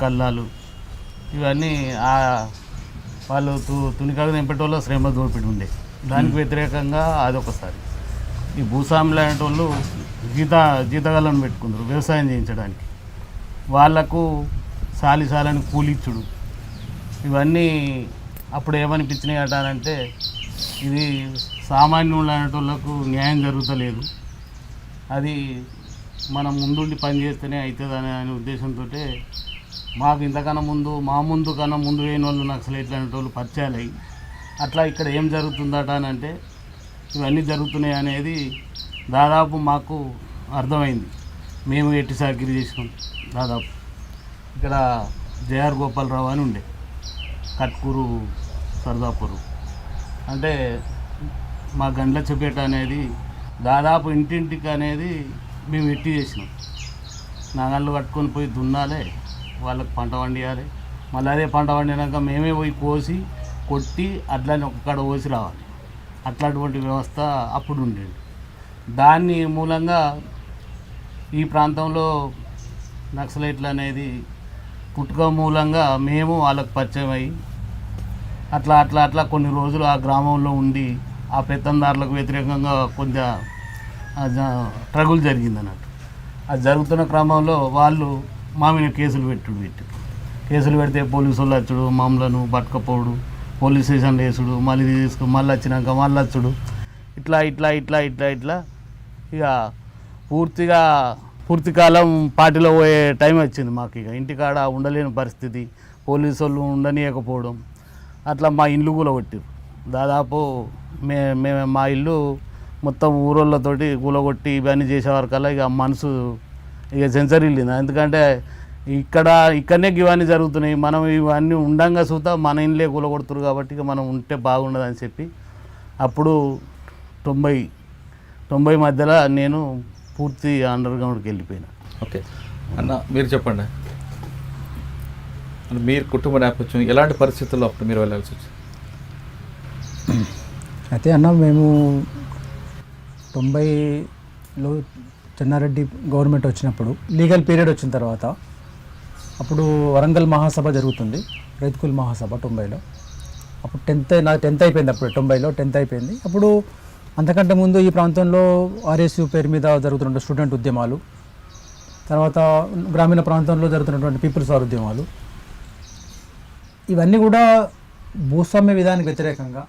కల్లాలు ఇవన్నీ వాళ్ళు తునికాగా నింపేటోళ్ళ శ్రమ దోపిడి ఉండే దానికి వ్యతిరేకంగా అదొకసారి. ఈ భూస్వాములు అనేటోళ్ళు జీతగాళ్ళను పెట్టుకుంటారు వ్యవసాయం చేయించడానికి, వాళ్లకు సాలిసాలని కూలిచ్చుడు ఇవన్నీ అప్పుడు ఏమనిపించినాయి అంటారంటే ఇది సామాన్యులు అనేటోళ్ళకు న్యాయం జరుగుతలేదు, అది మనం ముందుండి పని చేస్తేనే అవుతుంది అనే ఉద్దేశంతో మాకు ఇంతకన్నా ముందు కన్నా ముందు వేయని వాళ్ళు నక్సలైట్లు అనేటోళ్ళు పరిచయాలు అయ్యి అట్లా ఇక్కడ ఏం జరుగుతుందట అని అంటే ఇవన్నీ జరుగుతున్నాయి అనేది దాదాపు మాకు అర్థమైంది. మేము ఎట్టి సాకిరి చేసినాం. దాదాపు ఇక్కడ జేఆర్ గోపాలరావు అని ఉండే కట్కూరు సర్దాపూరు అంటే మా గండ్ల చెప్పేట అనేది దాదాపు ఇంటింటికి అనేది మేము ఎట్టి చేసినాం. నాగళ్ళు కట్టుకొని పోయి దున్నాలి, వాళ్ళకి పంట వండియాలి, మళ్ళీ అదే పంట వండినాక మేమే పోయి కోసి కొట్టి అట్లని ఒక్కడ పోసి రావాలి. అట్లాంటి వ్యవస్థ అప్పుడు ఉండేది. దాన్ని మూలంగా ఈ ప్రాంతంలో నక్సలైట్లు అనేది పుట్టుక మూలంగా మేము వాళ్ళకి పరిచయం అయ్యి అట్లా కొన్ని రోజులు ఆ గ్రామంలో ఉండి ఆ పెత్తందారులకు వ్యతిరేకంగా కొంత ట్రగుల్ జరిగింది అన్నట్టు. అది జరుగుతున్న క్రమంలో వాళ్ళు మా మీద కేసులు పెడితే పోలీసు వాళ్ళు వచ్చుడు, మమ్మలను పట్టుకపోవడు, పోలీస్ స్టేషన్లు వేసుడు, మళ్ళీ మళ్ళీ వచ్చినాక మళ్ళీ వచ్చుడు, ఇట్లా ఇక పూర్తి కాలం పార్టీలో పోయే టైం వచ్చింది మాకు. ఇక ఇంటికాడ ఉండలేని పరిస్థితి, పోలీసు వాళ్ళు ఉండనీయకపోవడం, అట్లా మా ఇల్లు కూలగొట్టారు. దాదాపు మా ఇల్లు మొత్తం ఊరోళ్ళతోటి కూలగొట్టి ఇవన్నీ చేసేవారికల్లా ఇక మనసు ఇక సెన్సరీ వెళ్ళింది. ఎందుకంటే ఇక్కడనే ఇవన్నీ జరుగుతున్నాయి, మనం ఇవన్నీ ఉండంగా చూద్దాం మన ఇంట్లో కూలగొడుతురు కాబట్టి ఇక మనం ఉంటే బాగుండదని చెప్పి అప్పుడు 90 మధ్యలో నేను పూర్తి అండర్ గ్రౌండ్కి వెళ్ళిపోయినా. ఓకే అన్న, మీరు చెప్పండి, మీరు కుటుంబ నేపథ్యం ఎలాంటి పరిస్థితుల్లో అప్పుడు మీరు వెళ్ళాల్సి వచ్చింది? అయితే అన్న, మేము 90లో చెన్నారెడ్డి గవర్నమెంట్ వచ్చినప్పుడు లీగల్ పీరియడ్ వచ్చిన తర్వాత అప్పుడు వరంగల్ మహాసభ జరుగుతుంది, రైతుకుల్ మహాసభ 90లో. అప్పుడు 10th అయిపోయింది. అప్పుడు 90లో 10th అయిపోయింది. అప్పుడు అంతకంటే ముందు ఈ ప్రాంతంలో ఆర్ఎస్యు పేరు మీద జరుగుతున్న స్టూడెంట్ ఉద్యమాలు, తర్వాత గ్రామీణ ప్రాంతంలో జరుగుతున్నటువంటి పీపుల్స్ వార్ ఉద్యమాలు, ఇవన్నీ కూడా భూస్వామ్య విధానానికి వ్యతిరేకంగా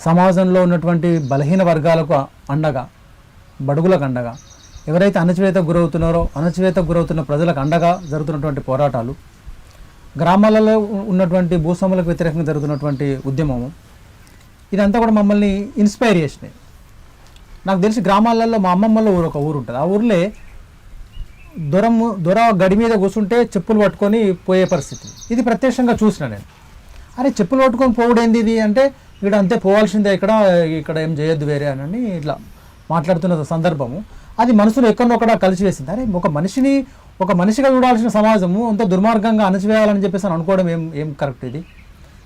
సమాజంలో ఉన్నటువంటి బలహీన వర్గాలకు అండగా, బడుగులకు అండగా, ఎవరైతే అణచివేతకు గురవుతున్న ప్రజలకు అండగా జరుగుతున్నటువంటి పోరాటాలు, గ్రామాలలో ఉన్నటువంటి భూస్వాములకు వ్యతిరేకంగా జరుగుతున్నటువంటి ఉద్యమము, ఇదంతా కూడా మమ్మల్ని ఇన్స్పైర్ చేసినాయి. నాకు తెలిసి గ్రామాలలో మా అమ్మమ్మలో ఒక ఊరు ఉంటుంది. ఆ ఊర్లో దొర గడి మీద కూర్చుంటే చెప్పులు పట్టుకొని పోయే పరిస్థితి, ఇది ప్రత్యక్షంగా చూసిన నేను. అరే చెప్పులు పట్టుకొని పోవడేంది ఇది అంటే, ఇక్కడ అంతే పోవాల్సిందే, ఇక్కడ ఏం చేయొద్దు వేరే అని ఇట్లా మాట్లాడుతున్న సందర్భము అది మనసులో ఎక్కడొక్కడ కలిసివేసింది. అరే ఒక మనిషిగా చూడాల్సిన సమాజము అంత దుర్మార్గంగా అణచివేయాలని చెప్పేసి అనుకోవడం ఏం కరెక్ట్ ఇది?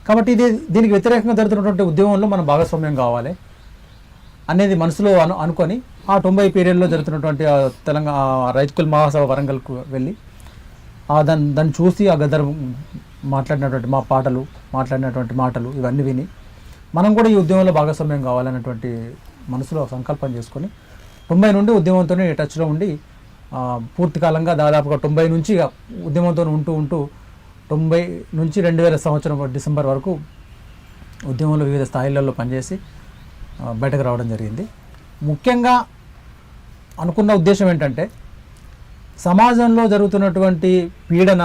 కాబట్టి దీనికి వ్యతిరేకంగా జరుగుతున్నటువంటి ఉద్యమంలో మనం భాగస్వామ్యం కావాలి అనేది మనసులో అనుకొని ఆ 90 పీరియడ్లో జరుగుతున్నటువంటి తెలంగాణ రైతుకుల్ మహాసభ వరంగల్కు వెళ్ళి దాన్ని చూసి ఆ గద్దర్ మాట్లాడినటువంటి మాటలు ఇవన్నీ విని మనం కూడా ఈ ఉద్యమంలో భాగస్వామ్యం కావాలనేటువంటి మనసులో సంకల్పం చేసుకొని 90 నుండి ఉద్యమంతో టచ్లో ఉండి పూర్తి కాలంగా దాదాపుగా 90 నుంచి ఉద్యమంతో ఉంటూ 90 నుంచి 2000 సంవత్సరం డిసెంబర్ వరకు ఉద్యమంలో వివిధ స్థాయిలలో పనిచేసి బయటకు రావడం జరిగింది. ముఖ్యంగా అనుకున్న ఉద్దేశం ఏంటంటే, సమాజంలో జరుగుతున్నటువంటి పీడన,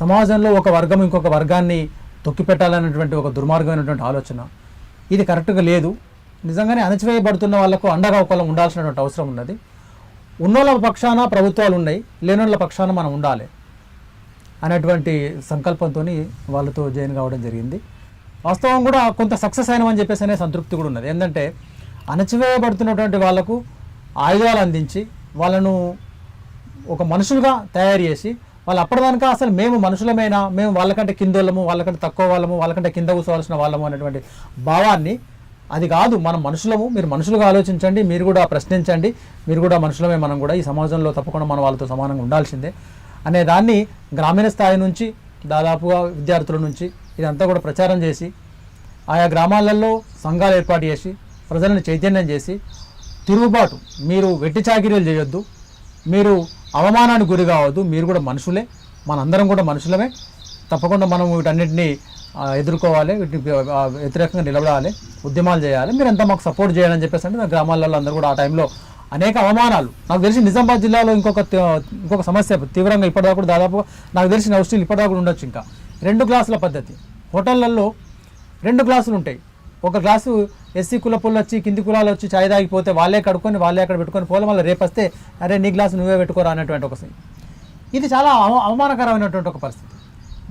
సమాజంలో ఒక వర్గం ఇంకొక వర్గాన్ని తొక్కిపెట్టాలనేటువంటి ఒక దుర్మార్గమైనటువంటి ఆలోచన, ఇది కరెక్ట్గా లేదు. నిజంగానే అణచివేయబడుతున్న వాళ్ళకు అండగా ఒకళ్ళం ఉండాల్సినటువంటి అవసరం ఉన్నది. ఉన్నోళ్ళ పక్షాన ప్రభుత్వాలు ఉన్నాయి, లేనోళ్ళ పక్షాన మనం ఉండాలి అనేటువంటి సంకల్పంతో వాళ్ళతో జాయిన్ కావడం జరిగింది. వాస్తవం కూడా కొంత సక్సెస్ అయినామని చెప్పేసి అనే సంతృప్తి కూడా ఉన్నది. ఏంటంటే అణచివేయబడుతున్నటువంటి వాళ్లకు ఆయుధాలు అందించి వాళ్ళను ఒక మనుషులుగా తయారు చేసి, వాళ్ళు అప్పటిదాకా అసలు మేము మనుషులమైనా, మేము వాళ్ళకంటే కిందోళ్ళము, వాళ్ళకంటే తక్కువ వాళ్ళము, వాళ్ళకంటే కింద కూర్చోవాల్సిన వాళ్ళము అనేటువంటి భావాన్ని, అది కాదు మనం మనుషులము, మీరు మనుషులుగా ఆలోచించండి, మీరు కూడా ప్రశ్నించండి, మీరు కూడా మనుషులమే, మనం కూడా ఈ సమాజంలో తప్పకుండా మనం వాళ్ళతో సమానంగా ఉండాల్సిందే అనే దాన్ని గ్రామీణ స్థాయి నుంచి దాదాపుగా విద్యార్థుల నుంచి ఇదంతా కూడా ప్రచారం చేసి ఆయా గ్రామాలలో సంఘాలు ఏర్పాటు చేసి ప్రజలను చైతన్యం చేసి తిరుగుబాటు, మీరు వెట్టి చాకిరీలు చేయొద్దు, మీరు అవమానానికి గురి కావద్దు, మీరు కూడా మనుషులే, మనందరం కూడా మనుషులమే, తప్పకుండా మనం వీటన్నిటిని ఎదుర్కోవాలి, వీటిని వ్యతిరేకంగా నిలబడాలి, ఉద్యమాలు చేయాలి, మీరంతా మాకు సపోర్ట్ చేయాలని చెప్పేసి అంటే గ్రామాలలో అందరూ కూడా ఆ టైంలో అనేక అవమానాలు. నాకు తెలిసి నిజామాబాద్ జిల్లాలో ఇంకొక సమస్య తీవ్రంగా ఇప్పటిదాకా కూడా దాదాపు నాకు తెలిసిన ఔషధీలు ఇప్పటిదాకా కూడా ఉండొచ్చు. ఇంకా 2 గ్లాసుల పద్ధతి హోటళ్లలో 2 గ్లాసులు ఉంటాయి. ఒక గ్లాసు ఎస్సీ కుల పుల్ల వచ్చి కింది కులాలు వచ్చి చాయ్ తాగిపోతే వాళ్ళే కడుక్కొని వాళ్ళే అక్కడ పెట్టుకొని పోలే, మళ్ళీ రేపు వస్తే అరే నీ గ్లాసు నువ్వే పెట్టుకోరా అనేటువంటి ఒక ఇది చాలా అవమానకరమైనటువంటి ఒక పరిస్థితి.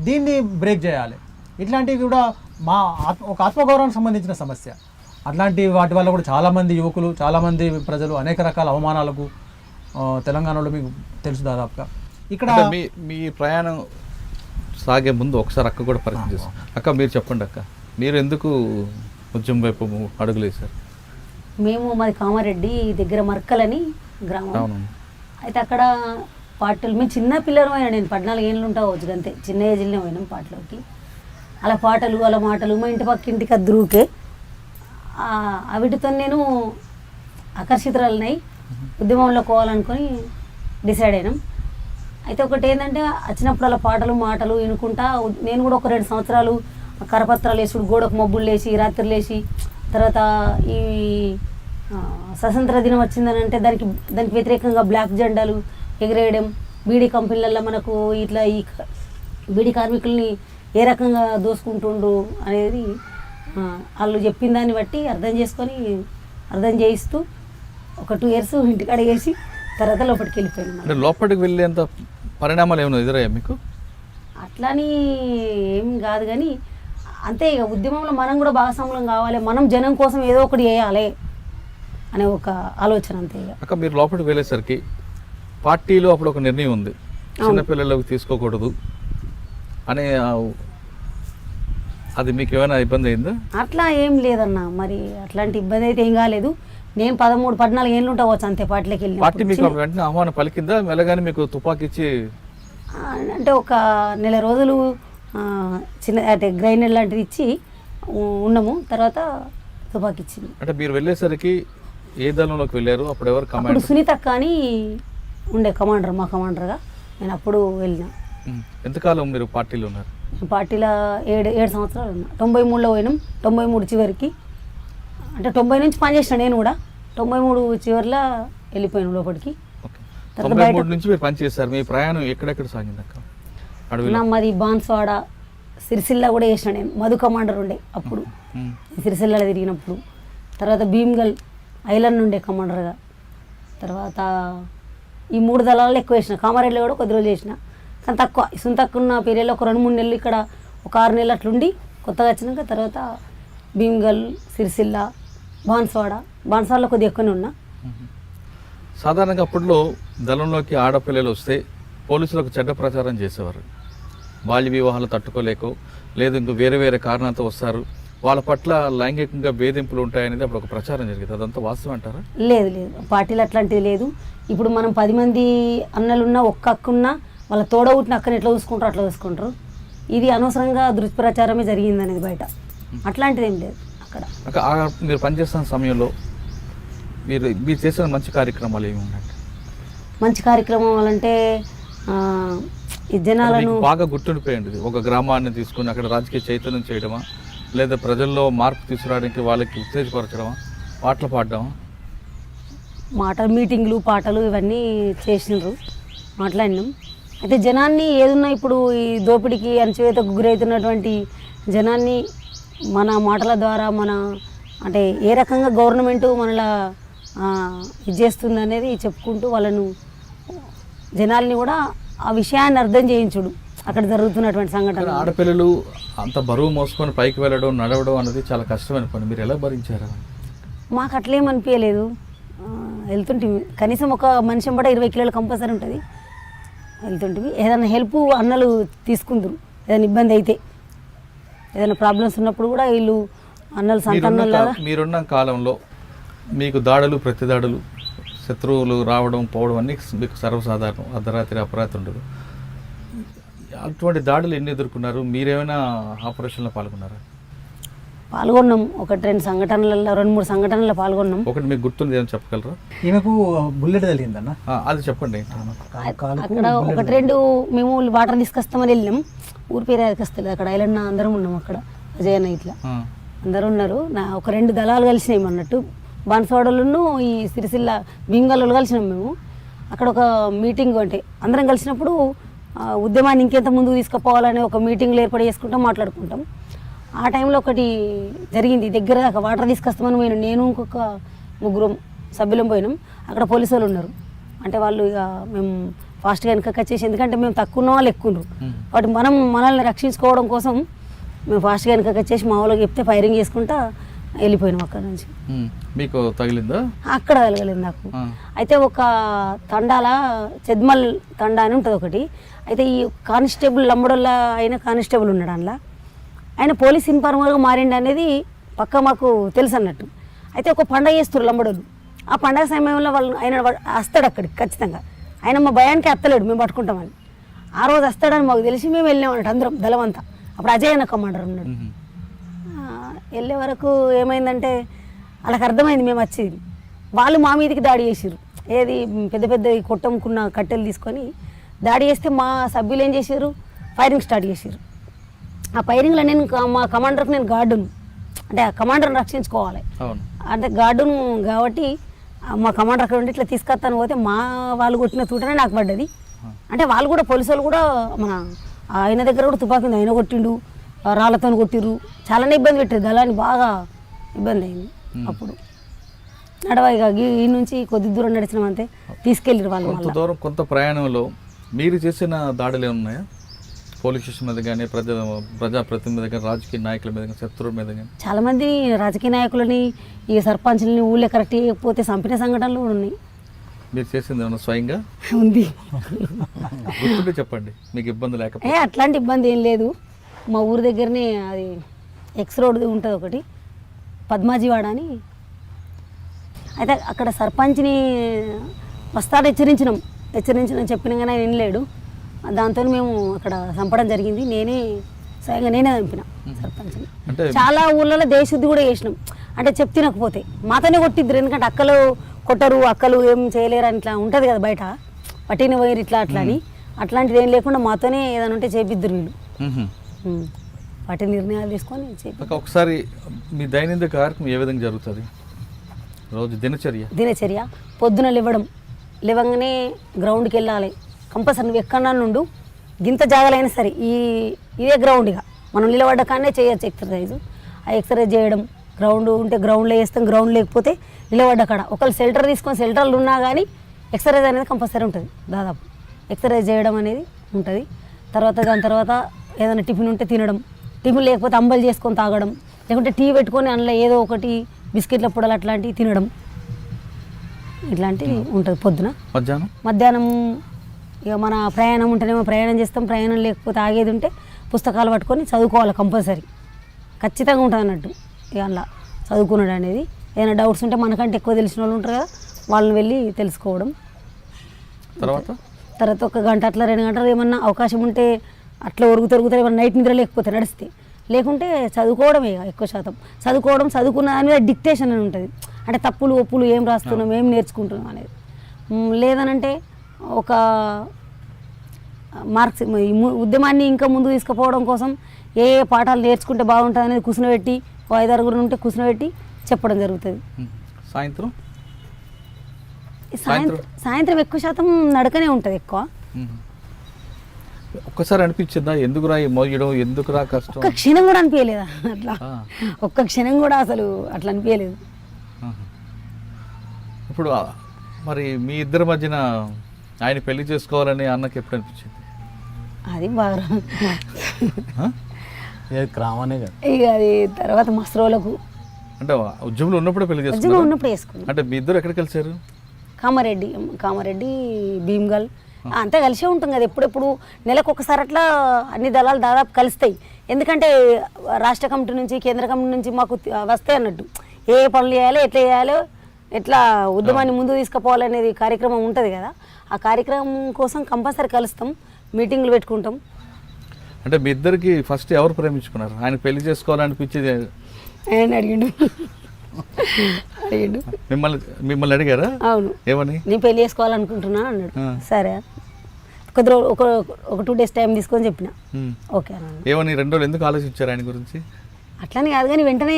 దీన్ని బ్రేక్ చేయాలి. ఇట్లాంటివి కూడా ఒక ఆత్మగౌరవానికి సంబంధించిన సమస్య. అట్లాంటి వాటి వల్ల కూడా చాలామంది యువకులు, చాలామంది ప్రజలు అనేక రకాల అవమానాలకు తెలంగాణలో మీకు తెలుసు దాదాపుగా. ఇక్కడ మీ ప్రయాణం సాగే ముందు ఒకసారి అక్క కూడా పరిచయం చేస్తాం. అక్క మీరు చెప్పండి అక్క, మీరు ఎందుకు ఉద్యమం వైపు అడుగులేశారు? మాది కామారెడ్డి దగ్గర మర్కలని గ్రామం. అయితే అక్కడ పాటలు మేము చిన్న పిల్లలు అయినా, నేను 14 ఏళ్ళు ఉంటావచ్చు అంతే, చిన్న ఏజ్లోనే పోయినాం పాటలోకి. అలా పాటలు అలా మాటలు మా ఇంటి పక్క ఇంటికి అద్దరుకే వీటితో నేను ఆకర్షితురాలనై ఉద్యమంలో పోవాలనుకొని డిసైడ్ అయినాం. అయితే ఒకటి ఏంటంటే వచ్చినప్పుడు అలా పాటలు మాటలు వినుకుంటా నేను కూడా ఒక 2 సంవత్సరాలు కరపత్రాలు వేసుడు, గోడకు మబ్బులు లేచి రాత్రులు లేచి, తర్వాత ఈ స్వతంత్ర దినం వచ్చిందని అంటే దానికి వ్యతిరేకంగా బ్లాక్ జెండాలు ఎగిరేయడం, బీడీ కంపెనీలలో మనకు ఇట్లా ఈ బీడీ కార్మికుల్ని ఏ రకంగా దోసుకుంటుండ్రు అనేది వాళ్ళు చెప్పిన దాన్ని బట్టి అర్థం చేయిస్తూ ఒక 2 ఇయర్స్ ఇంటికి అడిగేసి తర్వాత లోపలికి వెళ్ళిపోయినాం. అంటే లోపలికి వెళ్ళేంత పరిణామాలు ఏమైనా ఎదురయ్యా మీకు? అట్లని ఏం కాదు కానీ అంతే, ఇక ఉద్యమంలో మనం కూడా భాగస్వామ్యం కావాలి, మనం జనం కోసం ఏదో ఒకటి చేయాలి అనే ఒక ఆలోచన అంతే. అక్క మీరు లోపలికి వెళ్ళేసరికి పార్టీలో అప్పుడు ఒక నిర్ణయం ఉంది, చిన్నపిల్లలకు తీసుకోకూడదు అనే, అది మీకు ఏమైనా ఇబ్బంది అయిందా? అట్లా ఏం లేదన్న, మరి అట్లాంటి ఇబ్బంది అయితే ఏం కాలేదు. నేను 13-14 ఏళ్ళు ఉంటావచ్చు అంతే పార్టీలోకి వెళ్ళి. పార్టీ మీకు వెంటనే ఆహ్వానం పలికిందా? మెల్లగానే మీకు తుపాకీ ఇచ్చి అంటే ఒక నెల రోజులు చిన్న అంటే గ్రైండర్ లాంటిది ఇచ్చి ఉన్నాము, తర్వాత తుపాకీ ఇచ్చింది. అంటే మీరు వెళ్ళేసరికి ఏ దళంలోకి వెళ్ళారు? అప్పుడు ఎవరు అప్పుడు కమాండర్? సునీత అని ఉండే కమాండర్, మా కమాండర్గా నేను అప్పుడు వెళ్ళిన. ఎంతకాలం మీరు పార్టీలో ఉన్నారు? పార్టీలో 7 సంవత్సరాలు ఉన్నా. 93లో పోయినాం, 93 చివరికి, అంటే 90 నుంచి పనిచేసిన నేను కూడా, 93 చివరిలో వెళ్ళిపోయాను లోపలికి. 93 నుంచి మీరు పనిచేస్తారు. మీ ప్రయాణం ఎక్కడెక్కడ సాగింది అక్క? మాది బాన్స్వాడ, సిరిసిల్ల కూడా చేసిన నేను. మధు కమాండర్ ఉండే అప్పుడు సిరిసిల్లలో తిరిగినప్పుడు. తర్వాత భీమ్గల్ ఐలాండ్ ఉండే కమాండర్గా. తర్వాత ఈ 3 దళాలలో ఎక్కువ వేసిన. కామారెడ్డిలో కూడా కొద్ది రోజులు చేసిన, కానీ తక్కువ. తక్కువ ఉన్న పీరియడ్లో ఒక 2-3 నెలలు ఇక్కడ, ఒక 6 నెలలు అట్లుండి కొత్తగా వచ్చినాక తర్వాత భీమ్గల్, సిరిసిల్ల, బాన్స్వాడలో కొద్దిగా ఎక్కువనే ఉన్నా. సాధారణంగా అప్పట్లో దళంలోకి ఆడపిల్లలు వస్తే పోలీసులకు చెడ్డ ప్రచారం చేసేవారు. బాల్య వివాహాలు తట్టుకోలేకో లేదు ఇంకో వేరే కారణాలతో వస్తారు, వాళ్ళ పట్ల లైంగికంగా వేధింపులు ఉంటాయనేది అప్పుడు ఒక ప్రచారం జరిగింది. అదంతా వాస్తవం అంటారా? లేదు, పార్టీలు అట్లాంటిది లేదు. ఇప్పుడు మనం 10 మంది అన్నలున్నా, ఒక్క అక్కున్నా, వాళ్ళ తోడవుట్టిన అక్కని ఎట్లా చూసుకుంటారో అట్లా చూసుకుంటారు. ఇది అనవసరంగా దుష్ప్రచారమే జరిగింది అనేది బయట, అట్లాంటిది ఏం లేదు అక్కడ. మీరు పనిచేస్తున్న సమయంలో మీరు చేసిన మంచి కార్యక్రమాలు ఏమి ఉన్నాయి? మంచి కార్యక్రమం అంటే ఈ జనాలను బాగా గుర్తుండిపోయింది. ఒక గ్రామాన్ని తీసుకుని అక్కడ రాజకీయ చైతన్యం చేయడమా, లేదా ప్రజల్లో మార్పు తీసుకురావడానికి వాళ్ళకి ఉత్తేజపరచడమా, పాటలు పాడడమా? మీటింగ్లు, పాటలు ఇవన్నీ చేసినారు, మాట్లాడినాం. అయితే జనాన్ని ఏదున్నా ఇప్పుడు ఈ దోపిడీకి అణచివేతకు గురవుతున్నటువంటి జనాన్ని మన మాటల ద్వారా అంటే ఏ రకంగా గవర్నమెంట్ మనలా ఇది చేస్తుంది అనేది చెప్పుకుంటూ వాళ్ళను జనాల్ని కూడా ఆ విషయాన్ని అర్థం చేయించుడు అక్కడ జరుగుతున్నటువంటి సంఘటన. ఆడపిల్లలు అంత బరువు మోసుకొని పైకి వెళ్ళడం, నడవడం అనేది చాలా కష్టమైన పని. మీరు ఎలా భరించారా? మాకు అట్లేమనిపించలేదు, వెళ్తుంటివి. కనీసం ఒక మనిషి బట్ట 20 కిలోలు కంపల్సరీ ఉంటుంది, వెళ్తుంటివి. ఏదైనా హెల్ప్ అన్నలు తీసుకుందరు, ఏదైనా ఇబ్బంది అయితే, ఏదైనా ప్రాబ్లమ్స్ ఉన్నప్పుడు కూడా వీళ్ళు అన్నలు సంతానంలాగా. మీరున్న కాలంలో మీకు దాడులు, ప్రతిదాడులు, శత్రువులు రావడం పోవడం అన్నీ మీకు సర్వసాధారణం. అర్ధరాత్రి అపరాత్రి ఉండదు. అటువంటి దాడులు ఎన్ని ఎదుర్కొన్నారు? మీరేమైనా ఆపరేషన్లో పాల్గొన్నారా? పాల్గొన్నాం. 2-3 సంఘటనల్లో పాల్గొన్నాం. ఒకటి మీకు గుర్తుంది ఏమైనా చెప్పగలరా? ఈమెకు బుల్లెట్ తగిలిందన్న. అది చెప్పండి. అక్కడ 1-2 మేము వాటర్ తీసుకొస్తామని వెళ్ళినాం. ఊరి పేరు వస్తుంది అక్కడ ఐలన్న అందరం ఉన్నాం. అక్కడ అజయన్న ఇట్లా అందరూ ఉన్నారు. 1-2 దళాలు కలిసినాయి అన్నట్టు. బాన్సవాడలను ఈ సిరిసిల్ల భీంగల్లో కలిసినాం మేము. అక్కడ ఒక మీటింగ్ అంటే అందరం కలిసినప్పుడు ఉద్యమాన్ని ఇంకెంత ముందుకు తీసుకుపోవాలని ఒక మీటింగ్లు ఏర్పాటు చేసుకుంటాం, మాట్లాడుకుంటాం. ఆ టైంలో ఒకటి జరిగింది. దగ్గర దాకా వాటర్ తీసుకొస్తామని పోయినాం. నేను ఇంకొక 3 సభ్యులం పోయినాం. అక్కడ పోలీసు వాళ్ళు ఉన్నారు. అంటే వాళ్ళు ఇక మేము ఫాస్ట్గా వెనక వచ్చేసి, ఎందుకంటే మేము తక్కువ ఉన్న వాళ్ళు ఎక్కువ ఉన్నారు కాబట్టి మనల్ని రక్షించుకోవడం కోసం మేము ఫాస్ట్గా వెనక వచ్చేసి మా వాళ్ళకి చెప్తే ఫైరింగ్ చేసుకుంటా వెళ్ళిపోయినాం అక్కడ నుంచి. మీకు తగిలిందా? అక్కడ తగలలేదు నాకు. అయితే ఒక తండాల చెద్మల్ తండా అని ఉంటుంది ఒకటి. అయితే ఈ కానిస్టేబుల్ లంబడోళ్ళ అయిన కానిస్టేబుల్ ఉన్నాడు అందులో. ఆయన పోలీస్ ఇన్ఫార్మర్గా మారిండు అనేది పక్క మాకు తెలుసు అన్నట్టు. అయితే ఒక పండగ చేస్తారు లంబడోళ్ళు. ఆ పండగ సమయంలో ఆయన వస్తాడు అక్కడికి ఖచ్చితంగా. ఆయన మా భయానికి అత్తలేడు, మేము పట్టుకుంటామని. ఆ రోజు వస్తాడని మాకు తెలిసి మేము వెళ్ళాం అన్నట్టు అందరం దళమంతా. అప్పుడు అజయ్ అన్న కమాండర్ ఉన్నాడు. వెళ్ళే వరకు ఏమైందంటే వాళ్ళకి అర్థమైంది మేము వచ్చేది. వాళ్ళు మా మీదకి దాడి చేసారు. ఏది పెద్ద పెద్ద కొట్టముకున్న కట్టెలు తీసుకొని దాడి చేస్తే మా సభ్యులు ఏం చేశారు, ఫైరింగ్ స్టార్ట్ చేశారు. ఆ ఫైరింగ్లో నేను మా కమాండర్కి నేను గార్డును, అంటే ఆ కమాండర్ని రక్షించుకోవాలి. అంటే గార్డును కాబట్టి మా కమాండర్ అక్కడ ఉండి ఇట్లా తీసుకొస్తాను పోతే మా వాళ్ళు కొట్టిన తూటనే నాకు పడ్డది. అంటే వాళ్ళు కూడా పోలీసు వాళ్ళు కూడా మన ఆయన దగ్గర కూడా తుపాకీ ఉంది, ఆయన కొట్టిండు, రాళ్ళతో కొట్టిర్రు, చాలానే ఇబ్బంది పెట్టారు. దళాన్ని బాగా ఇబ్బంది అయింది. అప్పుడు నడవగా ఈ నుంచి కొద్ది దూరం నడిచినామంతే తీసుకెళ్ళారు వాళ్ళు. కొంత దూరం కొంత ప్రయాణంలో మీరు చేసిన దాడులు ఏమున్నాయా? పోలీస్ స్టేషన్ మీద కానీ, ప్రజాప్రతినిధి మీద కానీ, రాజకీయ నాయకుల మీద కానీ, శత్రువుల మీద కానీ? చాలామంది రాజకీయ నాయకులని, ఈ సర్పంచ్లని ఊళ్ళో కరెక్ట్ చేయకపోతే చంపిన సంఘటనలు కూడా ఉన్నాయి. మీరు చేసింది ఏమన్నా స్వయంగా ఉంది? గుర్తుంటే చెప్పండి, మీకు ఇబ్బంది లేకపోతే. అట్లాంటి ఇబ్బంది ఏం లేదు. మా ఊరి దగ్గరనే అది ఎక్స్ రోడ్ ఉంటుంది ఒకటి, పద్మాజీవాడ అని. అయితే అక్కడ సర్పంచ్ని వస్తాడు హెచ్చరించినాం చెప్పినా కానీ ఆయన వినలేడు. దాంతో మేము అక్కడ చంపడం జరిగింది. నేనే చంపిన సర్పంచ్ని. చాలా ఊళ్ళలో దేశశుద్ధి కూడా చేసినాం. అంటే చెప్తినకపోతే మాతోనే కొట్టిద్దరు, ఎందుకంటే అక్కలు కొట్టరు, అక్కలు ఏం చేయలేరు అని ఇట్లా ఉంటుంది కదా బయట, పట్టిన పోయిరు ఇట్లా అట్లా అని. అట్లాంటిది ఏం లేకుండా మాతోనే ఏదైనా ఉంటే చేపిద్దరు వీళ్ళు. వాటి నిర్ణయాలు తీసుకొని ఒకసారి మీ దైనందిన కార్యక్రమం ఏ విధంగా జరుగుతుంది? రోజు దినచర్య పొద్దున లేవగానే గ్రౌండ్కి వెళ్ళాలి కంపల్సరీ. నువ్వు ఎక్కడన్నా నుండు గింత జాగాలైనా సరే ఇదే గ్రౌండ్గా మనం నిలబడ్డ కానే చేయొచ్చు ఎక్సర్సైజు. ఆ ఎక్సర్సైజ్ చేయడం, గ్రౌండ్ ఉంటే గ్రౌండ్లో వేస్తాం, గ్రౌండ్ లేకపోతే నిలబడ్డ కాడ ఒకళ్ళు షెల్టర్ తీసుకొని షెల్టర్లు ఉన్నా కానీ ఎక్సర్సైజ్ అనేది కంపల్సరీ ఉంటుంది. దాదాపు ఎక్సర్సైజ్ చేయడం అనేది ఉంటుంది. దాని తర్వాత ఏదైనా టిఫిన్ ఉంటే తినడం, టిఫిన్ లేకపోతే అంబలు చేసుకొని తాగడం, లేకుంటే టీ పెట్టుకొని అందులో ఏదో ఒకటి బిస్కెట్ల పొడలు అట్లాంటివి తినడం, ఇట్లాంటివి ఉంటుంది. పొద్దున మధ్యాహ్నం ఇక మన ప్రయాణం ఉంటేనేమో ప్రయాణం చేస్తాం, ప్రయాణం లేకపోతే ఆగేది ఉంటే పుస్తకాలు పట్టుకొని చదువుకోవాలి కంపల్సరీ, ఖచ్చితంగా ఉంటుంది అన్నట్టు. ఇక అలా చదువుకున్నాడు అనేది. ఏదైనా డౌట్స్ ఉంటే మనకంటే ఎక్కువ తెలిసిన వాళ్ళు ఉంటారు కదా, వాళ్ళని వెళ్ళి తెలుసుకోవడం. తర్వాత 1 గంట అట్లా 2 గంటలు ఏమన్నా అవకాశం ఉంటే అట్లా ఒరుగుతారు. ఏమన్నా నైట్ నిద్ర లేకపోతే నడిస్తే, లేకుంటే చదువుకోవడమే ఎక్కువ శాతం. చదువుకున్న దాని మీద డిక్టేషన్ అని ఉంటుంది. అంటే తప్పులు ఒప్పులు ఏం రాస్తున్నాం, ఏం నేర్చుకుంటున్నాం అనేది. లేదనంటే ఒక మార్క్స్ ఉద్యమాన్ని ఇంకా ముందు తీసుకుపోవడం కోసం ఏ పాఠాలు నేర్చుకుంటే బాగుంటుంది అనేది కూర్చునబెట్టి 5-6 ఉంటే కూర్చునబెట్టి చెప్పడం జరుగుతుంది. సాయంత్రం ఎక్కువ శాతం నడకనే ఉంటుంది ఎక్కువ. ఒక్కసారి అనిపించిందా ఎందుకురా ఈ మోయడం, ఎందుకురా కష్టం? ఒక్క క్షణం కూడా అనిపించలేదా అట్లా? ఒక్క క్షణం కూడా అసలు అట్లా అనిపించలేదు. ఇప్పుడు మరి మీ ఇద్దరి మధ్యన ఆయన పెళ్లి చేసుకోవాలని అన్నకి ఎప్పుడు అనిపించింది? అది బాగా క్రామనే కదా. ఇక అది తర్వాత మస్తు రోజులకు, అంటే ఉద్యమంలో ఉన్నప్పుడు పెళ్లి చేసుకున్నారు. అంటే మీ ఇద్దరు ఎక్కడ కలిసారు? కామారెడ్డి భీమ్గల్ అంతా కలిసే ఉంటాం కదా. ఎప్పుడెప్పుడు నెలకు ఒకసారి అట్లా అన్ని దళాలు దాదాపు కలుస్తాయి. ఎందుకంటే రాష్ట్ర కమిటీ నుంచి, కేంద్ర కమిటీ నుంచి మాకు వస్తాయి అన్నట్టు. ఏ పనులు చేయాలో, ఎట్లా చేయాలో, ఎట్లా ఉద్యమాన్ని ముందు తీసుకుపోవాలనేది కార్యక్రమం ఉంటుంది కదా. ఆ కార్యక్రమం కోసం కంపల్సరీ కలుస్తాం, మీటింగ్లు పెట్టుకుంటాం. అంటే మీ ఇద్దరికి ఫస్ట్ ఎవరు ప్రేమించుకున్నారు? ఆయన పెళ్లి చేసుకోవాలనిపించేది ఆయన అడిగిండు అడిగిండు మిమ్మల్ని అడిగారా? అవును, ఏమని? నేను పెళ్లి చేసుకోవాలనుకుంటున్నా అన్నాడు. సరే కొద్ది రోజు ఒక 2 days టైం తీసుకొని చెప్పిన. ఓకే అన్నాడు. ఏమని 2 రోజులు ఎందుకు ఆలోచించారు ఆయన గురించి? అట్లని కాదు కానీ వెంటనే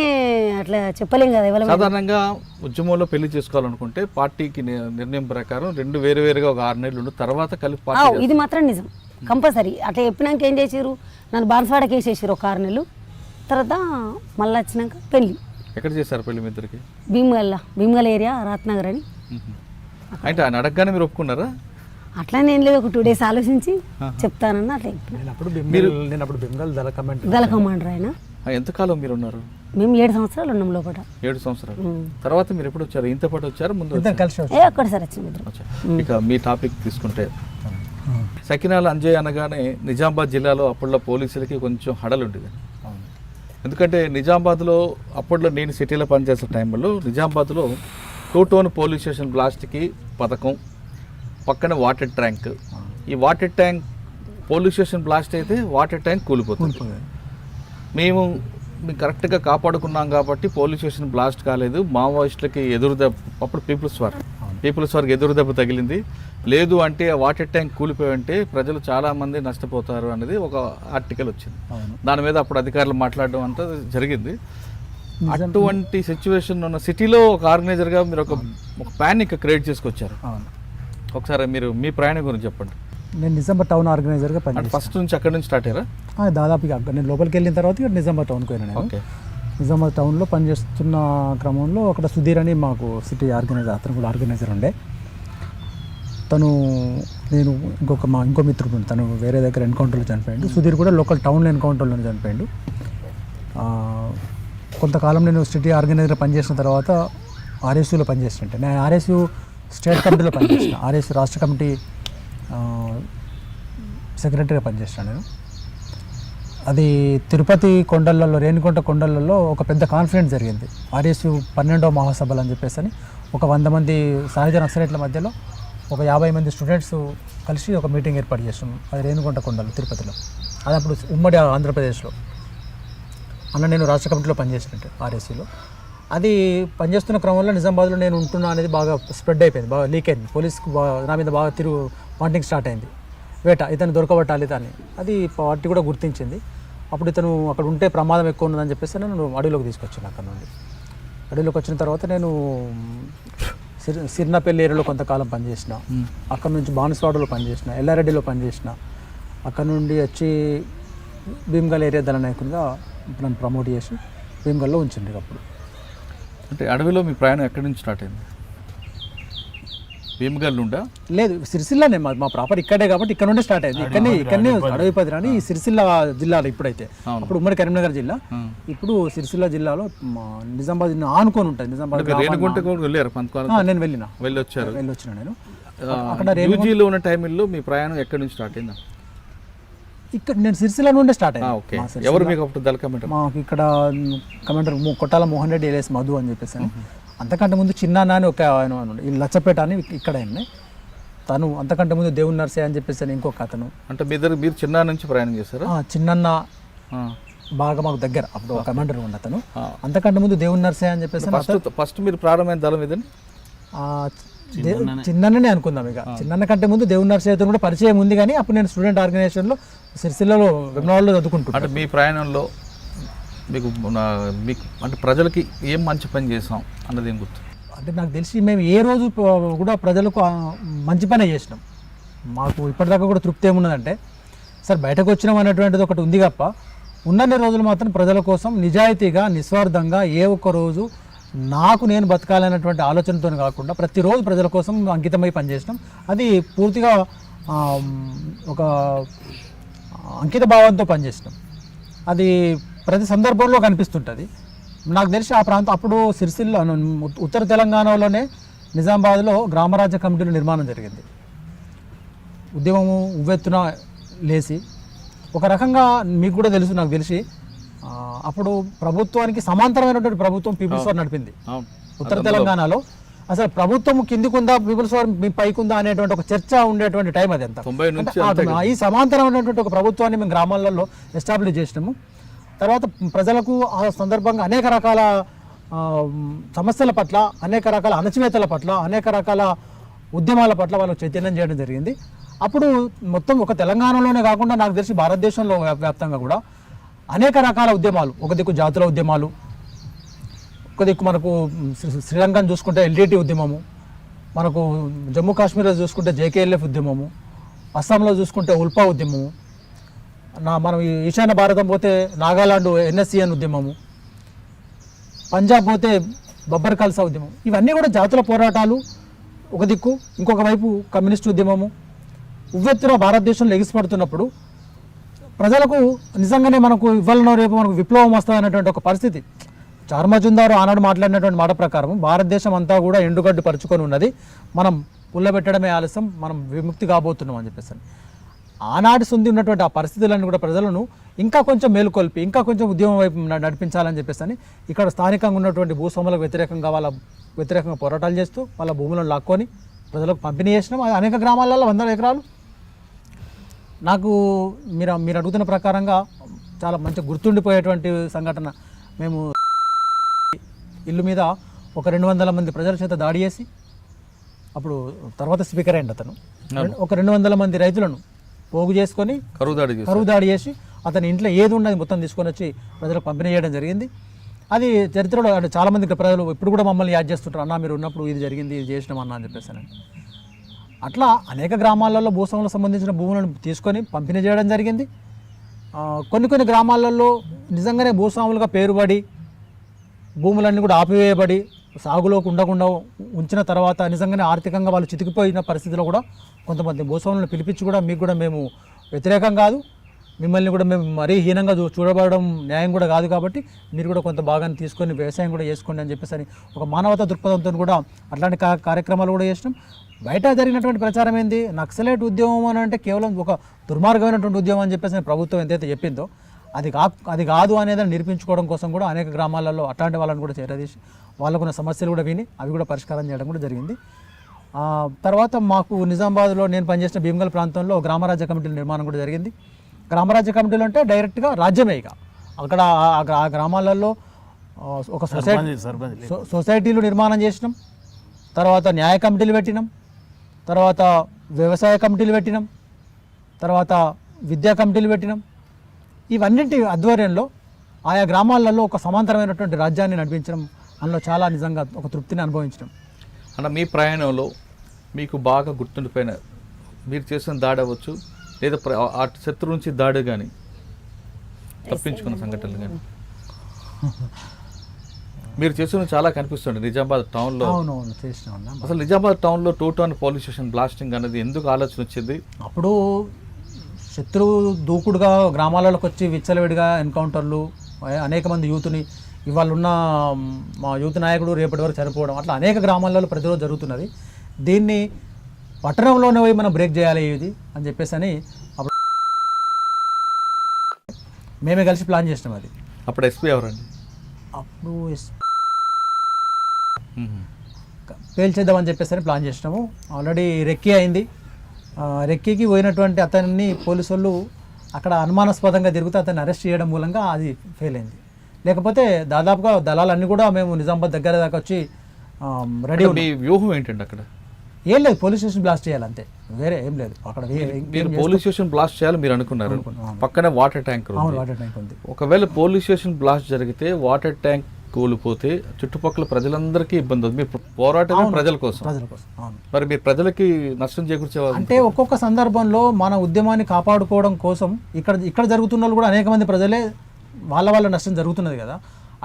అట్లా చెప్పలేం కదా ఎవరి. సాధారణంగా ఉద్యమంలో పెళ్లి చేసుకోవాలనుకుంటే పార్టీకి నిర్ణయం ప్రకారం 2 వేరువేరుగా ఒక 6 నెలలు తర్వాత కలిపి పార్టీ. ఇది మాత్రం నిజం, కంపల్సరీ. అట్లా చెప్పినాక ఏం చేసారు, నన్ను బాన్స్వాడకి వేసేసారు ఒక 6 నెలలు. తర్వాత మళ్ళీ వచ్చినాక పెళ్ళి. ఎక్కడ చేశారు పెళ్లి మీ ఇద్దరికి? భీమగల్ ఏరియా, రాత్నగర్ అని. అంటే ఆయన అడగగానే మీరు ఒప్పుకున్నారా? అట్లా నేను లేదు, ఒక 2 days ఆలోచించి చెప్తానన్న అట్లా చెప్పిన. నేను అప్పుడు బెంగాల్ దళ కమాండర్ ఆయన. ఎంతకాలం మీరు ఉన్నారు? మేము 7 సంవత్సరాలు ఉన్నాం లోపల. 7 సంవత్సరాలు. తర్వాత మీరు ఎప్పుడు వచ్చారు? ఇంత పాటు వచ్చారు ముందు? కలిసి ఒక్కడిసారి వచ్చిన. ఇక మీ టాపిక్ తీసుకుంటే సకినాల అంజయ్ అనగానే నిజామాబాద్ జిల్లాలో అప్పట్లో పోలీసులకి కొంచెం హడలు ఉండేది. ఎందుకంటే నిజామాబాద్లో అప్పట్లో నేను సిటీలో పనిచేసే టైంలో నిజామాబాద్లో 2 టౌన్ పోలీస్ స్టేషన్ బ్లాస్ట్కి పథకం, పక్కన వాటర్ ట్యాంక్. ఈ water tank police station blast అయితే వాటర్ ట్యాంక్ కూలిపోతుంది. మేము కరెక్ట్గా కాపాడుకున్నాం కాబట్టి పోలీస్ స్టేషన్ బ్లాస్ట్ కాలేదు. మావోయిస్టులకి ఎదురుదెబ్బ, అప్పుడు పీపుల్స్ వార్కి ఎదురుదెబ్బ తగిలింది. లేదు అంటే వాటర్ ట్యాంక్ కూలిపోయి ఉంటే ప్రజలు చాలామంది నష్టపోతారు అనేది ఒక ఆర్టికల్ వచ్చింది. దాని మీద అప్పుడు అధికారులు మాట్లాడడం అంతా జరిగింది. అటువంటి సిచ్యువేషన్ ఉన్న సిటీలో ఒక ఆర్గనైజర్గా మీరు ఒక ప్యానిక్ క్రియేట్ చేసుకొచ్చారు. ఒకసారి మీరు మీ ప్రయాణం గురించి చెప్పండి. నేను నిజామాబాద్ టౌన్ ఆర్గనైజర్గా పనిచేస్తాను. ఫస్ట్ నుంచి అక్కడి నుంచి స్టార్ట్ అయ్యారా? దాదాపుగా నేను లోపలికి వెళ్ళిన తర్వాత ఇక్కడ నిజామాబాద్ టౌన్కి వెళ్ళాను. ఓకే. నిజామాబాద్ టౌన్లో పనిచేస్తున్న క్రమంలో అక్కడ సుధీర్ అని మాకు సిటీ ఆర్గనైజర్, అతను కూడా ఆర్గనైజర్ ఉండే. తను నేను ఇంకో మిత్రుడు, తను వేరే దగ్గర ఎన్కౌంటర్లో చనిపోయాడు. సుధీర్ కూడా లోకల్ టౌన్లో ఎన్కౌంటర్లో చనిపోయాడు. కొంతకాలం నేను సిటీ ఆర్గనైజర్ పనిచేసిన తర్వాత ఆర్ఎస్యూలో పనిచేస్తుంటే, నేను ఆర్ఎస్యూ స్టేట్ కమిటీలో పనిచేసిన, ఆర్ఎస్యూ రాష్ట్ర కమిటీ సెక్రటరీగా పనిచేస్తాను నేను. అది తిరుపతి కొండలలో, రేణిగుంట కొండలలో ఒక పెద్ద కాన్ఫరెన్స్ జరిగింది. ఆర్ఎస్యూ 12వ మహాసభలు అని చెప్పేసి అని ఒక 100 మంది సహజ నక్సలైట్ల మధ్యలో ఒక 50 మంది స్టూడెంట్స్ కలిసి ఒక మీటింగ్ ఏర్పాటు చేసాం. అది రేణిగుంట కొండలు తిరుపతిలో. అది అప్పుడు ఉమ్మడి ఆంధ్రప్రదేశ్లో. అన్న నేను రాష్ట్ర కమిటీలో పనిచేసినట్టు ఆర్ఎస్సీలో. అది పనిచేస్తున్న క్రమంలో నిజామాబాద్లో నేను ఉంటున్నా అనేది బాగా స్ప్రెడ్ అయిపోయింది, బాగా లీక్ అయింది. పోలీసుకు నా మీద బాగా వాంటింగ్ స్టార్ట్ అయింది. వేట, ఇతను దొరకబట్టాలి అని. అది పార్టీ కూడా గుర్తించింది. అప్పుడు ఇతను అక్కడ ఉంటే ప్రమాదం ఎక్కువ ఉన్నదని చెప్పేసి నేను అడవిలోకి తీసుకొచ్చాను. అక్కడ నుండి అడవిలోకి వచ్చిన తర్వాత నేను సిర్నాపల్లి ఏరియాలో కొంతకాలం పనిచేసిన, అక్కడ నుంచి బాన్స్వాడలో పనిచేసిన, ఎల్లారెడ్డిలో పనిచేసిన. అక్కడ నుండి వచ్చి భీమగల్ ఏరియా దళ నాయకునిగా నన్ను ప్రమోట్ చేసి భీమగల్లో ఉంచింది. అప్పుడు అంటే అడవిలో మీ ప్రయాణం ఎక్కడి నుంచి స్టార్ట్ అయింది? భీమగల్ నుండా? లేదు, సిరిసిల్లనే. మా ప్రాపర్ ఇక్కడే కాబట్టి ఇక్కడ నుండి స్టార్ట్ అయింది. ఇక్కడనే అడవిపతి అని సిరిసిల్ల జిల్లాలో ఇప్పుడైతే, అప్పుడు ఉమ్మడి కరీంనగర్ జిల్లా, ఇప్పుడు సిరిసిల్ల జిల్లాలో నిజామాబాద్ ఆనుకొని ఉంటుంది. నిజామాబాద్ నేను వెళ్ళొచ్చిన నేను అక్కడ యూజీలో ఉన్న టైంలో మీ ప్రయాణం ఎక్కడి నుంచి స్టార్ట్ అయిందా? ఇక్కడ నేను సిరిసిల్ల నుండే స్టార్ట్ అయ్యింది. ఎవరు మీకు అప్పుడు దళ కమాండర్? మాకు ఇక్కడ కమాండర్ కొట్టాల మోహన్ రెడ్డి ఎల్ఎస్ మధు అని చెప్పేసి. అంతకంటే ముందు చిన్న అని ఒక ఆయన ఈ లచ్చపేట అని ఇక్కడ ఆయన, తను అంతకంటే ముందు దేవుని నర్సే అని చెప్పేసి ఇంకొక అతను. అంటే మీరు చిన్న నుంచి ప్రయాణం చేస్తారా? చిన్న బాగా మాకు దగ్గర అప్పుడు ఒక కమాండర్ ఉన్న అతను. అంతకంటే ముందు దేవుని నర్సే అని చెప్పేసి. ఫస్ట్ మీరు ప్రారంభమైన దళం ఇదని చిన్ననే అనుకుందాం. ఇక చిన్న కంటే ముందు దేవుని నర్సయ్యతో కూడా పరిచయం ఉంది, కానీ అప్పుడు నేను స్టూడెంట్ ఆర్గనైజేషన్లో సిరిసిల్లలో వెమ్నాడులో చదువుకుంటున్నాను. అంటే మీ ప్రయాణంలో మీకు అంటే ప్రజలకి ఏం మంచి పని చేసాం అన్నది ఏం గుర్తు? అంటే నాకు తెలిసి మేము ఏ రోజు కూడా ప్రజలకు మంచి పనే చేసినాం. మాకు ఇప్పటిదాకా కూడా తృప్తి ఏమున్నదంటే, సార్ బయటకు వచ్చినాం అనేటువంటిది ఒకటి ఉంది తప్ప, ఉన్నన్ని రోజులు మాత్రం ప్రజల కోసం నిజాయితీగా నిస్వార్థంగా ఏ ఒక్క రోజు నాకు నేను బతకాలనేటువంటి ఆలోచనతో కాకుండా ప్రతిరోజు ప్రజల కోసం అంకితమై పనిచేసినాం. అది పూర్తిగా ఒక అంకిత భావంతో పనిచేసినాం. అది ప్రతి సందర్భంలో కనిపిస్తుంటుంది. నాకు తెలిసి ఆ ప్రాంతం అప్పుడు సిరిసిల్ల ఉత్తర తెలంగాణలోనే నిజామాబాద్లో గ్రామరాజ్య కమిటీల నిర్మాణం జరిగింది. ఉద్యమము ఉవ్వెత్తున లేచి ఒక రకంగా మీకు కూడా తెలుసు, నాకు తెలిసి అప్పుడు ప్రభుత్వానికి సమాంతరమైనటువంటి ప్రభుత్వం పీపుల్స్ వార్ నడిపింది ఉత్తర తెలంగాణలో. అసలు ప్రభుత్వం కిందికుందా పీపుల్స్ వార్ మీ పైకుందా అనేటువంటి ఒక చర్చ ఉండేటువంటి టైం అది అంతా 90 నుంచి అంటే ఈ సమాంతరమైనటువంటి ఒక ప్రభుత్వాన్ని మేము గ్రామాలలో ఎస్టాబ్లిష్ చేసినాము. తర్వాత ప్రజలకు ఆ సందర్భంగా అనేక రకాల సమస్యల పట్ల, అనేక రకాల అణచివేతల పట్ల, అనేక రకాల ఉద్యమాల పట్ల వాళ్ళకు చైతన్యం చేయడం జరిగింది. అప్పుడు మొత్తం ఒక తెలంగాణలోనే కాకుండా నాకు తెలిసి భారతదేశంలో వ్యాప్తంగా కూడా అనేక రకాల ఉద్యమాలు, ఒక దిక్కు జాతుల ఉద్యమాలు, ఒక దిక్కు మనకు శ్రీలంకను చూసుకుంటే ఎల్టీటీ ఉద్యమము, మనకు జమ్మూ కాశ్మీర్లో చూసుకుంటే జేకేఎల్ఎఫ్ ఉద్యమము, అస్సాంలో చూసుకుంటే ఉల్పా ఉద్యమము, మనం ఈశాన్య భారతం పోతే నాగాలాండ్ ఎన్ఎస్సిఎన్ ఉద్యమము, పంజాబ్ పోతే బబ్బర్ ఖాల్సా ఉద్యమం. ఇవన్నీ కూడా జాతుల పోరాటాలు ఒక దిక్కు, ఇంకొక వైపు కమ్యూనిస్టు ఉద్యమము ఉవ్వెత్తున భారతదేశంలో ఎగిసిపడుతున్నప్పుడు ప్రజలకు నిజంగానే మనకు ఇవ్వాలనో రేపు మనకు విప్లవం వస్తుందనేటువంటి ఒక పరిస్థితి. చార్ మజుందారు ఆనాడు మాట్లాడినటువంటి మాట ప్రకారం భారతదేశం అంతా కూడా ఎండుగడ్డు పరుచుకొని ఉన్నది, మనం పుల్లబెట్టడమే ఆలస్యం, మనం విముక్తి కాబోతున్నాం అని చెప్పేసి. ఆనాటి సొంది ఉన్నటువంటి ఆ పరిస్థితులను కూడా ప్రజలను ఇంకా కొంచెం మేలుకొల్పి, ఇంకా కొంచెం ఉద్యమం వైపు నడిపించాలని చెప్పేసి ఇక్కడ స్థానికంగా ఉన్నటువంటి భూస్వాములకు వ్యతిరేకంగా వ్యతిరేకంగా పోరాటాలు చేస్తూ వాళ్ళ భూములను లాక్కొని ప్రజలకు పంపిణీ చేసినాం. అనేక గ్రామాలలో 100 ఎకరాలు. నాకు మీరు అడుగుతున్న ప్రకారంగా చాలా మంచి గుర్తుండిపోయేటువంటి సంఘటన, మేము ఇల్లు మీద ఒక 200 మంది ప్రజల చేత దాడి చేసి, అప్పుడు తర్వాత స్పీకర్ అయింది అతను, ఒక 200 మంది రైతులను పోగు చేసుకొని కరువు దాడి చేసి అతని ఇంట్లో ఏది ఉన్నది మొత్తం తీసుకొని వచ్చి ప్రజలకు పంపిణీ చేయడం జరిగింది. అది చరిత్రలో అంటే చాలామంది ప్రజలు ఇప్పుడు కూడా మమ్మల్ని యాద్ చేస్తుంటారు, అన్న మీరు ఉన్నప్పుడు ఇది జరిగింది, ఇది చేసినాం అన్న అని చెప్పేసి. అట్లా అనేక గ్రామాలలో భూస్వాములకు సంబంధించిన భూములను తీసుకొని పంపిణీ చేయడం జరిగింది. కొన్ని గ్రామాలలో నిజంగానే భూస్వాములుగా పేరుబడి భూములన్నీ కూడా ఆపివేయబడి సాగులోకి ఉండకుండా ఉంచిన తర్వాత నిజంగానే ఆర్థికంగా వాళ్ళు చితికిపోయిన పరిస్థితిలో కూడా కొంతమంది భూస్వాములను పిలిపించి కూడా మీకు కూడా మేము వ్యతిరేకం కాదు, మిమ్మల్ని కూడా మేము మరీ హీనంగా చూడబడడం న్యాయం కూడా కాదు, కాబట్టి మీరు కూడా కొంత భాగాన్ని తీసుకొని వ్యవసాయం కూడా చేసుకోండి అని చెప్పేసి ఒక మానవతా దృక్పథంతో కూడా అట్లాంటి కార్యక్రమాలు కూడా చేసినాం. బయట జరిగినటువంటి ప్రచారం ఏంది, నక్సలైట్ ఉద్యమం అని అంటే కేవలం ఒక దుర్మార్గమైనటువంటి ఉద్యమం అని చెప్పేసి ప్రభుత్వం ఎంతైతే చెప్పిందో అది కాదు అనేది నిరూపించుకోవడం కోసం కూడా అనేక గ్రామాలలో అట్లాంటి వాళ్ళని కూడా చేరదీసి వాళ్ళకున్న సమస్యలు కూడా విని అవి కూడా పరిష్కారం చేయడం కూడా జరిగింది. తర్వాత మాకు నిజామాబాద్లో నేను పనిచేసిన భీమగల్ ప్రాంతంలో గ్రామరాజ్య కమిటీల నిర్మాణం కూడా జరిగింది. గ్రామరాజ్య కమిటీలు అంటే డైరెక్ట్గా రాజ్యమే. ఇక అక్కడ ఆ గ్రామాలలో ఒక సొసైటీలు నిర్మాణం చేసినాం, తర్వాత న్యాయ కమిటీలు పెట్టినాం, తర్వాత వ్యవసాయ కమిటీలు పెట్టినాం, తర్వాత విద్యా కమిటీలు పెట్టినాం. ఇవన్నింటి ఆధ్వర్యంలో ఆయా గ్రామాలలో ఒక సమాంతరమైనటువంటి రాజ్యాన్ని నడిపించడం, అందులో చాలా నిజంగా ఒక తృప్తిని అనుభవించడం. అన్న మీ ప్రయాణంలో మీకు బాగా గుర్తుండిపోయిన మీరు చేసిన దాడి అవ్వచ్చు, లేదా ఆ శత్రు నుంచి దాడి కానీ తప్పించుకున్న సంఘటనలు కానీ మీరు చేసిన చాలా కనిపిస్తుంది నిజామాబాద్ టౌన్లో. అవునవును చేసినాం. అసలు నిజామాబాద్ టౌన్లో 2 టౌన్ పోలీస్ స్టేషన్ బ్లాస్టింగ్ అనేది ఎందుకు ఆలోచన వచ్చింది? అప్పుడు శత్రువు దూకుడుగా గ్రామాలలోకి వచ్చి విచ్చలవిడిగా ఎన్కౌంటర్లు, అనేక మంది యూత్ని, ఇవాళ ఉన్న మా యూత్ నాయకుడు రేపటి వరకు చనిపోవడం, అట్లా అనేక గ్రామాలలో ప్రతిరోజు జరుగుతున్నది. దీన్ని పట్టణంలోనే పోయి మనం బ్రేక్ చేయాలి ఇది అని చెప్పేసి అప్పుడు మేమే కలిసి ప్లాన్ చేసినాం. అది అప్పుడు ఎస్పీ ఎవరండి? అప్పుడు పేల్చేద్దామని చెప్పేసి ప్లాన్ చేసినాము. ఆల్రెడీ రెక్కీ అయింది. రెక్కీకి పోయినటువంటి అతన్ని పోలీసు వాళ్ళు అక్కడ అనుమానాస్పదంగా తిరుగుతూ అతన్ని అరెస్ట్ చేయడం మూలంగా అది ఫెయిల్ అయింది. లేకపోతే దాదాపుగా దళాలన్నీ కూడా మేము నిజామాబాద్ దగ్గర దాకా వచ్చి రెడీ. మీ వ్యూహం ఏంటండి అక్కడ? ఏం లేదు, పోలీస్ స్టేషన్ బ్లాస్ట్ చేయాలి అంతే, వేరే ఏం లేదు. అక్కడ పోలీస్ స్టేషన్ బ్లాస్ట్ చేయాలి మీరు అనుకున్నారు. పక్కనే వాటర్ ట్యాంక్ ఉంది. ఒకవేళ పోలీస్ స్టేషన్ బ్లాస్ట్ జరిగితే వాటర్ ట్యాంక్ కూలిపోతే చుట్టుపక్కల ప్రజలందరికీ ఇబ్బంది అవుతుంది. మీరు పోరాటమే ప్రజల కోసం. మరి మీరు ప్రజలకి నష్టం చేకూర్చేవారు అంటే ఒక్కొక్క సందర్భంలో మన ఉద్యమాన్ని కాపాడుకోవడం కోసం ఇక్కడ జరుగుతున్న వాళ్ళు కూడా అనేక మంది ప్రజలే వాళ్ళ నష్టం జరుగుతున్నది కదా.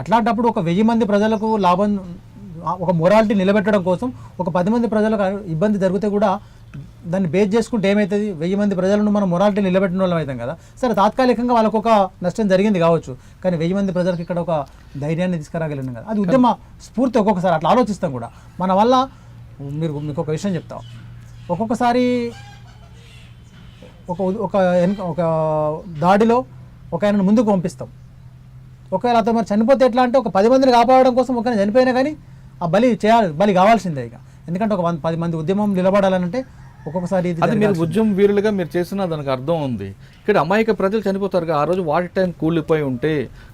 అట్లాంటప్పుడు ఒక 1000 మంది ప్రజలకు లాభం, ఒక మొరాలిటీ నిలబెట్టడం కోసం ఒక 10 మంది ప్రజలకు ఇబ్బంది జరిగితే కూడా దాన్ని బేస్ చేసుకుంటే ఏమవుతుంది, 1000 మంది ప్రజలను మనం మొరాలిటీ నిలబెట్టిన వాళ్ళం అవుతాం కదా. సరే తాత్కాలికంగా వాళ్ళకు ఒక నష్టం జరిగింది కావచ్చు, కానీ 1000 మంది ప్రజలకు ఇక్కడ ఒక ధైర్యాన్ని తీసుకురాగలిగినాం కదా. అది ఉద్యమ స్ఫూర్తి. ఒక్కొక్కసారి అట్లా ఆలోచిస్తాం కూడా మన వల్ల. మీకు ఒక విషయం చెప్తాం, ఒక్కొక్కసారి ఒక దాడిలో ఒక ఆయనను ముందుకు పంపిస్తాం. ఒకవేళ అతను మరి చనిపోతే ఎట్లా అంటే ఒక 10 మందిని కాపాడడం కోసం ఒకరిని చనిపోయినా కానీ ఆ బలి కావాల్సిందే ఇక. ఎందుకంటే ఒక 10 మంది ఉద్యమం నిలబడాలంటే ఒక్కొక్కసారి ఇది అది మీరు ఉద్యమం వీరులుగా మీరు చేసిన దానికి అర్థం ఉంది. ఇక్కడ అమాయక ప్రజలు చనిపోతారు. ఆ రోజు వాటర్ ట్యాంక్ కూలిపోయి ఉంటే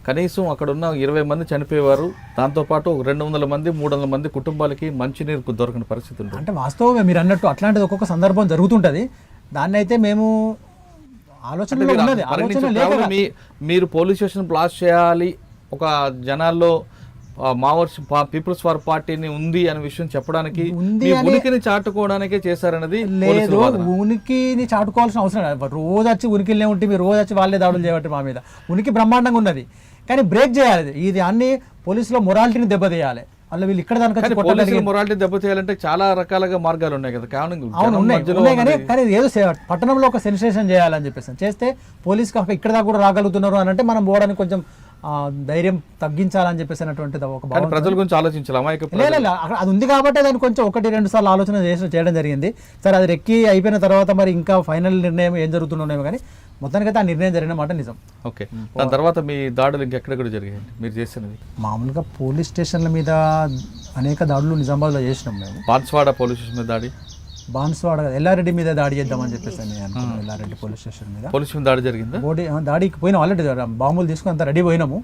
కనీసం అక్కడ ఉన్న 20 మంది చనిపోయేవారు. దాంతోపాటు 200 మంది 300 మంది కుటుంబాలకి మంచినీరు దొరకని పరిస్థితి ఉంటుంది. అంటే వాస్తవంగా మీరు అన్నట్టు అట్లాంటిది ఒక్కొక్క సందర్భం జరుగుతుంటుంది. దాన్ని అయితే మేము ఆలోచనలో ఉన్నది, ఆలోచన లేదు. మీరు పోలీస్ స్టేషన్ బ్లాస్ట్ చేయాలి, ఒక జనాల్లో మావోయిస్ట్ పీపుల్స్ వార్ పార్టీని ఉంది అనే విషయం చెప్పడానికి, మీ ఉనికిని చాటుకోవడానికే చేశారన్నది లేదు. ఉనికిని చాటుకోవాల్సిన అవసరం లేదు. రోజు వచ్చి ఉనికిలే ఉంటే మీరు రోజు వచ్చి వాళ్ళే దాడులు చేయబట్టి మా మీద ఉనికి బ్రహ్మాండంగా ఉన్నది. కానీ బ్రేక్ చేయాలి. ఇది అన్ని పోలీసులో మొరాలిటీని దెబ్బతీయాలి. వాళ్ళు వీళ్ళు ఇక్కడ దానికి మొరాలిటీ దెబ్బతీయాలంటే చాలా రకాలుగా మార్గాలు ఉన్నాయి కదా. అవును ఉన్నాయి, కానీ ఏదో పట్టణంలో ఒక సెన్సేషన్ చేయాలని చెప్పేసి చేస్తే పోలీసుకి ఇక్కడ దాకా కూడా రాగలుగుతున్నారు అని అంటే మనం పోవడానికి కొంచెం ధైర్యం తగ్గించాలని చెప్పేసి అన్నటువంటిది ఒక ప్రజల గురించి ఆలోచించాలి. అమాయక అది ఉంది కాబట్టి దాన్ని కొంచెం 1-2 సార్లు ఆలోచన చేయడం జరిగింది. సరే అది రెక్కి అయిపోయిన తర్వాత మరి ఇంకా ఫైనల్ నిర్ణయం ఏం జరుగుతుండేమో కానీ మొత్తానికైతే ఆ నిర్ణయం జరిగిన మాట నిజం. ఓకే, దాని తర్వాత మీ దాడులు ఇంకెక్కడ కూడా జరిగాయి మీరు చేసినవి? మామూలుగా పోలీస్ స్టేషన్ల మీద అనేక దాడులు నిజామాబాద్లో చేసినాం మేము. బాన్స్వాడ పోలీస్ స్టేషన్ మీద దాడి, బాన్స్వాడ ఎల్లారెడ్డి మీద దాడి చేద్దామని చెప్పేసి అనుకున్నాం. ఎల్లారెడ్డి పోలీస్ స్టేషన్ మీద దాడి జరిగిందా? దాడికి పోయినాం, ఆల్రెడీ బాంబులు తీసుకుని అంతా రెడీ పోయినాము.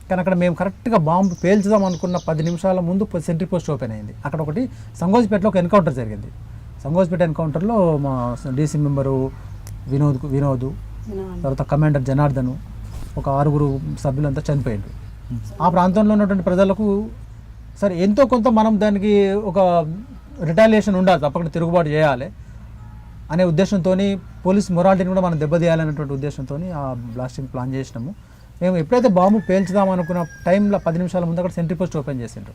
కానీ అక్కడ మేము కరెక్ట్గా బాంబు పేల్చుదాం అనుకున్న 10 నిమిషాల ముందు సెంట్రీ పోస్ట్ ఓపెన్ అయింది. అక్కడ ఒకటి సంగోజ్పేటలో ఒక ఎన్కౌంటర్ జరిగింది. సంగోజ్పేట ఎన్కౌంటర్లో మా డీసీ మెంబరు వినోద్, తర్వాత కమాండర్ జనార్దన్, ఒక 6 సభ్యులంతా చనిపోయిండ్రు. ఆ ప్రాంతంలో ఉన్నటువంటి ప్రజలకు సరే ఎంతో కొంత మనం దానికి ఒక రిటాలియేషన్ ఉండాలి, తప్పకుండా తిరుగుబాటు చేయాలి అనే ఉద్దేశంతో పోలీస్ మొరాలిటీని కూడా మనం దెబ్బతీయాలనేటువంటి ఉద్దేశంతో ఆ బ్లాస్టింగ్ ప్లాన్ చేసినాము. మేము ఎప్పుడైతే బాంబు పేల్చుదాం అనుకున్న టైంలో 10 నిమిషాల ముందు అక్కడ సెంట్రీ పోస్ట్ ఓపెన్ చేసిండ్రు.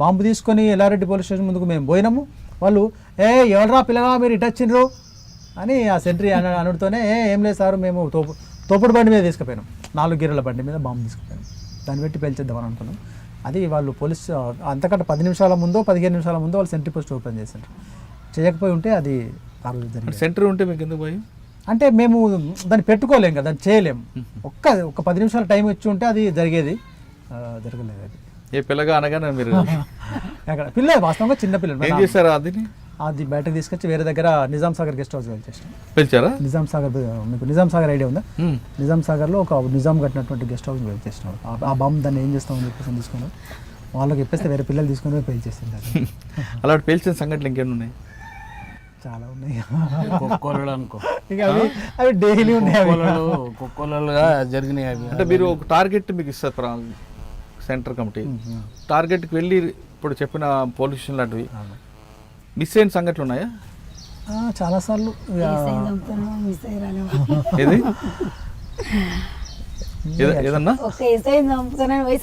బాంబు తీసుకొని ఎల్లారెడ్డి పోలీస్ స్టేషన్ ముందుకు మేము పోయినాము. వాళ్ళు ఎవరా పిల్లగా మీరు ఇటు వచ్చిండ్రు అని ఆ సెంట్రీ అనుడితోనే ఏం లేదు సార్, మేము తోపుడు బండి మీద తీసుకుపోయినాం, 4 గీరల బండి మీద బాంబు తీసుకుపోయినాం, దాన్ని పెట్టి పేల్చేద్దామని అనుకున్నాం. అది వాళ్ళు పోలీస్ అంతకంటే 10 నిమిషాల ముందో 15 నిమిషాల ముందో వాళ్ళు సెంట్రీ పోస్ట్ ఓపెన్ చేశారు. చేయకపోయి ఉంటే అది ఆ రోజు జరిగింది. సెంటర్ ఉంటే మీకు ఎందుకు పోయి అంటే మేము దాన్ని పెట్టుకోలేం కదా, దాన్ని చేయలేము. ఒక 10 నిమిషాల టైం వచ్చి ఉంటే అది జరిగేది, జరగలేదు. అది ఏ పిల్లగా అనగానే మీరు అక్కడ పిల్లలు వాస్తవంగా చిన్న పిల్లలు ఏం చేశారు? అది బయటకు తీసుకొచ్చి వేరే దగ్గర నిజాం సాగర్ గెస్ట్ హౌస్ పెంచారా? నిజాం సాగర్, మీకు నిజాం సాగర్ ఐడియా ఉందా? నిజాం సాగర్లో ఒక నిజాం కట్టినటువంటి గెస్ట్ హౌస్ పేల్చేసినాం. ఆ బాంబు దాన్ని ఏం చేస్తామని చెప్పేసి తీసుకున్నాం. వాళ్ళకి చెప్పేస్తే వేరే పిల్లలు తీసుకుని పేల్చేసింది. అలాంటి పేల్చిన సంఘటనలు ఇంకేమి ఉన్నాయి? చాలా ఉన్నాయి. అవి డైలీ ఉన్నాయి, కుక్కలుగా జరిగినాయి. అవి అంటే మీరు ఒక టార్గెట్ మీకు ఇస్తారు సెంటర్ కమిటీ, టార్గెట్కి వెళ్ళి ఇప్పుడు చెప్పిన పోలీస్ స్టేషన్ లాంటివి మిస్ అయిన సంఘటనలు ఉన్నాయా? చాలాసార్లు. ఏది ఏదన్నా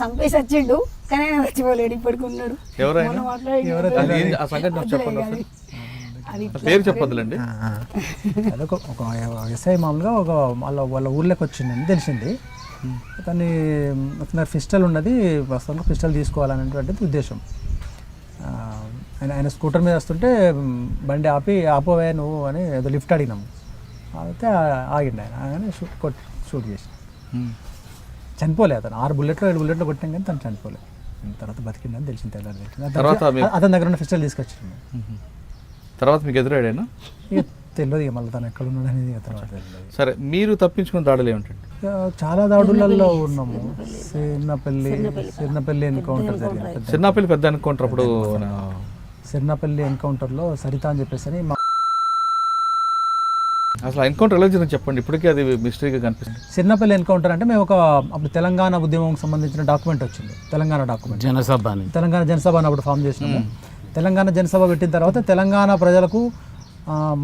చంపేసి వచ్చిండు కానీ చచ్చిపోలేడు, ఇప్పటికి ఉన్నాడు. ఎవరైనా ఆ సంఘటన చెప్పండి, పేరు చెప్పొద్దులండి. అదొక ఎస్ఐ మామూలుగా వాళ్ళ ఊర్లోకి వచ్చిందని తెలిసింది. కానీ పిస్టల్ ఉన్నది, ప్రస్తుతంలో పిస్టల్ తీసుకోవాలనేటువంటిది ఉద్దేశం. ఆయన స్కూటర్ మీద వస్తుంటే బండి ఆపోవే నువ్వు అని ఏదో లిఫ్ట్ అడిగినాము. అయితే ఆగిండి ఆయన, ఆయన షూట్ చేసి చనిపోలే. అతను 6 బుల్లెట్లు 7 బుల్లెట్లు కొట్టాం కానీ తను చనిపోలేదు. తర్వాత బతికిందని తెలిసింది. అతని దగ్గర ఉన్న పిస్టల్ తీసుకొచ్చింది. తర్వాత మీకు ఎదురాడేనా? ఇక తెలియదు ఇక మళ్ళీ తను ఎక్కడ ఉన్నాడు అనేది తర్వాత తెలియదు. సరే, మీరు తప్పించుకున్న దాడులు ఏమిటండి? చాలా దాడులలో ఉన్నాము. సిర్నపల్లి ఎన్కౌంటర్ జరిగింది. సిర్నపల్లి పెద్ద ఎన్కౌంటర్. అప్పుడు సిర్నపల్లి ఎన్కౌంటర్లో సరిత అని చెప్పేసి అసలు ఎన్కౌంటర్ ఎలా జరిగింది చెప్పండి, ఇప్పటికీ అది మిస్టరీగా కనిపిస్తుంది. సిర్నపల్లి ఎన్కౌంటర్ అంటే మేము అప్పుడు తెలంగాణ ఉద్యమం సంబంధించిన డాక్యుమెంట్ వచ్చింది. తెలంగాణ డాక్యుమెంట్, తెలంగాణ జనసభ అప్పుడు ఫామ్ చేసినాము. తెలంగాణ జనసభ పెట్టిన తర్వాత తెలంగాణ ప్రజలకు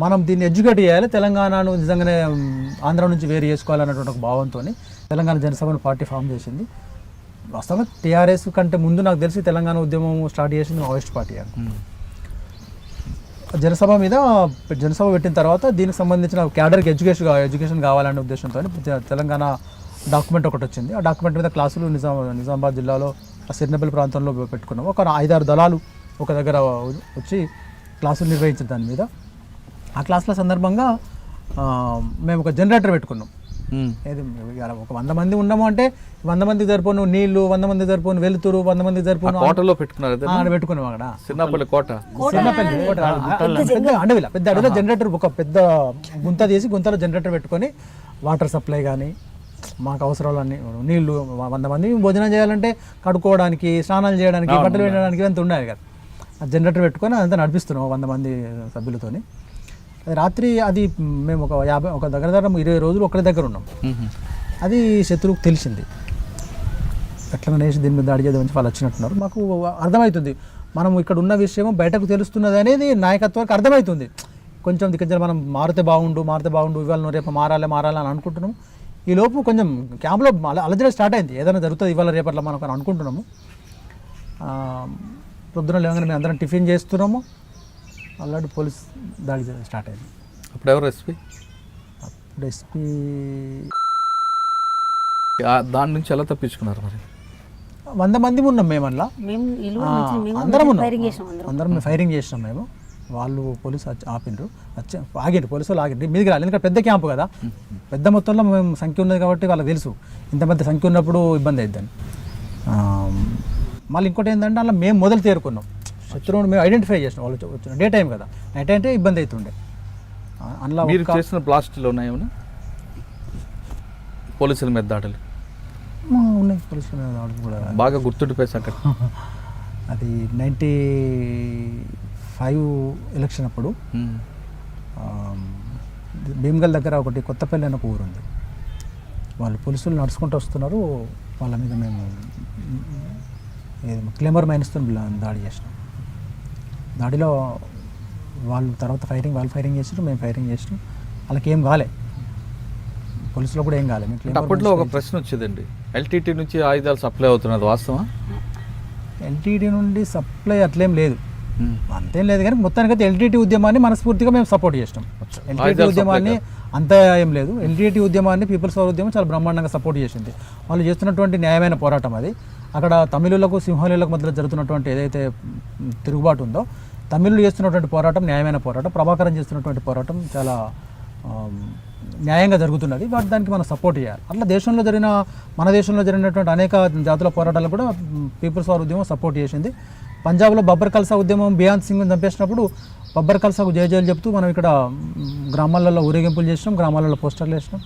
మనం దీన్ని ఎడ్యుకేట్ చేయాలి, తెలంగాణను నిజంగానే ఆంధ్ర నుంచి వేరు చేసుకోవాలన్నటువంటి ఒక భావంతో తెలంగాణ జనసభను పార్టీ ఫామ్ చేసింది. వాస్తవంగా టీఆర్ఎస్ కంటే ముందు నాకు తెలిసి తెలంగాణ ఉద్యమం స్టార్ట్ చేసింది మావోయిస్ట్ పార్టీ. జనసభ పెట్టిన తర్వాత దీనికి సంబంధించిన క్యాడర్కి ఎడ్యుకేషన్ కావాలనే ఉద్దేశంతో తెలంగాణ డాక్యుమెంట్ ఒకటి వచ్చింది. ఆ డాక్యుమెంట్ మీద క్లాసులు నిజామాబాద్ జిల్లాలో సిర్నపల్లి ప్రాంతంలో పెట్టుకున్నాము. ఒక 5-6 దళాలు ఒక దగ్గర వచ్చి క్లాసులు నిర్వహించారు దాని మీద. ఆ క్లాసుల సందర్భంగా మేము ఒక జనరేటర్ పెట్టుకున్నాం. ఏది ఇవాళ ఒక 100 మంది ఉన్నాము అంటే 100 మందికి సరిపోను నీళ్లు, 100 మందికి సరిపోను వెలుతురు, 100 మందికి సరిపోను కోటలో పెట్టుకున్నారు అదే ఆడ పెట్టుకున్నాం అక్కడ. చిన్నపల్లి కోట. చిన్నపల్లి కోట, పెద్ద అడవిలో పెద్ద అడవిలో జనరేటర్, ఒక పెద్ద గుంత తీసి గుంతలో జనరేటర్ పెట్టుకొని వాటర్ సప్లై కానీ మాకు అవసరాలన్నీ, నీళ్లు 100 మంది భోజనం చేయాలంటే కడుక్కోవడానికి, స్నానాలు చేయడానికి, బట్టలు పెట్టడానికి అంత ఉండాలి కదా. ఆ జనరేటర్ పెట్టుకొని అదంతా నడిపిస్తున్నాం 100 మంది సభ్యులతోని. రాత్రి అది మేము ఒక దగ్గర 20 రోజులు ఒకరి దగ్గర ఉన్నాం. అది శత్రువుకు తెలిసింది, ఎట్లా నేసి దీని మీద దాడి చేద్దామని వాళ్ళు వచ్చినట్టున్నారు. మాకు అర్థమవుతుంది మనం ఇక్కడ ఉన్న విషయం బయటకు తెలుస్తున్నది అనేది నాయకత్వానికి అర్థమవుతుంది. కొంచెం దిగ్గజలు మనం మారితే బాగుండు ఇవాళ రేపు మారాలి అని అనుకుంటున్నాము. ఈ లోపు కొంచెం క్యాంప్లో అలజడి స్టార్ట్ అయింది, ఏదైనా జరుగుతుంది ఇవాళ రేపట్లా మనం అని అనుకుంటున్నాము. పొద్దున లేవగానే మేము అందరం టిఫిన్ చేస్తున్నాము, ఆల్రెడీ పోలీస్ దాడి స్టార్ట్ అయింది. అప్పుడు ఎవరు ఎస్పీ? అప్పుడు ఎస్పీ దాని నుంచి ఎలా తప్పించుకున్నారు మరి? 100 మంది ఉన్నాం మేము అందులో, అందరం ఉన్నాం, అందరం ఫైరింగ్ చేసినాం మేము. వాళ్ళు పోలీసు ఆపిండ్రు, ఆగిండ్రు, పోలీసు వాళ్ళు ఆగిండ్రు, మీదికి రాలి. ఎందుకంటే పెద్ద క్యాంపు కదా, పెద్ద మొత్తంలో మేము సంఖ్య ఉన్నది కాబట్టి వాళ్ళకి తెలుసు ఇంతమంది సంఖ్య ఉన్నప్పుడు ఇబ్బంది అవుతుందని. మళ్ళీ ఇంకోటి ఏంటంటే అలా మేము మొదలు తేరుకున్నాం, శత్రువుని మేము ఐడెంటిఫై చేసినాం. వాళ్ళు వచ్చిన డే టైం కదా, నైట్ అంటే ఇబ్బంది అవుతుండే. అందులో మీరు చేసిన బ్లాస్ట్లో ఉన్నాయేమన్నా పోలీసుల మీద దాడులు? ఉన్నాయి, పోలీసుల మీద దాడులు కూడా బాగా గుర్తుండిపోయి సంగతి. అది 95 ఎలక్షన్ అప్పుడు భీమ్గల్ దగ్గర ఒకటి కొత్తపల్లి అనే ఒక ఊరు ఉంది. వాళ్ళు పోలీసులు నడుచుకుంటూ వస్తున్నారు, వాళ్ళ మీద మేము క్లెమర్ మైన్స్తో దాడి చేసినాం. దాడిలో వాళ్ళు తర్వాత వాళ్ళు ఫైరింగ్ చేసారు, మేము ఫైరింగ్ చేసినాం. వాళ్ళకి ఏం కాలే, పోలీసులో కూడా ఏం కాలే. అప్పట్లో ఒక ప్రశ్న వచ్చిందండి, ఎల్టీటీ నుంచి ఆయుధాలు సప్లై అవుతున్నది వాస్తవా? ఎల్టీటీ నుండి సప్లై అట్లేం లేదు, అంతేం లేదు. కానీ మొత్తానికైతే ఎల్టీటీ ఉద్యమాన్ని మనస్ఫూర్తిగా మేము సపోర్ట్ చేసినాం. ఎల్టీటీ ఉద్యమాన్ని అంతా ఏం లేదు, ఎల్టీటీ ఉద్యమాన్ని పీపుల్స్ పవర్ ఉద్యమం చాలా బ్రహ్మాండంగా సపోర్ట్ చేసింది. వాళ్ళు చేస్తున్నటువంటి న్యాయమైన పోరాటం అది. అక్కడ తమిళులకు సింహళీలకు మధ్య జరుగుతున్నటువంటి ఏదైతే తిరుగుబాటు ఉందో, తమిళులు చేస్తున్నటువంటి పోరాటం న్యాయమైన పోరాటం, ప్రభాకరన్ చేస్తున్నటువంటి పోరాటం చాలా న్యాయంగా జరుగుతున్నది. దానికి మనం సపోర్ట్ చేయాలి. అట్లా మన దేశంలో జరిగినటువంటి అనేక జాతుల పోరాటాలు కూడా పీపుల్స్ వార్ ఉద్యమం సపోర్ట్ చేసింది. పంజాబ్లో బబ్బర్ ఖల్సా ఉద్యమం బియాన్ సింగ్ని చంపేసినప్పుడు బబ్బర్ ఖల్సాకు జయజయలు చెప్తూ మనం ఇక్కడ గ్రామాలలో ఊరేగింపులు చేసినాం, గ్రామాలలో పోస్టర్లు వేసినాం.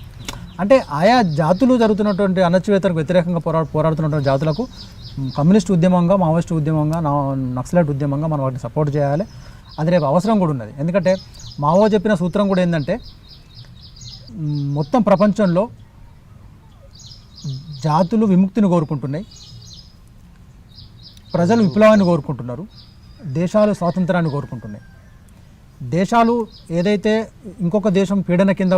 అంటే ఆయా జాతులు జరుగుతున్నటువంటి అణచివేతకు వ్యతిరేకంగా పోరాడుతున్నటువంటి జాతులకు కమ్యూనిస్ట్ ఉద్యమంగా, మావోయిస్ట్ ఉద్యమంగా, నక్సలైట్ ఉద్యమంగా మనం వాటిని సపోర్ట్ చేయాలి. అది రేపు అవసరం కూడా ఉన్నది. ఎందుకంటే మావో చెప్పిన సూత్రం కూడా ఏంటంటే, మొత్తం ప్రపంచంలో జాతులు విముక్తిని కోరుకుంటున్నాయి, ప్రజలు విప్లవాన్ని కోరుకుంటున్నారు, దేశాలు స్వాతంత్రాన్ని కోరుకుంటున్నాయి. దేశాలు ఏదైతే ఇంకొక దేశం పీడన కింద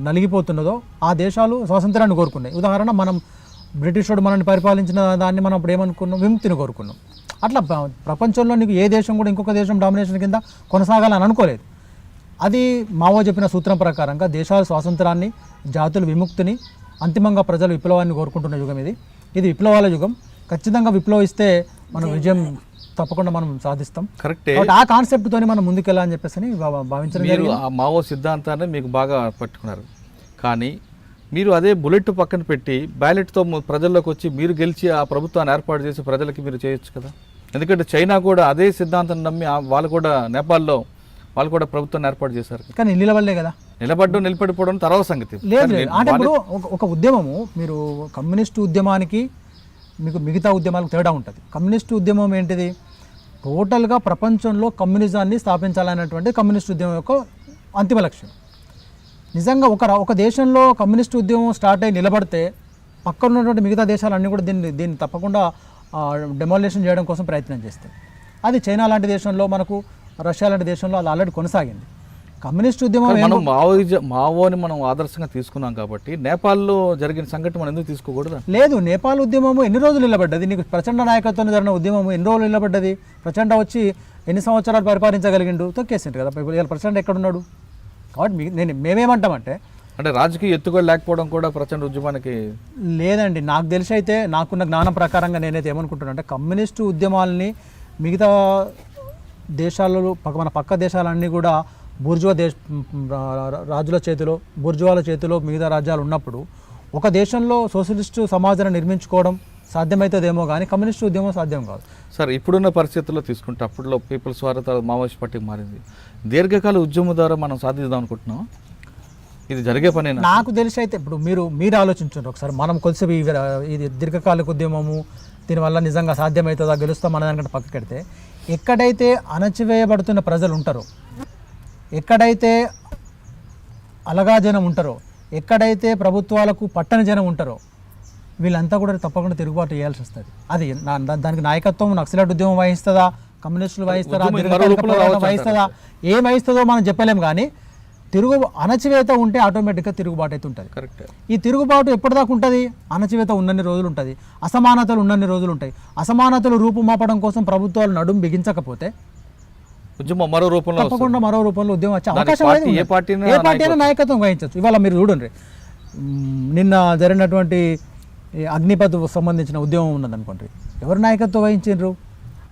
నలిగిపోతున్నదో ఆ దేశాలు స్వాతంత్రాన్ని కోరుకున్నాయి. ఉదాహరణ, మనం బ్రిటిష్ వాడు మనల్ని పరిపాలించిన దాన్ని మనం అప్పుడు ఏమనుకున్నాం, విముక్తిని కోరుకున్నాం. అట్లా ప్రపంచంలో నీకు ఏ దేశం కూడా ఇంకొక దేశం డామినేషన్ కింద కొనసాగాలని అనుకోలేదు. అది మావో చెప్పిన సూత్రం ప్రకారంగా దేశాల స్వాతంత్రాన్ని, జాతుల విముక్తిని, అంతిమంగా ప్రజలు విప్లవాన్ని కోరుకుంటున్న యుగం ఇది. ఇది విప్లవాల యుగం. ఖచ్చితంగా విప్లవిస్తే మనం విజయం తప్పకుండా మనం సాధిస్తాం. కరెక్టే. ఆ కాన్సెప్ట్ తోని మనం ముందుకెళ్ళాలని చెప్పేసి భావించడం. మీరు ఆ మావో సిద్ధాంతాన్ని మీకు బాగా పట్టుకున్నారు, కానీ మీరు అదే బుల్లెట్ పక్కన పెట్టి బ్యాలెట్తో ప్రజల్లోకి వచ్చి మీరు గెలిచి ఆ ప్రభుత్వాన్ని ఏర్పాటు చేసి ప్రజలకి మీరు చేయొచ్చు కదా. ఎందుకంటే చైనా కూడా అదే సిద్ధాంతం నమ్మి వాళ్ళు కూడా నేపాల్లో వాళ్ళు కూడా ప్రభుత్వాన్ని ఏర్పాటు చేశారు. కానీ నిలబడలే కదా, నిలబడిపోవడం తర్వాత సంగతి. లేదు. అంటే ఇప్పుడు ఒక ఉద్యమము, మీరు కమ్యూనిస్టు ఉద్యమానికి మీకు మిగతా ఉద్యమాలకు తేడా ఉంటుంది. కమ్యూనిస్టు ఉద్యమం ఏంటిది, టోటల్గా ప్రపంచంలో కమ్యూనిజాన్ని స్థాపించాలనేటువంటి కమ్యూనిస్టు ఉద్యమం యొక్క అంతిమ లక్ష్యం. నిజంగా ఒక దేశంలో కమ్యూనిస్టు ఉద్యమం స్టార్ట్ అయ్యి నిలబడితే పక్కన ఉన్నటువంటి మిగతా దేశాలన్నీ కూడా దీన్ని తప్పకుండా డెమాలిషన్ చేయడం కోసం ప్రయత్నం చేస్తాయి. అది చైనా లాంటి దేశంలో, మనకు రష్యా లాంటి దేశంలో అది ఆల్రెడీ కొనసాగింది. కమ్యూనిస్ట్ ఉద్యమం మనం మావోని మనం ఆదర్శంగా తీసుకున్నాం కాబట్టి నేపాల్లో జరిగిన సంఘటన మనం ఎందుకు తీసుకోకూడదు? లేదు, నేపాల్ ఉద్యమము ఎన్ని రోజులు నిలబడ్డది? నీకు ప్రచండ నాయకత్వం జరిగిన ఉద్యమం ఎన్ని రోజులు నిలబడ్డది? ప్రచండ వచ్చి ఎన్ని సంవత్సరాలు పరిపాలించగలిగిండు? తొక్కేసిండు కదా. ఇప్పుడు ప్రచండ ఎక్కడున్నాడు? కాబట్టి మేమేమంటామంటే, అంటే రాజకీయ ఎత్తుగోలు లేకపోవడం కూడా ప్రచండ ఉద్యమానికి లేదండి. నాకు తెలిసి అయితే, నాకున్న జ్ఞానం ప్రకారంగా నేనైతే ఏమనుకుంటున్నా అంటే, కమ్యూనిస్టు ఉద్యమాలని మిగతా దేశాలలో మన పక్క దేశాలన్నీ కూడా బూర్జువా రాజుల చేతిలో, బూర్జువాల చేతిలో మిగతా రాజ్యాలు ఉన్నప్పుడు ఒక దేశంలో సోషలిస్టు సమాజాన్ని నిర్మించుకోవడం సాధ్యమవుతుందేమో కానీ కమ్యూనిస్టు ఉద్యమం సాధ్యం కాదు. సార్ ఇప్పుడున్న పరిస్థితుల్లో తీసుకుంటే అప్పట్లో పీపుల్స్ వార్ తర్వాత మావోయిస్ట్ పార్టీకి మారింది. దీర్ఘకాల ఉద్యమం ద్వారా మనం సాధిద్దాం అనుకుంటున్నాం. ఇది జరిగే పనేనా? నాకు తెలిసి అయితే ఇప్పుడు మీరు ఆలోచించండి ఒకసారి. మనం కొద్దిసేపు ఇది దీర్ఘకాలిక ఉద్యమము, దీనివల్ల నిజంగా సాధ్యమవుతుందా, గెలుస్తాం అనే దానికంటే పక్కకెడితే, ఎక్కడైతే అణచివేయబడుతున్న ప్రజలు ఉంటారో, ఎక్కడైతే అలగా జనం ఉంటారో, ఎక్కడైతే ప్రభుత్వాలకు పట్టని జనం ఉంటారో, వీళ్ళంతా కూడా తప్పకుండా తిరుగుబాటు చేయాల్సి వస్తుంది. అది దానికి నాయకత్వం నక్సలైట్ ఉద్యమం వహిస్తుందా, కమ్యూనిస్టులు వహిస్తారా, వహిస్తుందా, ఏం వహిస్తుందో మనం చెప్పలేము. కానీ అణచివేత ఉంటే ఆటోమేటిక్గా తిరుగుబాటు అయితే ఉంటుంది. కరెక్ట్. ఈ తిరుగుబాటు ఎప్పటిదాకా ఉంటుంది? అణచివేత ఉన్నన్ని రోజులు ఉంటుంది, అసమానతలు ఉన్నన్ని రోజులు ఉంటాయి. అసమానతలు రూపుమాపడం కోసం ప్రభుత్వాలు నడుము బిగించకపోతే ఉద్యమం మరో రూపంలో తప్పకుండా మరో రూపంలో ఉద్యమం వచ్చే అవకాశం ఏ పార్టీ అయినా నాయకత్వం వహించవచ్చు. ఇవాళ మీరు చూడండి, నిన్న జరిగినటువంటి అగ్నిపథ్ సంబంధించిన ఉద్యమం ఉన్నదనుకోండి, ఎవరు నాయకత్వం వహించారు?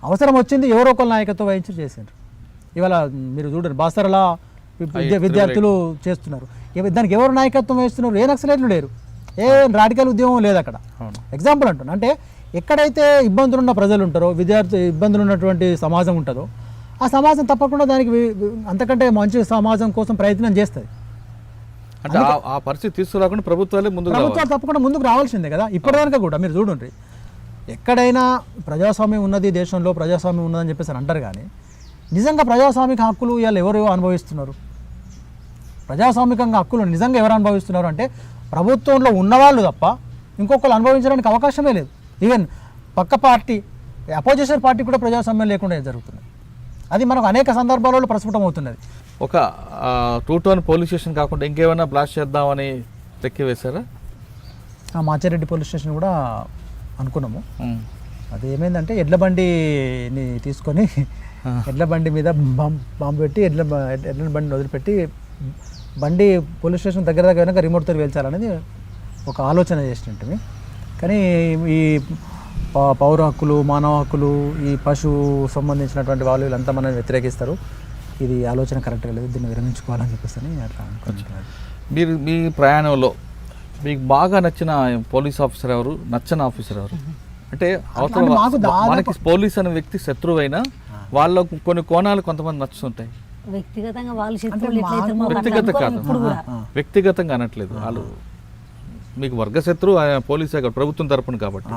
అవసరం వచ్చింది ఎవరో ఒకరు నాయకత్వం వహించి చేసిండ్రు. ఇవాళ మీరు చూడండి, బాసరలా విద్యార్థులు చేస్తున్నారు, దానికి ఎవరు నాయకత్వం వహిస్తున్నారు? ఏ నక్సలైట్లు లేరు, ఏ రాడికల్ ఉద్యమం లేదు అక్కడ. ఎగ్జాంపుల్ అంటున్నా. అంటే ఎక్కడైతే ఇబ్బందులున్న ప్రజలు ఉంటారో, ఇబ్బందులు ఉన్నటువంటి సమాజం ఉంటుందో, ఆ సమాజం తప్పకుండా దానికి అంతకంటే మంచి సమాజం కోసం ప్రయత్నం చేస్తుంది. అంటే ఆ పరిస్థితి తీసుకురాకుండా ప్రభుత్వాలు తప్పకుండా ముందుకు రావాల్సిందే కదా. ఇప్పటిదాకా కూడా మీరు చూడండి, ఎక్కడైనా ప్రజాస్వామ్యం ఉన్నది, దేశంలో ప్రజాస్వామ్యం ఉన్నదని చెప్పేసి అంటారు. కానీ నిజంగా ప్రజాస్వామిక హక్కులు ఇవాళ ఎవరు అనుభవిస్తున్నారు? ప్రజాస్వామికంగా హక్కులు నిజంగా ఎవరు అనుభవిస్తున్నారు అంటే ప్రభుత్వంలో ఉన్నవాళ్ళు తప్ప ఇంకొకరు అనుభవించడానికి అవకాశమే లేదు. ఈవెన్ పక్క పార్టీ, అపోజిషన్ పార్టీ కూడా ప్రజాస్వామ్యం లేకుండా జరుగుతుంది. అది మనకు అనేక సందర్భాలలో ప్రస్ఫుటం అవుతున్నది. ఒక 2-1 పోలీస్ స్టేషన్ కాకుండా ఇంకేమైనా బ్లాస్ట్ చేద్దామని తెక్కి వేశారా? మాచారెడ్డి పోలీస్ స్టేషన్ కూడా అనుకున్నాము. అది ఏమైందంటే ఎడ్ల బండిని తీసుకొని ఎడ్ల బండి మీద బాంబు పెట్టి ఎడ్ల బండిని వదిలిపెట్టి బండి పోలీస్ స్టేషన్ దగ్గర వెనక రిమోట్తో వేల్చాలనేది ఒక ఆలోచన చేసినట్టు. కానీ ఈ పౌర హక్కులు, మానవ హక్కులు, ఈ పశువు సంబంధించినటువంటి వాళ్ళు వీళ్ళంతా మనం వ్యతిరేకిస్తారు. ఇది ఆలోచన కరెక్ట్గా లేదు, దీన్ని విరమించుకోవాలని చెప్పేసి అట్లా అనుకుంటున్నారు. మీరు మీ ప్రయాణంలో మీకు బాగా నచ్చిన పోలీస్ ఆఫీసర్ ఎవరు, నచ్చని ఆఫీసర్ ఎవరు? అంటే అవసరం మనకి పోలీస్ అనే వ్యక్తి శత్రువైనా వాళ్ళ కొన్ని కోణాలు కొంతమంది నచ్చుతుంటాయి. వ్యక్తిగతంగా వ్యక్తిగతంగా అనట్లేదు, వాళ్ళు మీకు వర్గశత్రు పోలీసే కాదు, ప్రభుత్వం తరపున కాబట్టి.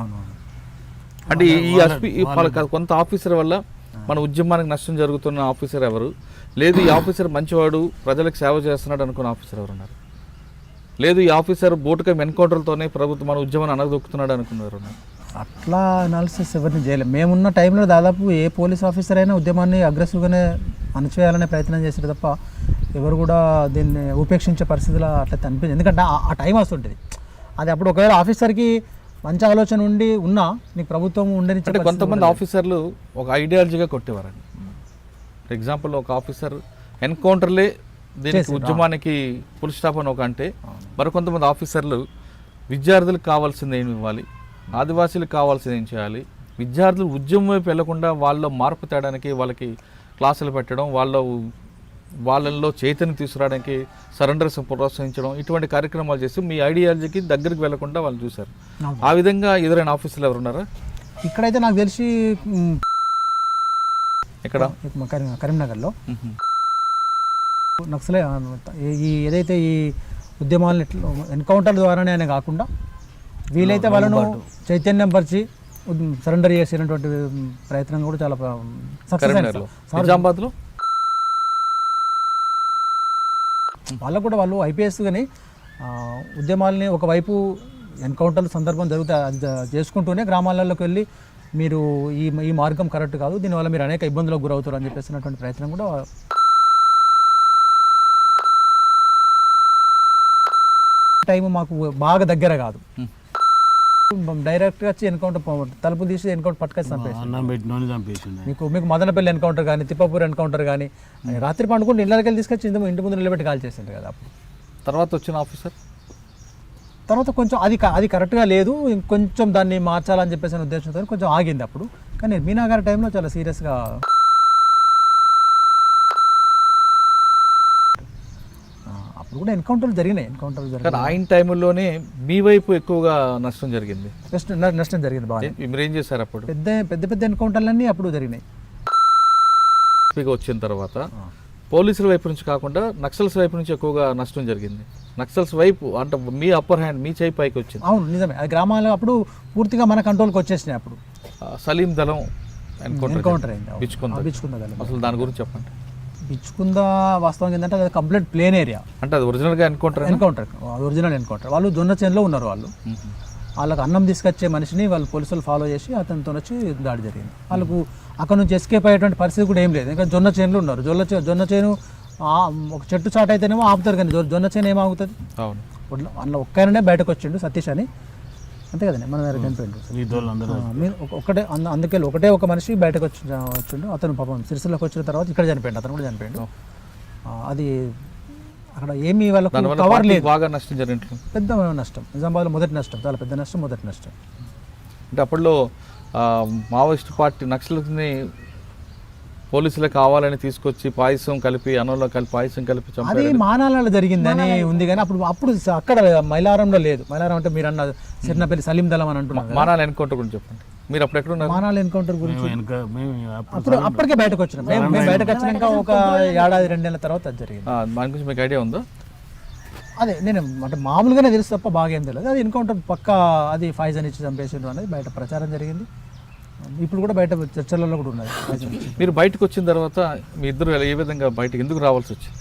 అంటే ఈ కొంత ఆఫీసర్ వల్ల మన ఉద్యమానికి నష్టం జరుగుతున్న ఆఫీసర్ ఎవరు? లేదు ఈ ఆఫీసర్ మంచివాడు, ప్రజలకు సేవ చేస్తున్నాడు అనుకున్న ఆఫీసర్ ఎవరు ఉన్నారు? లేదు ఈ ఆఫీసర్ బోటుకం ఎన్కౌంటర్తోనే ప్రభుత్వం మన ఉద్యమాన్ని అనగదొక్కుతున్నాడు అనుకున్నారు? అట్లా అనాలిసిస్ ఎవరిని చేయలేము. మేమున్న టైంలో దాదాపు ఏ పోలీస్ ఆఫీసర్ అయినా ఉద్యమాన్ని అగ్రెసివ్గానే అణచివేయాలనే ప్రయత్నం చేశారు తప్ప ఎవరు కూడా దీన్ని ఉపేక్షించే పరిస్థితిలో అట్లా అనిపించింది. ఎందుకంటే ఆ టైం వస్తుంటుంది. అది అప్పుడు ఒకవేళ ఆఫీసర్కి మంచి ఆలోచన ఉండి ఉన్నా నీకు ప్రభుత్వం ఉండని. అంటే కొంతమంది ఆఫీసర్లు ఒక ఐడియాలజీగా కొట్టేవారండి. ఫర్ ఎగ్జాంపుల్ ఒక ఆఫీసర్ ఎన్కౌంటర్లే దీనికి ఉద్యమానికి ఫుల్ స్టాప్ అని ఒక అంటే, మరికొంతమంది ఆఫీసర్లు విద్యార్థులకు కావాల్సింది ఏమి ఇవ్వాలి, ఆదివాసీలకు కావాల్సింది ఏం చేయాలి, విద్యార్థులు ఉద్యమం వైపు వెళ్లకుండా వాళ్ళలో మార్పు తేడానికి వాళ్ళకి క్లాసులు పెట్టడం, వాళ్ళల్లో చైతన్యం తీసుకురావడానికి సరెండర్స్ ప్రోత్సహించడం, ఇటువంటి కార్యక్రమాలు చేసి మీ ఐడియాలజీకి దగ్గరికి వెళ్లకుండా వాళ్ళు చూశారు. ఆ విధంగా ఎదురైన ఆఫీసులు ఎవరున్నారా? ఇక్కడైతే నాకు తెలిసి ఇక్కడ కరీంనగర్లో నక్సలే ఏదైతే ఈ ఉద్యమాలను ఎన్కౌంటర్ల ద్వారానే అనే కాకుండా వీలైతే వాళ్ళను చైతన్యం పరిచి సరెండర్ చేసినటువంటి ప్రయత్నం కూడా చాలా నిజామాబాద్లో వాళ్ళకు కూడా వాళ్ళు ఐపీఎస్ కానీ ఉద్యమాలని ఒకవైపు ఎన్కౌంటర్ల సందర్భం జరుగుతాయి, అది చేసుకుంటూనే గ్రామాలలోకి వెళ్ళి మీరు ఈ మార్గం కరెక్ట్ కాదు, దీనివల్ల మీరు అనేక ఇబ్బందులకు గురవుతారు అని చెప్పేసినటువంటి ప్రయత్నం కూడా. టైం మాకు బాగా దగ్గర కాదు, డైరెక్ట్గా వచ్చి ఎన్కౌంటర్ తలుపు తీసి ఎన్కౌంటర్ పట్టుకొచ్చి చంపేసి మీకు మదనపల్లి ఎన్కౌంటర్ కానీ, తిప్పపూర్ ఎన్కౌంటర్ కానీ, రాత్రి పండుకుంటే ఇళ్ళకి తీసుకొచ్చి ఇంటి ముందు నిలబెట్టి కాల్ చేసింది కదా. అప్పుడు తర్వాత వచ్చిన ఆఫీసర్ తర్వాత కొంచెం అది కరెక్ట్గా లేదు, ఇంకొంచెం దాన్ని మార్చాలని చెప్పేసి ఉద్దేశంతో కొంచెం ఆగింది అప్పుడు. కానీ మీనా గారి టైంలో చాలా సీరియస్గా అప్పుడు కూడా ఎన్కౌంటర్లు జరిగినాయి. కానీ ఆయన టైంలోనే మీ వైపు ఎక్కువగా నష్టం జరిగింది. నష్టం జరిగింది బాగా. మీరు ఏం చేశారు అప్పుడు? పెద్ద ఎన్కౌంటర్లన్నీ అప్పుడు జరిగినాయి. వచ్చిన తర్వాత పోలీసుల వైపు నుంచి కాకుండా నక్సల్స్ వైపు నుంచి ఎక్కువగా నష్టం జరిగింది. నక్సల్స్ వైపు అంటే మీ అప్పర్ హ్యాండ్, మీ చేయి పైకి వచ్చింది. అవును, నిజమే. అది గ్రామాలు అప్పుడు పూర్తిగా మన కంట్రోల్కి వచ్చేసినాయి. అప్పుడు సలీం దళం ఎన్కౌంటర్ అయింది. బిచ్చుకుందా దళం. అసలు దాని గురించి చెప్పండి. బిచ్చుకుందా వాస్తవం ఏంటంటే అది కంప్లీట్ ప్లేన్ ఏరియా. అంటే అది ఒరిజినల్గా ఎన్కౌంటర్ ఒరిజినల్ ఎన్కౌంటర్. వాళ్ళు జొన్న చేనులో ఉన్నారు. వాళ్ళకు అన్నం తీసుకొచ్చే మనిషిని వాళ్ళు పోలీసులు ఫాలో చేసి అతనితో వచ్చి దాడి జరిగింది. వాళ్ళకు అక్కడ నుంచి ఎస్కేప్ అయ్యేటువంటి పరిస్థితి కూడా ఏం లేదు. ఇంకా జొన్న చేనులో ఉన్నారు. జొన్న చేను ఒక చెట్టు చాటు అయితేనేమో ఆపుతారు, కానీ జొన్న చేను ఏమాగుతుంది? అందులో ఒక్కనే బయటకు వచ్చిండు, సతీష్ అని, అంతే కదండి. మన దగ్గర చనిపోయిండు. అందుకే ఒకటే ఒక మనిషి బయటకు వచ్చిండు. అతను పాపం సిరిసిల్లకు వచ్చిన తర్వాత ఇక్కడ చనిపోయిండు. అతను కూడా చనిపోయిండు. అది అక్కడ ఏమీ వాళ్ళకు కవర్ లేదు. బాగా నష్టం జరిగినట్లు పెద్ద నష్టం. నిజామాబాద్లో మొదటి నష్టం, చాలా పెద్ద నష్టం, మొదటి నష్టం. అంటే అప్పట్లో మావోయిస్ట్ పార్టీ నక్సల్ని పోలీసులకు కావాలని తీసుకొచ్చి పాయసం కలిపి, అన్నంలో కలిపి పాయసం కలిపి అది మానాలలో జరిగిందని ఉంది. కానీ అప్పుడు అక్కడ మైలారంలో లేదు. మైలారం అంటే మీరు అన్న సిరినపల్లి సలీం దళం అని అంటున్నారు. మానాల ఎన్కౌంటర్ గురించి చెప్పండి. మీరు అప్పుడు ఎక్కడ ఉన్నారు? మానాల ఎన్కౌంటర్ గురించి అప్పటికే బయటకు వచ్చినాం. మేము బయటకు వచ్చినాక ఒక ఏడాది 2 నెలల తర్వాత అది జరిగింది. దాని గురించి మీకు ఐడియా ఉందా? అదే నేను అంటే మామూలుగానే తెలుసు తప్ప బాగా ఏం తెలియదు. అది ఎన్కౌంటర్ పక్కా అది ఫైజన్ ఇచ్చి చంపేసిండ్రు అనేది బయట ప్రచారం జరిగింది. ఇప్పుడు కూడా బయట చర్చలలో కూడా ఉన్నది. మీరు బయటకు వచ్చిన తర్వాత మీ ఇద్దరు ఏ విధంగా బయటకు ఎందుకు రావాల్సి వచ్చింది?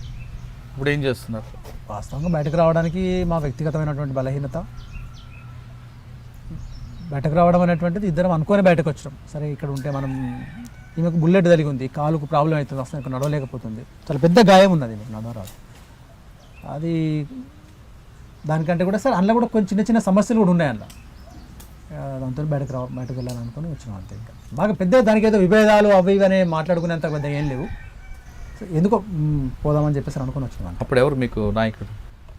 ఇప్పుడు ఏం చేస్తున్నారు? వాస్తవంగా బయటకు రావడానికి మా వ్యక్తిగతమైనటువంటి బలహీనత. బయటకు రావడం అనేటువంటిది ఇద్దరం అనుకునే బయటకు వచ్చాం. సరే ఇక్కడ ఉంటే మనం, ఈమెకు బుల్లెట్ తగిలి ఉంది, కాలుకు ప్రాబ్లం అవుతుంది, అసలు ఇక్కడ నడవలేకపోతుంది, చాలా పెద్ద గాయం ఉన్నది, నడవరాదు. అది దానికంటే కూడా సరే అందులో కూడా కొంచెం చిన్న సమస్యలు కూడా ఉన్నాయి. అందులో దాంతో బయటకు వెళ్ళాలనుకుని వచ్చినాం అంతే. ఇంకా బాగా పెద్ద దానికి ఏదో విభేదాలు అవి ఇవన్నీ మాట్లాడుకునేంత పెద్ద ఏం లేవు. ఎందుకో పోదామని చెప్పేసి అనుకుని వచ్చినాం. అప్పుడు ఎవరు మీకు నాయకుడు?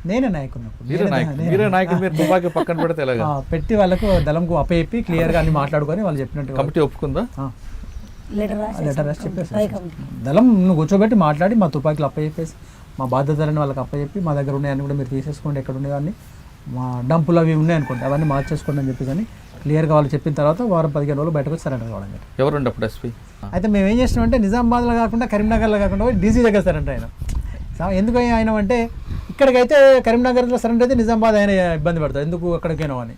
నేనే నాయకుడు. పక్కన పెడితే పెట్టి వాళ్ళకు దళంకు అప్పచెప్పి క్లియర్గా అన్ని మాట్లాడుకొని వాళ్ళు చెప్పినట్టు కమిటీ ఒప్పుకుందా? లెటర్ రాసి చెప్పేసి దళం నువ్వు కూర్చోబెట్టి మాట్లాడి మా తుపాకీలు అప్పచెప్పేసి మా బాధ్యతలని వాళ్ళకి అప్పచెప్పి మా దగ్గర ఉన్నాయని కూడా మీరు తీసేసుకోండి, ఎక్కడ ఉండేవన్నీ మా డంపులు అవి ఉన్నాయి అనుకోండి అవన్నీ మార్చేసుకోండి అని చెప్పేసి అని క్లియర్గా వాళ్ళు చెప్పిన తర్వాత 10-15 రోజులు బయటకు వచ్చి సరెండర్ కావడం. ఎవరుండే అప్పుడు ఎస్పీ? అయితే మేము ఏం చేసినామంటే నిజామాబాద్లో కాకుండా కరీంనగర్లో కాకుండా డీసీ దగ్గర సరెండర్ అయినా. ఎందుకు ఆయన అంటే ఇక్కడికైతే కరీంనగర్లో సరెండర్ అయితే నిజామాబాద్ ఆయన ఇబ్బంది పడతారు, ఎందుకు అక్కడికైనా అని.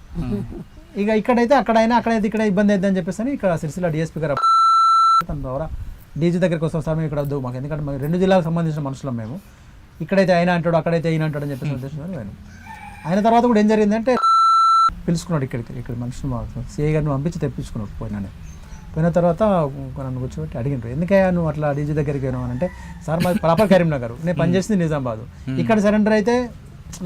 ఇక ఇక్కడైతే అక్కడైతే ఇక్కడ ఇబ్బంది అవుతుందని చెప్పేసి అని ఇక్కడ సిరిసిల్ల డిఎస్పీ గారు తన ద్వారా డీజీ దగ్గరికి వస్తాం. సార్ మేము ఇక్కడ వద్దు మాకు, ఎందుకంటే మాకు 2 జిల్లాలకు సంబంధించిన మనుషులం మేము, ఇక్కడైతే ఆయన అంటాడు అక్కడైతే ఈయన అంటాడు అని చెప్పేసి ఉద్దేశం ఆయన. ఆయన తర్వాత కూడా ఏం జరిగిందంటే పిలుచుకున్నాడు ఇక్కడ మనుషులు సిఐ గారిని పంపించి తెప్పించుకున్నాడు. పోయిన తర్వాత నన్ను కూర్చోబెట్టి అడిగినారు, ఎందుకయ్యా నువ్వు అట్లా డీజీ దగ్గరికి పోయినావు అని. అంటే సార్ మాది ప్రాపర్ కరీంనగర్, నేను పనిచేసింది నిజామాబాద్, ఇక్కడ సరెండర్ అయితే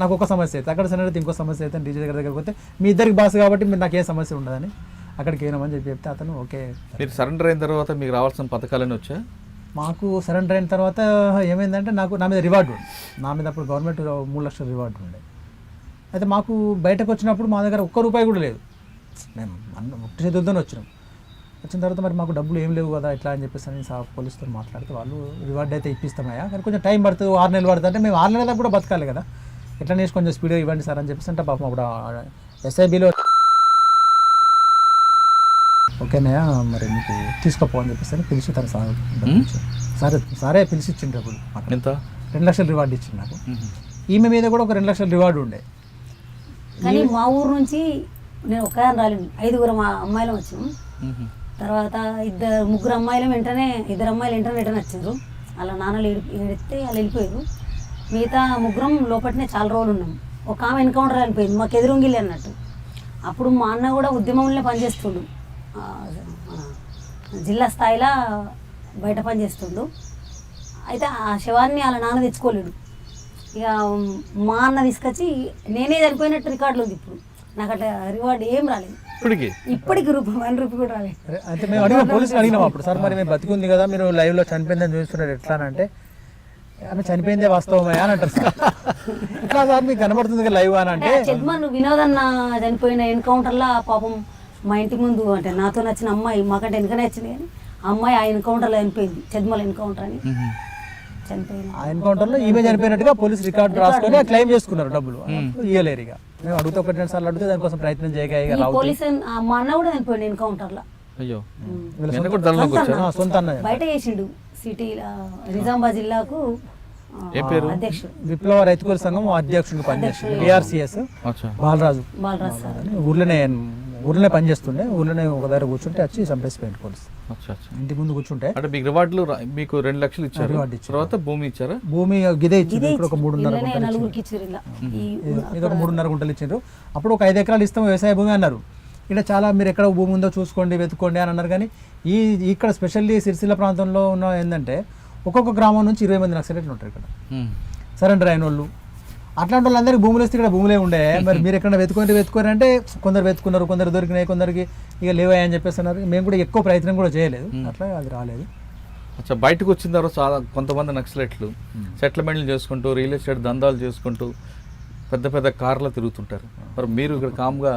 నాకు ఒక సమస్య అయితే, అక్కడ సరెండర్ అయితే ఇంకో సమస్య అయితే, డీజీ దగ్గరికి పోతే మీ ఇద్దరికి బాస్ కాబట్టి మీరు నాకు ఏ సమస్య ఉండదని అక్కడికి పోయినామని చెప్తే అతను ఓకే. మీరు సరెండర్ అయిన తర్వాత మీకు రావాల్సిన పథకాలన్నీ వచ్చా? మాకు సరెండర్ అయిన తర్వాత ఏమైందంటే నా మీద రివార్డు ఉంది. నా మీద అప్పుడు గవర్నమెంట్ 3 లక్షల రివార్డు ఉండే. అయితే మాకు బయటకు వచ్చినప్పుడు మా దగ్గర ₹1 కూడా లేదు. మేము ఒట్టి చేతులతోనే వచ్చినాం. వచ్చిన తర్వాత మరి మాకు డబ్బులు ఏం లేవు కదా ఎట్లా అని చెప్పేసి అని పోలీసుతో మాట్లాడితే వాళ్ళు రివార్డ్ అయితే ఇప్పిస్తామయ్యా, కానీ కొంచెం టైం పడుతుంది, 6 నెలలు పడుతుంది. అంటే మేము 6 నెలల దాకా కూడా బతకాలి కదా, ఎట్లా నేసి కొంచెం స్పీడ్గా ఇవ్వండి సార్ అని చెప్పేసి అంటే పాపం అప్పుడు ఎస్ఐబిలో ఓకేనయ్యా మరి మీకు తీసుకోపో అని చెప్పేసి అని పిలిచి తన సారే పిలిచి ఇచ్చిండ్రు. అప్పుడు ఎంత 2 లక్షల రివార్డు ఇచ్చింది నాకు. ఈమె మీద కూడా ఒక 2 లక్షల రివార్డు ఉండే. కానీ మా ఊరు నుంచి నేను ఒక్కదాన్ని రాలేను, 5 అమ్మాయిలు వచ్చినాం. తర్వాత 2-3 అమ్మాయిలు వెంటనే 2 అమ్మాయిలు వెంటనే వచ్చారు. వాళ్ళ నాన్నలు ఏడిస్తే వాళ్ళు వెళ్ళిపోయారు. మిగతా 3 లోపలనే చాలా రోజులు ఉన్నాం. ఒక ఆమె ఎన్కౌంటర్ వెళ్ళిపోయింది, మాకు ఎదురుంగిల్లి అన్నట్టు. అప్పుడు మా అన్న కూడా ఉద్యమంలో పనిచేస్తుండు, జిల్లా స్థాయిలో బయట పనిచేస్తుండు. అయితే ఆ శవాన్ని వాళ్ళ నాన్న తెచ్చుకోలేడు. ఇక మా అన్న తీసుకొచ్చి నేనే చనిపోయినట్టు రికార్డులు ఉంది. ఇప్పుడు నాకు అట్లా రివార్డు ఏం రాలేదు ఇప్పటికి ₹1 కూడా రాలేదు. అయితే మేము అడిగిన పోలీసులు అడిగినాం అప్పుడు, సార్ మరి మేము బతికుంది కదా మీరు లైవ్లో చనిపోయిందని చూస్తున్నారు ఎట్లా అంటే, ఆమె చనిపోయిందే వాస్తవమే అని అంటారు సార్. ఎట్లా సార్ మీకు కనబడుతుంది కదా లైవ్ అని అంటే, చెడ్మన్ వినోదన్న చనిపోయిన ఎన్కౌంటర్లో పాపం మా ఇంటి ముందు అంటే నాతో నచ్చిన అమ్మాయి, మాకంటే వెనకనే వచ్చింది కానీ ఆ అమ్మాయి ఆ ఎన్కౌంటర్లో చనిపోయింది, చెడ్మల్ ఎన్కౌంటర్ అని. చనిపోయిన ఆ ఎన్కౌంటర్లో ఈమె చనిపోయినట్టుగా పోలీస్ రికార్డు రాసుకొని క్లెయిమ్ చేసుకున్నారు డబ్బులు. అప్పుడు ఇయ్యలేరు ఇక. మేము అడిగితే ఒకటి 2 సార్లు అడిగితే దానికోసం ప్రయత్నం చేయక ఇక ఈ పోలీస్ మా అన్న కూడా చనిపోయింది ఎన్కౌంటర్లో. అయ్యో నేను కూడా దళంలోకి వచ్చాను. సొంత అన్న బయట చేసిండు సిటీ నిజామాబాద్ జిల్లాకు ఏం పేరు? అధ్యక్షుడు విప్లవ రైతు కూలి సంఘం అధ్యక్షుడిగా పనిచేస్తుంది. BRCS అచ్చా. బాలరాజు బాలరాజ్ సార్. అని ఊర్లోనే పనిచేస్తుండే. ఊర్లోనే ఒక దగ్గర కూర్చుంటే వచ్చి చంపేసిపోయింది పోలీసు. అచ్చా అచ్చా. ఇంటి ముందు కూర్చుంటే అంటే మీకు రివార్డులు మీకు 2 లక్షలు ఇచ్చారు, రివార్డు ఇచ్చారు. తర్వాత భూమి ఇచ్చారా? భూమి గిదే ఇచ్చింది. ఇక్కడ ఒక 3.5 ఇళ్ళనే గుంటలు నలుగురికి ఇచ్చారు ఇలా. ఈ ఇది ఒక 3.5 గుంటలు ఇచ్చిండ్రు. అప్పుడు ఒక 5 ఎకరాలు ఇస్తాం వ్యవసాయ భూమి అన్నారు. ఇక్కడ చాలా మీరు ఎక్కడ భూమి ఉందో చూసుకోండి వెతుక్కోండి అని అన్నారు. కానీ ఇక్కడ స్పెషల్లీ సిరిసిల్ల ప్రాంతంలో ఉన్న ఏంటంటే ఒక్కొక్క గ్రామం నుంచి 20 మంది నక్సలైట్లు ఉంటారు ఇక్కడ సరెండర్ అయిన వాళ్ళు. అట్లాంటి వాళ్ళందరికీ భూములు వస్తే ఇక్కడ భూములే ఉండే. మరి మీరు ఎక్కడ వెతుక్కోరు అంటే కొందరు వెతుకున్నారు, కొందరు దొరికినాయి, కొందరికి ఇక లేవాయి అని చెప్పేస్తున్నారు. మేము కూడా ఎక్కువ ప్రయత్నం కూడా చేయలేదు, అట్లా అది రాలేదు. అచ్చా. బయటకు వచ్చిన తర్వాత చాలా కొంతమంది నక్సలైట్లు సెటిల్మెంట్లు చేసుకుంటూ రియల్ ఎస్టేట్ దందాలు చేసుకుంటూ పెద్ద పెద్ద కార్లు తిరుగుతుంటారు. మరి మీరు ఇక్కడ కామ్గా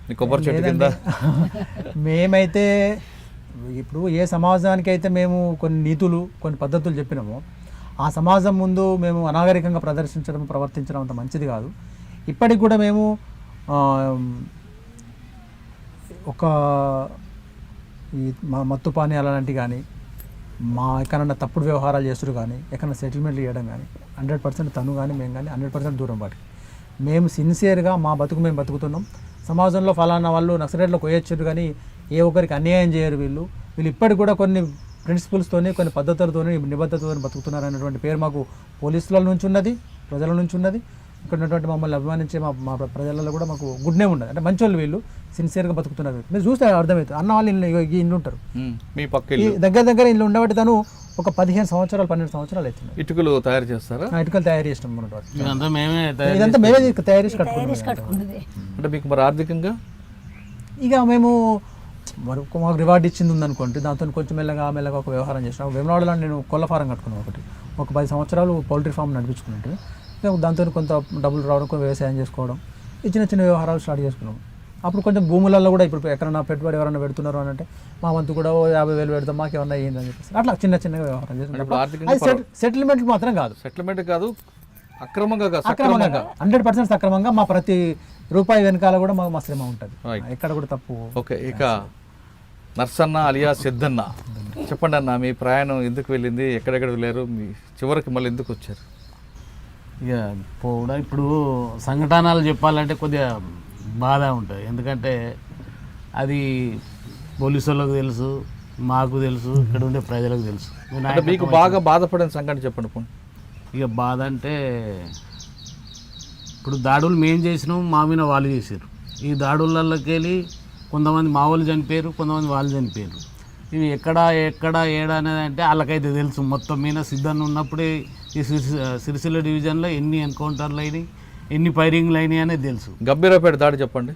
మీ కొబ్బరి చెట్టు కింద మేమైతే ఇప్పుడు ఏ సమాజానికి అయితే మేము కొన్ని నీతులు కొన్ని పద్ధతులు చెప్పినామో ఆ సమాజం ముందు మేము అనాగరికంగా ప్రవర్తించడం అంత మంచిది కాదు. ఇప్పటికి కూడా మేము ఒక ఈ మత్తు పానీయాలు అలాంటివి కానీ మా ఎక్కడన్నా తప్పుడు వ్యవహారాలు చేస్తుడు కానీ ఎక్కడన్నా సెటిల్మెంట్లు చేయడం కానీ 100% తను కానీ మేము కానీ 100% దూరం వాటికి. మేము సిన్సియర్గా మా బతుకు మేము బతుకుతున్నాం. సమాజంలో ఫలానా వాళ్ళు నక్సలైట్లో కొయ్యొచ్చారు కానీ ఏ ఒక్కరికి అన్యాయం చేయరు. వీళ్ళు ఇప్పటికి కూడా కొన్ని ప్రిన్సిపల్స్తోని కొన్ని పద్ధతులతోని నిబద్ధతతో బతుకుతున్నారు అనేటువంటి పేరు మాకు పోలీసుల నుంచి ఉన్నది, ప్రజల నుంచి ఉన్నది. ఇక్కడ ఉన్నటువంటి మమ్మల్ని అభిమానించే మా ప్రజలలో కూడా మాకు గుడ్ నేమ్ ఉన్నది. అంటే మంచి వాళ్ళు వీళ్ళు సిన్సియర్గా బతుకుతున్నారు. మీరు చూస్తే అర్థమవుతుంది. అన్న వాళ్ళు ఇల్లు ఉంటారు మీ పక్క దగ్గర ఇల్లు ఉండబట్టి తను ఒక 15 సంవత్సరాలు 12 సంవత్సరాలు అవుతుంది. ఇటుకలు తయారు చేస్తారా? ఇటుకలు తయారు చేసినాం మనం. ఇదంతా మేమే ఇదంతా మేమే తయారు చేసి కట్టుకుంటాం. కట్టుకున్నది. అంటే మీకు మరి ఆర్థికంగా ఇక మేము మాకు రివార్డ్ ఇచ్చింది ఉందనుకోండి, దాంతో కొంచెం మెల్లగా ఒక వ్యవహారం చేసినాం. వేమనాడులో నేను కోళ్ళ ఫారం కట్టుకున్నాను ఒక 10 సంవత్సరాలు పౌల్ట్రీ ఫామ్ నడిపించుకున్నట్టు. దాంతో కొంత డబ్బులు రావడం, కొంత వ్యవసాయం చేసుకోవడం, ఈ చిన్న వ్యవహారాలు స్టార్ట్ చేసుకున్నాం. అప్పుడు కొంచెం భూములలో కూడా ఇప్పుడు ఎక్కడన్నా పెట్టుబడి ఎవరైనా పెడుతున్నారు అని అంటే మా వంతు కూడా 50,000 పెడతాం, మాకు ఏమన్నా అయ్యింది అని చెప్పేసి అట్లా చిన్న వ్యవహారం చేసుకుంటాం. సెటిల్మెంట్ మాత్రం కాదు, సెటిల్మెంట్ కాదు, అక్రమంగా 100% సక్రమంగా మా ప్రతి రూపాయి వెనకాల కూడా మా శ్రమ ఉంటుంది. ఎక్కడ కూడా తప్పు. ఓకే. ఇక నర్సన్న అలియా సిద్ధన్న, చెప్పండి అన్న, మీ ప్రయాణం ఎందుకు వెళ్ళింది, ఎక్కడెక్కడ వెళ్ళారు, మీ చివరికి మళ్ళీ ఎందుకు వచ్చారు? ఇక కూడా ఇప్పుడు సంఘటనలు చెప్పాలంటే కొద్దిగా బాధ ఉంటుంది. ఎందుకంటే అది పోలీసు వాళ్ళకు తెలుసు, మాకు తెలుసు, ఇక్కడ ఉండే ప్రజలకు తెలుసు. మీకు బాగా బాధపడిన సంఘటన చెప్పండి పోనీ. ఇక బాధ అంటే ఇప్పుడు దాడులు మేము చేసినాం, మా మీద వాళ్ళు చేసారు. ఈ దాడులకి వెళ్ళి కొంతమంది మా వాళ్ళు చనిపోయారు, కొంతమంది వాళ్ళు చనిపోయారు. ఇవి ఎక్కడ ఏడా అనేది అంటే వాళ్ళకైతే తెలుసు. మొత్తం మీద సిద్ధన్న ఉన్నప్పుడే ఈ సిరిసిల్ల డివిజన్లో ఎన్ని ఎన్కౌంటర్లు అయినాయి, ఎన్ని ఫైరింగ్లు అయినాయి అనేది తెలుసు. గంభీరపేట దాడి చెప్పండి.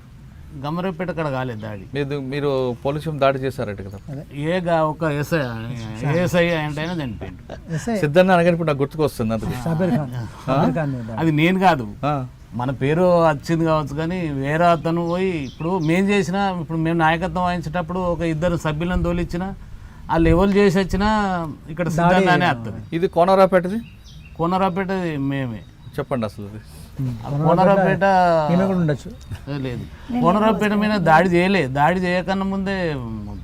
గమ్మరపేట అక్కడ కాలేదు దాడి. మీరు పోలీసు దాడి చేశారట కదా? ఒక ఏఎస్ఐ అంటే చనిపోయింది. సిద్ధన్న అనగానే ఇప్పుడు నాకు గుర్తుకొస్తుంది. అది నేను కాదు, మన పేరు వచ్చింది కావచ్చు, కానీ వేరే అతను పోయి ఇప్పుడు మేము నాయకత్వం వహించేటప్పుడు ఒక 2 సభ్యులను తోలిచ్చిన వాళ్ళు ఎవరు చేసి వచ్చినా ఇక్కడ సిద్ధంగానే వస్తుంది. ఇది కోనరాపేటది? కోనరాపేటది మేమే. చెప్పండి అసలు. కోనరాపేట ఉండొచ్చు. లేదు, కోనరాపేట మీద దాడి చేయలేదు. దాడి చేయకన్నా ముందే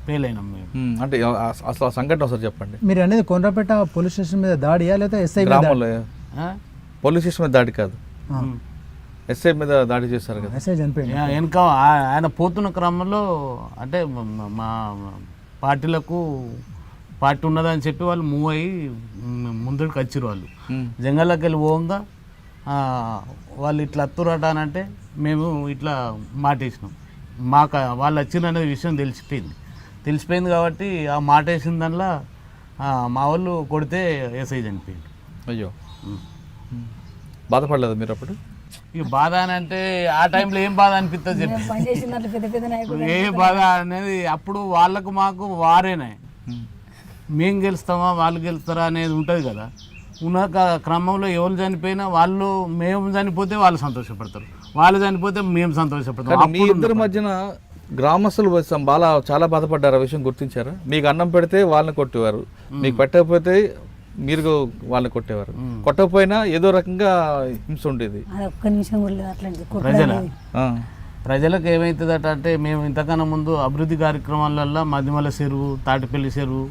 ఫెయిల్ అయినాం మేము. అంటే అసలు ఆ సంఘటన ఒకసారి చెప్పండి. మీరు అనేది కోనరాపేట పోలీస్ స్టేషన్ మీద దాడియా లేదా ఎస్ఐ గ్రామంలో? పోలీస్ స్టేషన్ మీద దాడి కాదు, ఎస్ఐ మీద దాడి చేశారు కదా. ఎస్ఐ చనిపోయింది. వెనక ఆయన పోతున్న క్రమంలో అంటే మా పార్టీ ఉన్నదని చెప్పి వాళ్ళు మూవ్ అయ్యి ముందుకు వచ్చారు. వాళ్ళు జంగల్లోకి వెళ్ళి పోగా వాళ్ళు ఇట్లా అత్తురట అని అంటే మేము ఇట్లా మాటేసినాం. మాకు వాళ్ళు వచ్చిన విషయం తెలిసిపోయింది కాబట్టి ఆ మాట వేసిన దానిలో మా వాళ్ళు కొడితే ఎస్ఐ చనిపోయింది. అయ్యో, బాధపడలేదు మీరు అప్పుడు? ఇక బాధ అని అంటే ఆ టైంలో ఏం బాధ అనిపిస్తుంది చెప్పి, ఏ బాధ అనేది అప్పుడు వాళ్ళకు మాకు వారేనే. మేము గెలుస్తామా వాళ్ళు గెలుస్తారా అనేది ఉంటుంది కదా. ఉన్న క్రమంలో ఎవరు చనిపోయినా మేము చనిపోతే వాళ్ళు సంతోషపడతారు, వాళ్ళు చనిపోతే మేము సంతోషపడతాం. మీ ఇద్దరి మధ్యన గ్రామస్తులు చాలా బాధపడ్డారు. ఆ విషయం గుర్తించారా? మీకు అన్నం పెడితే వాళ్ళని కొట్టేవారు, మీకు పెట్టకపోతే మీరు వాళ్ళని కొట్టేవారు. కొట్టకపోయినా ఏదో రకంగా హింస ఉండేది. అది ఒక్క నిమిషం కూడా లేదు అట్లాంటి ప్రజల ఆ, ప్రజలకు ఏమవుతుందట అంటే మేము ఇంతకన్నా ముందు అభివృద్ధి కార్యక్రమాలల్లో మధ్యమల చెరువు, తాటిపల్లి చెరువు,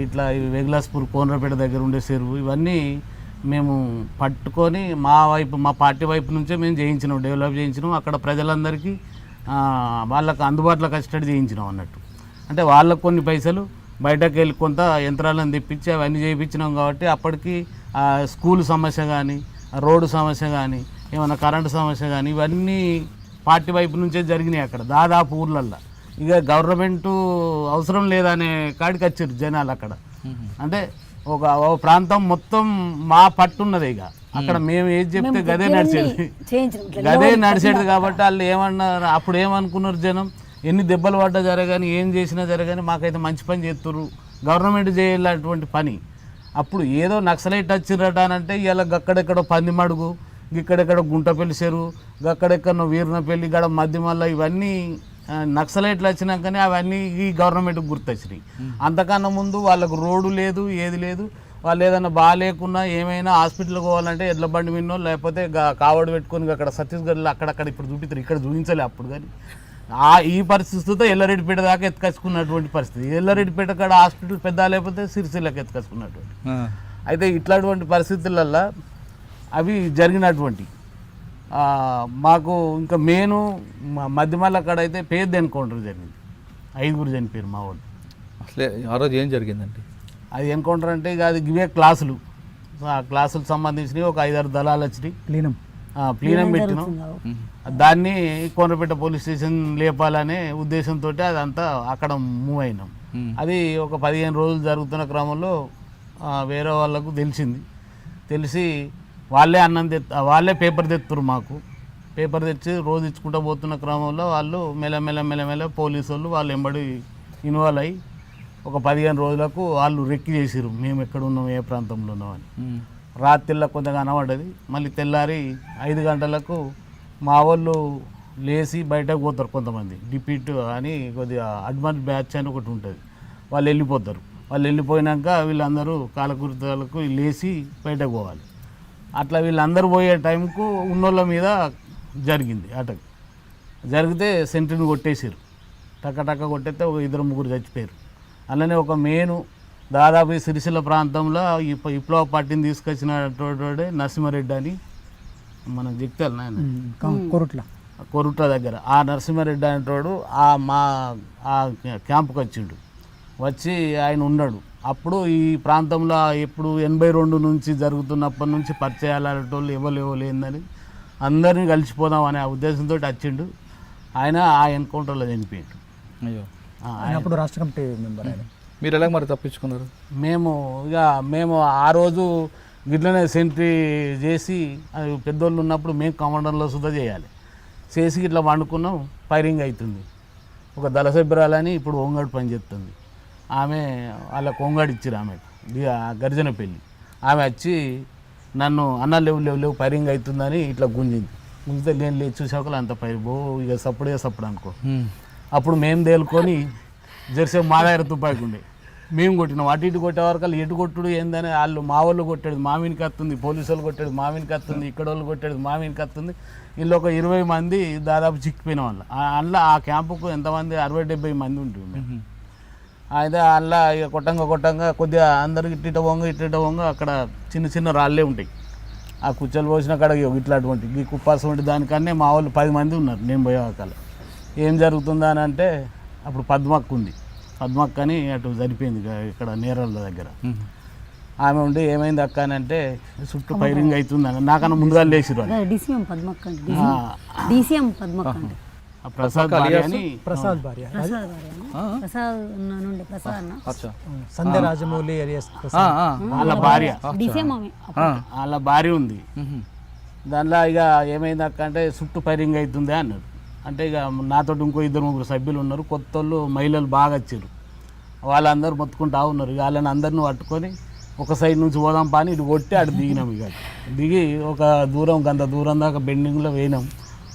ఇట్లా ఈ వెగ్లాస్పూర్ కోనరపేట దగ్గర ఉండే చెరువు ఇవన్నీ మేము పట్టుకొని మా పార్టీ వైపు నుంచే మేము చేయించినాం, డెవలప్ చేయించినాం. అక్కడ ప్రజలందరికీ వాళ్ళకు అందుబాటులోకి వచ్చేటట్టు చేయించినాం అన్నట్టు. అంటే వాళ్ళకు కొన్ని పైసలు బయటకు వెళ్ళి కొంత యంత్రాలను తెప్పించి అవన్నీ చేయించినాం. కాబట్టి అప్పటికి స్కూల్ సమస్య కానీ, రోడ్డు సమస్య కానీ, ఏమైనా కరెంటు సమస్య కానీ ఇవన్నీ పార్టీ వైపు నుంచే జరిగినాయి అక్కడ దాదాపు ఊర్లల్లో. ఇక గవర్నమెంటు అవసరం లేదనే కాడికి వచ్చారు జనాలు అక్కడ. అంటే ఒక ప్రాంతం మొత్తం మా పట్టున్నది. ఇక అక్కడ మేము ఏది చెప్తే గదే నడిచేది, గదే నడిచేది. కాబట్టి వాళ్ళు ఏమన్నారు, అప్పుడు ఏమనుకున్నారు జనం, ఎన్ని దెబ్బలు పడ్డా జరగాని, ఏం చేసినా జరగాని మాకైతే మంచి పని చేస్తున్నారు, గవర్నమెంట్ చేయాలటువంటి పని. అప్పుడు ఏదో నక్సలైట్ వచ్చిరట అని అంటే ఇలా గక్కడెక్కడో పందిమడుగు, ఇక్కడెక్కడ గుంటపల్లి చెరువు, గక్కడెక్కడో వీరనపల్లి, గడ మధ్యమల్ల ఇవన్నీ నక్సలైట్లు వచ్చినాకనే అవన్నీ ఈ గవర్నమెంట్కి గుర్తొచ్చినాయి. అంతకన్నా ముందు వాళ్ళకు రోడ్డు లేదు, ఏది లేదు. వాళ్ళు ఏదైనా బాగాలేకున్నా ఏమైనా హాస్పిటల్కి పోవాలంటే ఎడ్ల బండి విన్నో లేకపోతే కావడు పెట్టుకొని అక్కడ ఛత్తీస్గఢ్లో అక్కడక్కడ ఇప్పుడు చూపిస్తారు, ఇక్కడ చూపించలే అప్పుడు. కానీ ఈ పరిస్థితితో ఎల్లారెడ్డిపేట దాకా ఎత్తుకొచ్చుకున్నటువంటి పరిస్థితి. ఎల్లారెడ్డిపేట కాడ హాస్పిటల్ పెద్ద లేకపోతే సిరిసిల్లకి ఎత్తుకొచ్చుకున్నటువంటి. అయితే ఇట్లాంటి పరిస్థితులల్లో అవి జరిగినటువంటి మాకు ఇంకా మెయిన్ మధ్యమల్ల కాడ అయితే పేద ఎన్కౌంటర్ జరిగింది. 5 చనిపోయారు మా వాళ్ళు. అసలే ఆ రోజు ఏం జరిగిందండి? అది ఎన్కౌంటర్ అంటే ఇక అది ఇవే క్లాసులు, ఆ క్లాసులకు సంబంధించినవి ఒక 5-6 దళాలు వచ్చినాయి. ప్లీనం పెట్టినాం. దాన్ని కోనరపేట పోలీస్ స్టేషన్ లేపాలనే ఉద్దేశంతో అదంతా అక్కడ మూవ్ అయినాం. అది ఒక 15 రోజులు జరుగుతున్న క్రమంలో వేరే వాళ్ళకు తెలిసి వాళ్ళే పేపర్ తెత్తురు మాకు. పేపర్ తెచ్చి రోజు ఇచ్చుకుంటూ పోతున్న క్రమంలో వాళ్ళు మెల్లమెల్ల పోలీసు వాళ్ళు ఎంబడి ఇన్వాల్వ్ అయ్యి ఒక 15 రోజులకు వాళ్ళు రెక్కి చేసిరు మేము ఎక్కడ ఉన్నాం, ఏ ప్రాంతంలో ఉన్నామని. రాత్రిలో కొంతగా కనబడ్డది. మళ్ళీ తెల్లారి 5 గంటలకు మా వాళ్ళు లేచి బయటకు పోతారు. కొంతమంది డిపీట్ అని కొద్దిగా అడ్వాన్స్ బ్యాచ్ అని ఒకటి ఉంటుంది, వాళ్ళు వెళ్ళిపోతారు. వాళ్ళు వెళ్ళిపోయినాక వీళ్ళందరూ కాలకృతాలకు లేచి బయటకు పోవాలి. అట్లా వీళ్ళందరూ పోయే టైంకు ఉన్నోళ్ళ మీద జరిగింది అటాక్. జరిగితే సెంట్రీని కొట్టేసారు. టక్క కొట్టేస్తే ఒక 2-3 చచ్చిపోయారు. అలానే ఒక మెయిన్ దాదాపు ఈ సిరిసిల్ల ప్రాంతంలో విప్లవ పార్టీని తీసుకొచ్చినటువంటి నరసింహారెడ్డి అని మనం చెప్తారు నాయన కొరుట్ల దగ్గర. ఆ నరసింహారెడ్డి అనేటోడు ఆ క్యాంపుకి వచ్చి ఆయన ఉన్నాడు. అప్పుడు ఈ ప్రాంతంలో ఎప్పుడు 82 నుంచి జరుగుతున్నప్పటి నుంచి పరిచయాలు అనేటోళ్ళు ఎవరు లేదని అందరినీ కలిసిపోదాం అనే ఉద్దేశంతో వచ్చిండు. ఆయన ఆ ఎన్కౌంటర్లో చనిపోయాడు. అయ్యో, అప్పుడు రాష్ట్ర కమిటీ మెంబర్ ఆయన. మీరు ఎలా మరి తప్పించుకున్నారు? మేము ఆ రోజు గిట్లనే సెంట్రీ చేసి అది పెద్దోళ్ళు ఉన్నప్పుడు మేము కమాండర్లో సుధా చేసి ఇట్లా వండుకున్నాం. ఫైరింగ్ అవుతుంది. ఒక దళ సభ్యురాలని ఇప్పుడు హోంగార్డ్ పని చేస్తుంది. ఆమె వాళ్ళకు హోంగార్డ్ ఇచ్చారు ఆమెకు, గర్జన పెళ్ళి. ఆమె వచ్చి నన్ను అన్న లేవు ఫైరింగ్ అవుతుందని ఇట్లా గుంజితే నేను లేచి చూసాక అంత ఇక సప్పుడే అనుకో. అప్పుడు మేము తేలుకొని జెర్సీ మా దగ్గర తుపాకి ఉండే మేము కొట్టినాం. అటు ఇటు కొట్టే వరకు ఎటు కొట్టుడు ఏందని వాళ్ళు మా వాళ్ళు కొట్టాడు మామినికి వస్తుంది, పోలీసు వాళ్ళు కొట్టాడు మామినికి వస్తుంది, ఇక్కడ వాళ్ళు కొట్టాడు మామినికి వస్తుంది. వీళ్ళు ఒక 20 మంది దాదాపు చిక్కిపోయిన వాళ్ళు. అందులో ఆ క్యాంపుకు ఎంతమంది 60-70 మంది ఉంటుంది. అయితే అలా ఇక కొట్టంగా కొద్దిగా అందరికి ఇట్ట వంగ అక్కడ చిన్న రాళ్ళే ఉంటాయి. ఆ కుచ్చలు పోసిన కాడ ఇట్లాంటి ఈ కుప్పాసం ఉంటే దానికన్నా మా వాళ్ళు 10 మంది ఉన్నారు. నేను పోయేవాకాల ఏం జరుగుతుందా అని అంటే అప్పుడు పద్మక్క ఉంది. పద్మక్క అని అటు సరిపోయింది ఇక్కడ నేరాల దగ్గర. ఆమె ఉండి ఏమైంది అక్క అని అంటే చుట్టూ ఫైరింగ్ అవుతుందని నాకన్నా ముందుగా లేచిరు. ప్రసాద్ భార్య అని వాళ్ళ భార్య ఉంది. దానిలో ఇక ఏమైంది అక్క అంటే చుట్టూ ఫైరింగ్ అవుతుంది అన్నాడు. అంటే ఇక నాతో ఇంకో 2-3 సభ్యులు ఉన్నారు. కొత్త వాళ్ళు మహిళలు బాగా వచ్చారు. వాళ్ళందరూ మొత్తుకుంటా ఉన్నారు. ఇక వాళ్ళని అందరిని పట్టుకొని ఒక సైడ్ నుంచి పోదాం పని ఇటు కొట్టి అటు దిగినాం. ఇక దిగి ఒక గంత దూరం దాకా బెండింగ్లో పోయినాం.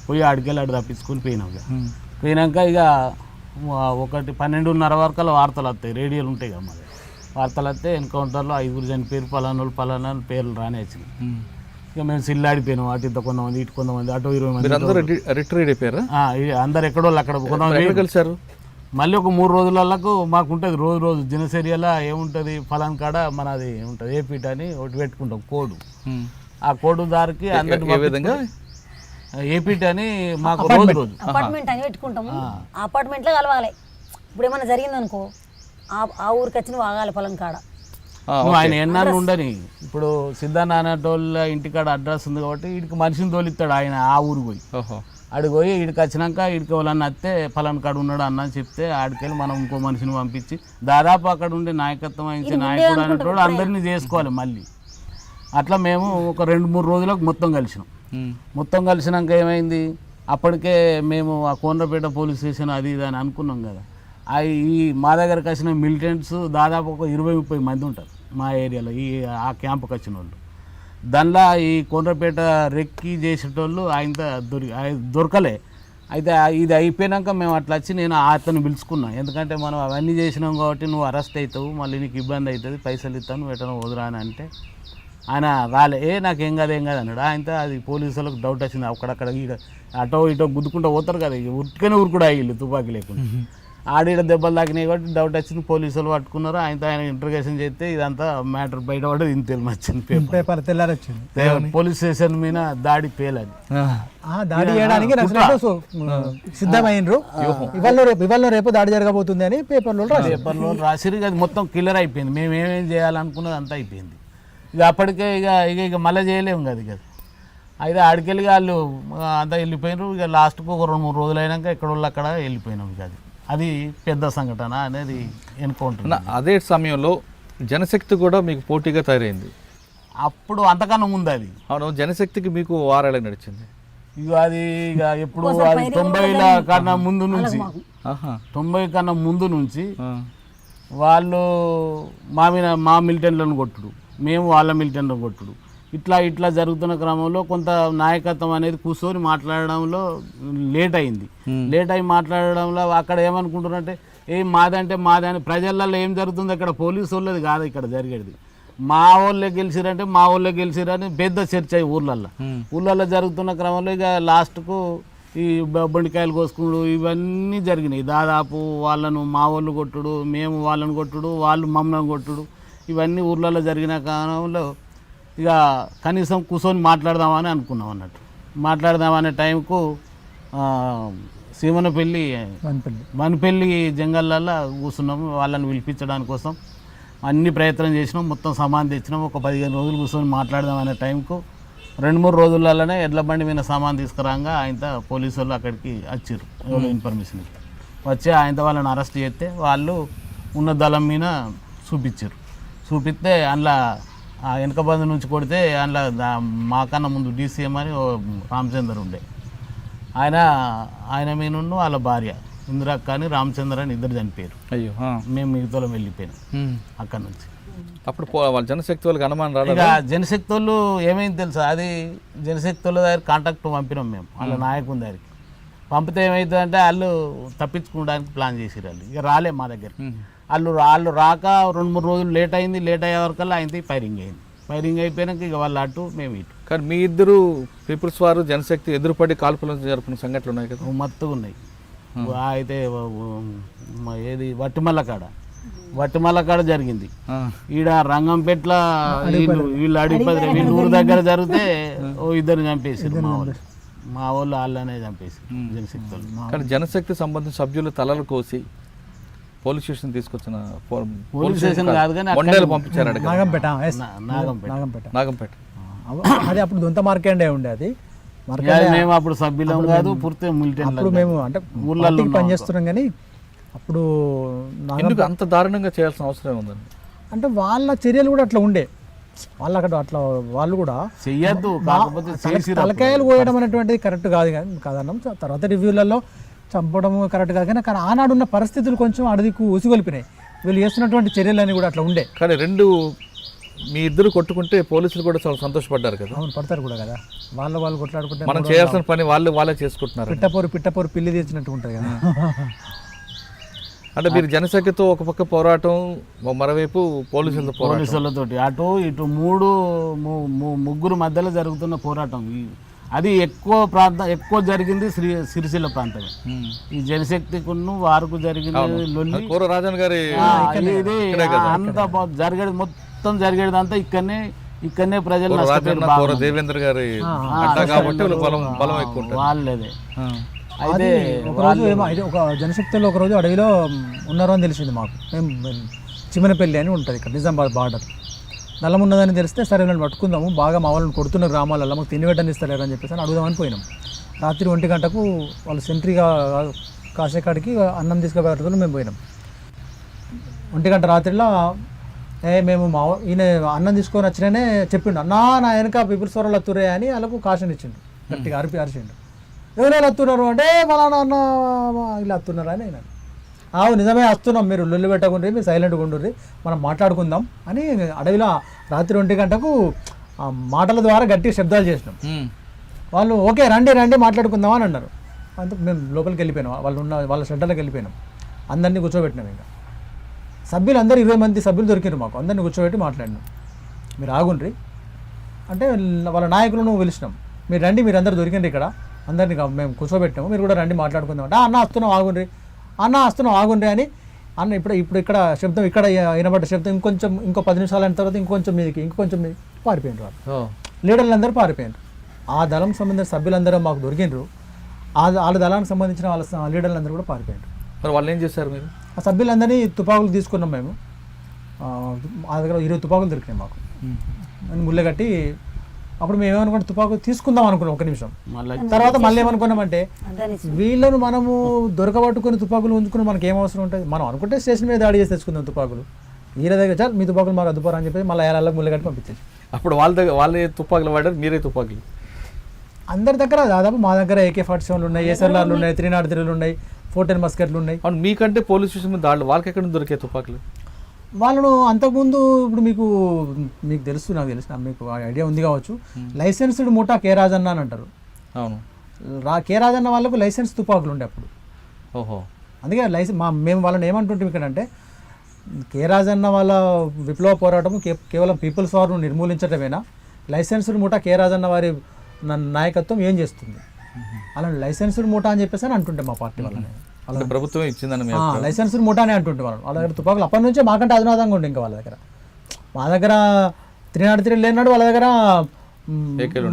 పోయి ఆడికెళ్ళి అటు తప్పించుకొని పోయినాం. ఇక పోయినాక ఇక 1:12:30 వరకు వార్తలు వస్తాయి, రేడియోలు ఉంటాయి కదా. మరి వార్తలు వస్తే ఎన్కౌంటర్లో 5 చనిపోయారు, పలానా పేర్లు రానే వచ్చినాయి. ఇక మేము సిల్లాడిపోయినాం, అటు ఇంత కొంతమంది, ఇటు కొంతమంది, అటు 20 మంది. అందరూ రిట్రీట్ అయిపోయారా? అందరు ఎక్కడో అక్కడ కొంతమంది కలిసారు. మళ్ళీ ఒక 3 రోజులకు మాకు ఉంటుంది రోజు దినచర్యలో ఏముంటుంది, ఫలాన్ కాడ మనది ఉంటుంది ఏపీట్ అని ఒకటి పెట్టుకుంటాం కోడు. ఆ కోడు దారికి ఏ విధంగా ఏపీట్ అని మాకు రోజు అపార్ట్మెంట్ అని పెట్టుకుంటాము. ఆ అపార్ట్మెంట్లో కలవాలి. ఇప్పుడు ఏమైనా జరిగిందనుకో ఆ ఊరికి వచ్చి నువ్వు ఆగాలి పొలం కాడ. నువ్వు ఆయన ఎన్నాళ్ళు ఉండని. ఇప్పుడు సిద్ధానాటోళ్ళ ఇంటికాడ అడ్రస్ ఉంది కాబట్టి వీడికి మనిషిని తోలిస్తాడు ఆయన ఆ ఊరు పోయి. ఆడికి పోయి వీడికి వచ్చినాక వీడికి వాళ్ళని వస్తే ఫలాన్ కాడు ఉన్నాడు అన్న చెప్తే ఆడికెళ్ళి మనం ఇంకో మనిషిని పంపించి దాదాపు అక్కడ ఉండే నాయకత్వం వహించే నాయకుడు అనేటోడు అందరినీ చేసుకోవాలి మళ్ళీ. అట్లా మేము ఒక 2-3 రోజులకు మొత్తం కలిసినాం. మొత్తం కలిసినాక ఏమైంది, అప్పటికే మేము ఆ కోనరపేట పోలీస్ స్టేషన్ అది ఇది అని అనుకున్నాం కదా. ఈ మా దగ్గరకు వచ్చిన మిలిటెంట్స్ దాదాపు ఒక 20-30 మంది ఉంటారు మా ఏరియాలో, ఆ క్యాంపుకి వచ్చిన వాళ్ళు. దానిలో ఈ కోనరపేట రెక్కి చేసేటోళ్ళు ఆయన దొరకలే. అయితే ఇది అయిపోయినాక మేము అట్లా వచ్చి నేను అతను పిలుచుకున్నాను. ఎందుకంటే మనం అవన్నీ చేసినాం కాబట్టి నువ్వు అరెస్ట్ అవుతావు, మళ్ళీ నీకు ఇబ్బంది అవుతుంది, పైసలు ఇస్తాను, నువ్వు ఎటనో వదిరా అని అంటే ఆయన రాలే. నాకేం కాదు అన్నాడు. ఆయనతో అది పోలీసులకు డౌట్ వచ్చింది. అక్కడక్కడ అటో ఇటో గుద్దుకుంటూ పోతారు కదా, ఉరికనే ఊరుకుడా వీళ్ళు తుపాకీ లేకుండా. ఆడిడ దెబ్బలు తాకినాయి కాబట్టి డౌట్ వచ్చింది, పోలీసులు పట్టుకున్నారు. ఆయన ఇంటర్గేషన్ చేస్తే ఇదంతా మ్యాటర్ బయటపడేది. ఇంత తెలిమొచ్చింది పేపర్ తెల్లారొచ్చింది. పోలీస్ స్టేషన్ మీద దాడి పేలని దాడి చేయడానికి సిద్ధమైనరు. ఇవాళ రేపు దాడి జరగబోతుంది అని పేపర్లో రాసిరు. అది మొత్తం క్లియర్ అయిపోయింది. మేము ఏమేం చేయాలనుకున్నది అంతా అయిపోయింది. ఇక అప్పటికే ఇక మళ్ళీ చేయలేము కదా. ఇక అయితే ఆడికెళ్ళి వాళ్ళు అంతా వెళ్ళిపోయినారు. ఇక లాస్ట్కు ఒక 2-3 రోజులు అయినాక ఎక్కడ వాళ్ళు అక్కడ వెళ్ళిపోయినాం. ఇక అది పెద్ద సంఘటన అనేది ఎన్కౌంటర్. అదే సమయంలో జనశక్తి కూడా మీకు పోటీగా తయారైంది. అప్పుడు అంతకన్నా ముందు అది. అవును, జనశక్తికి మీకు వారాలే నడిచింది. ఇక అది ఎప్పుడు 90ల కన్నా ముందు నుంచి 90 కన్నా ముందు నుంచి వాళ్ళు మా మిలిటెంట్లను కొట్టుడు, మేము వాళ్ళ మిలిటెంట్లను కొట్టుడు, ఇట్లా జరుగుతున్న క్రమంలో కొంత నాయకత్వం అనేది కూర్చొని మాట్లాడడంలో లేట్ అయింది. లేట్ అయి మాట్లాడడంలో అక్కడ ఏమనుకుంటున్నారంటే మాదంటే మాదని. ప్రజలలో ఏం జరుగుతుంది అక్కడ పోలీసు వాళ్ళది కాదు ఇక్కడ జరిగేది. మా వాళ్ళే గెలిచిరంటే మా వాళ్ళే గెలిచిరని పెద్ద చర్చ ఊళ్ళల్లో జరుగుతున్న క్రమంలో ఇక లాస్ట్కు ఈ బొండికాయలు కోసుకుడు ఇవన్నీ జరిగినాయి. దాదాపు వాళ్ళను మా వాళ్ళు కొట్టుడు, మేము వాళ్ళని కొట్టుడు, వాళ్ళు మమ్మల్ని కొట్టుడు, ఇవన్నీ ఊర్లలో జరిగిన కారణంలో ఇక కనీసం కూర్చొని మాట్లాడదామని అనుకున్నాం అన్నట్టు. మాట్లాడదామనే టైంకు వనపల్లి జంగళ్ళల్లో కూర్చున్నాము. వాళ్ళని పిలిపించడానికి కోసం అన్ని ప్రయత్నం చేసినాం, మొత్తం సామాన్ తెచ్చినాం. ఒక 15 రోజులు కూర్చొని మాట్లాడదామనే టైంకు 2-3 రోజులలోనే ఎడ్ల బండి మీద సామాన్ తీసుకురాగా ఆయనతో పోలీసు వాళ్ళు అక్కడికి వచ్చారు. ఇన్ఫర్మేషన్ వచ్చి ఆయనతో వాళ్ళని అరెస్ట్ చేస్తే వాళ్ళు ఉన్న దళం మీద చూపించారు. చూపిస్తే అందులో వెనక బంధు నుంచి కొడితే అందులో మాకన్నా ముందు డీసీఎం అని రామచంద్ర ఉండే, ఆయన మీను వాళ్ళ భార్య ఇందిరక్క అని రామచంద్ర అని 2 చనిపోయారు. అయ్యో, మేము మిగతాలో వెళ్ళిపోయినాం అక్కడ నుంచి. అప్పుడు వాళ్ళ జనశక్తి వాళ్ళకి అనుమానం రాలేదు. ఇక జనశక్తి వాళ్ళు ఏమైంది తెలుసా, అది జనశక్తి వాళ్ళ దగ్గర కాంటాక్ట్ పంపినాం మేము వాళ్ళ నాయకుని దగ్గరికి. పంపితే ఏమవుతుందంటే వాళ్ళు తప్పించుకోవడానికి ప్లాన్ చేసారు. వాళ్ళు ఇక రాలే మా దగ్గర. వాళ్ళు రాక 2-3 రోజులు లేట్ అయింది. లేట్ అయ్యే వరకల్లా ఆయనతో ఫైరింగ్ అయింది. ఫైరింగ్ అయిపోయినాక ఇక వాళ్ళు అటు మేము ఇటు. కానీ మీ ఇద్దరు పీపుల్స్ వారు జనశక్తి ఎదురుపడి కాల్పులను జరుపుకున్న సంఘటనలు ఉన్నాయి కదా, మత్తుగా ఉన్నాయి. అయితే ఏది వట్టిమల్ల కాడ జరిగింది. ఈడ రంగంపేట్ల వీళ్ళు అడిగిపోతే వీళ్ళు ఊరు దగ్గర జరిగితే 2 చంపేసారు మా వాళ్ళు వాళ్ళనే చంపేసారు జనశక్తి వాళ్ళు. కానీ జనశక్తి సంబంధించిన సభ్యులు తలలు కోసి పోలీస్ స్టేషన్ తీసుకొచ్చిన పోలీస్ స్టేషన్ కాదు కానీ పంపించారు నాగంపేట. అది అప్పుడు దొంత మార్కెండే ఉండే. అది మేము అప్పుడు సభ్యులం కాదు, పూర్తి అప్పుడు మేము అంటే ఊళ్ళో పనిచేస్తున్నాం. కానీ అప్పుడు అంత దారుణంగా చేయాల్సిన అవసరం ఉందండి. అంటే వాళ్ళ చర్యలు కూడా అట్లా ఉండే. వాళ్ళు అక్కడ అట్లా వాళ్ళు కూడా చెయ్యద్దు, తలకాయలు కోయడం అనేటువంటిది కరెక్ట్ కాదన్నాం. తర్వాత రివ్యూలలో చంపడం కరెక్ట్ కాదు. కానీ ఆనాడున్న పరిస్థితులు కొంచెం అడిదికు ఉసిగొలిపినాయి. వీళ్ళు చేస్తున్నటువంటి చర్యలన్నీ కూడా అట్లా ఉండే. కానీ మీ ఇద్దరు కొట్టుకుంటే పోలీసులు కూడా చాలా సంతోషపడ్డారు కదా. అవును, పడతారు కూడా కదా. వాళ్ళు కొట్లాడుకుంటే మనం చేయాల్సిన పని వాళ్ళే చేసుకుంటున్నారు. పిట్టపోరు పిల్లి తీర్చినట్టు ఉంటుంది కదా. అంటే మీరు జనశక్తితో ఒక పక్క పోరాటం, మరోవైపు పోలీసులతో పోరాటం. పోలీసులతోటి అటు ఇటు ముగ్గురు మధ్యలో జరుగుతున్న పోరాటం అది ఎక్కువ జరిగింది సిరిసిల్ల ప్రాంతమే. ఈ జనశక్తికును వారికి జరిగిన లొల్లి కోర రాజన్ గారి ఇది అంతా జరిగేది మొత్తం జరిగేది అంతా ఇక్కడనే ప్రజలు దేవేంద్ర గారి కాబట్టి బలం ఎక్కువ ఉంటుంది వాళ్ళదే. అయితే ఒకరోజు ఒక జనశక్తిలో ఒకరోజు అడవిలో ఉన్నారు అని తెలిసింది మాకు. మేము చిమ్మనపల్లి అని ఉంటుంది ఇక్కడ నిజామాబాద్ బార్డర్. నల్లం ఉన్నదని తెలిస్తే సరే వీళ్ళని పట్టుకుందాము, బాగా మా వాళ్ళని కొడుతున్న గ్రామాలలో మాకు తిని పెట్టని ఇస్తలేరు అని చెప్పేసి అడుగుదామని పోయినాం. రాత్రి 1 గంటకు వాళ్ళు సెంట్రీగా కాసేకాడికి అన్నం తీసుకుపోయేటప్పుడు మేము పోయినాం. 1 గంట రాత్రిలో మేము ఈయన అన్నం తీసుకొని వచ్చిననే చెప్పిండు, నా వెనక పీపుల్స్ వరలు అత్తురే అని వాళ్ళకు కాషన్ ఇచ్చిండు, గట్టిగా అరిచిండు. ఎవరైనా వస్తున్నారు అంటే ఫలానా అన్న ఇలా వస్తున్నారు అని అయినా నిజమే వస్తున్నాం, మీరు లొల్లి పెట్టకుండ్రి, మీరు సైలెంట్గా ఉండుర్రి, మనం మాట్లాడుకుందాం అని అడవిలో రాత్రి 1 గంటకు మాటల ద్వారా గట్టిగా శబ్దాలు చేసినాం. వాళ్ళు ఓకే రండి మాట్లాడుకుందాం అని అన్నారు. అంతే మేము లోపలికి వెళ్ళిపోయినాం, వాళ్ళ షెడ్డర్కి వెళ్ళిపోయినాం. అందరినీ కూర్చోబెట్టినాం. ఇంకా సభ్యులు అందరూ 20 మంది సభ్యులు దొరికినారు మాకు. అందరినీ కూర్చోబెట్టి మాట్లాడినాం. మీరు ఆగుండ్రి అంటే వాళ్ళ నాయకులను పిలిచినాం, మీరు రండి, మీరు అందరు దొరికిండ్రు ఇక్కడ, అందరినీ మేము కూర్చోబెట్టాము, మీరు కూడా రండి మాట్లాడుకుందాం అంటే అన్న వస్తున్నాం ఆగుండ్రి అని అన్న ఇప్పుడు ఇక్కడ శబ్దం ఇక్కడ వినబడ్డ శబ్దం ఇంకో 10 నిమిషాలు అయిన తర్వాత ఇంకొంచెం మీదకి పారిపోయినారు వాళ్ళు. లీడర్లు అందరూ పారిపోయినారు. ఆ దళం సంబంధించిన సభ్యులందరూ మాకు దొరికినారు. వాళ్ళ దళానికి సంబంధించిన వాళ్ళ లీడర్లు అందరూ కూడా పారిపోయినారు. మరి వాళ్ళు ఏం చేశారు? మీరు ఆ సభ్యులందరినీ తుపాకులు తీసుకున్నాం మేము. ఆ దగ్గర 20 తుపాకులు దొరికినాయి మాకు అని ముళ్ళగట్టి. అప్పుడు మేము ఏమనుకుంటే తుపాకులు తీసుకుందాం అనుకున్నాం 1 నిమిషం. తర్వాత మళ్ళీ ఏమనుకున్నామంటే వీళ్ళను మనము దొరకబట్టుకుని తుపాకులు ఉంచుకుని మనకి ఏం అవసరం ఉంటుంది, మనం అనుకుంటే స్టేషన్ మీద దాడి చేసి తెచ్చుకుందాం తుపాకులు. వీళ్ళ దగ్గర చాలు మీ తుపాకులు మాకు అద్దుపోరా అని చెప్పి మళ్ళీ ఏళ్ళకి ముళ్ళగట్టి పంపించేసి. అప్పుడు వాళ్ళే తుపాకులు వాడారు, మీరే తుపాకులు? అందరి దగ్గర దాదాపు మా దగ్గర AK-47లు ఉన్నాయి, SLRలు ఉన్నాయి, 303లు ఉన్నాయి, 410 మస్కెట్లు ఉన్నాయి. అవును, మీకంటే పోలీస్ స్టేషన్ మీద దాడులు వాళ్ళకి ఎక్కడ దొరికే తుపాకులు? వాళ్ళను అంతకుముందు ఇప్పుడు మీకు తెలుసు, నాకు తెలుసు, మీకు ఐడియా ఉంది కావచ్చు, లైసెన్స్డ్ ముఠా కే రాజన్న అని అంటారు. అవును, కే రాజన్న వాళ్ళకు లైసెన్స్ తుపాకులు ఉండే అప్పుడు. ఓహో, అందుకే మేము వాళ్ళని ఏమంటుంటాం ఇక్కడ అంటే కే రాజన్న వాళ్ళ విప్లవ పోరాటము కేవలం పీపుల్స్ వార్ను నిర్మూలించడమేనా, లైసెన్స్డ్ ముఠా కే రాజన్న వారి నాయకత్వం ఏం చేస్తుంది, అలా లైసెన్స్డ్ ముఠా అని చెప్పేసి అని అంటుంటే మా పార్టీ వాళ్ళని. ప్రభుత్వం ఇచ్చిందని లైసెన్స్డ్ ముఠానే అంటుంటే వాళ్ళ దగ్గర తుపాకులు అప్పటి నుంచే మాకంటే అధునాతంగా ఉండే. ఇంకా వాళ్ళ దగ్గర మా దగ్గర 303 లేనాడు, వాళ్ళ దగ్గర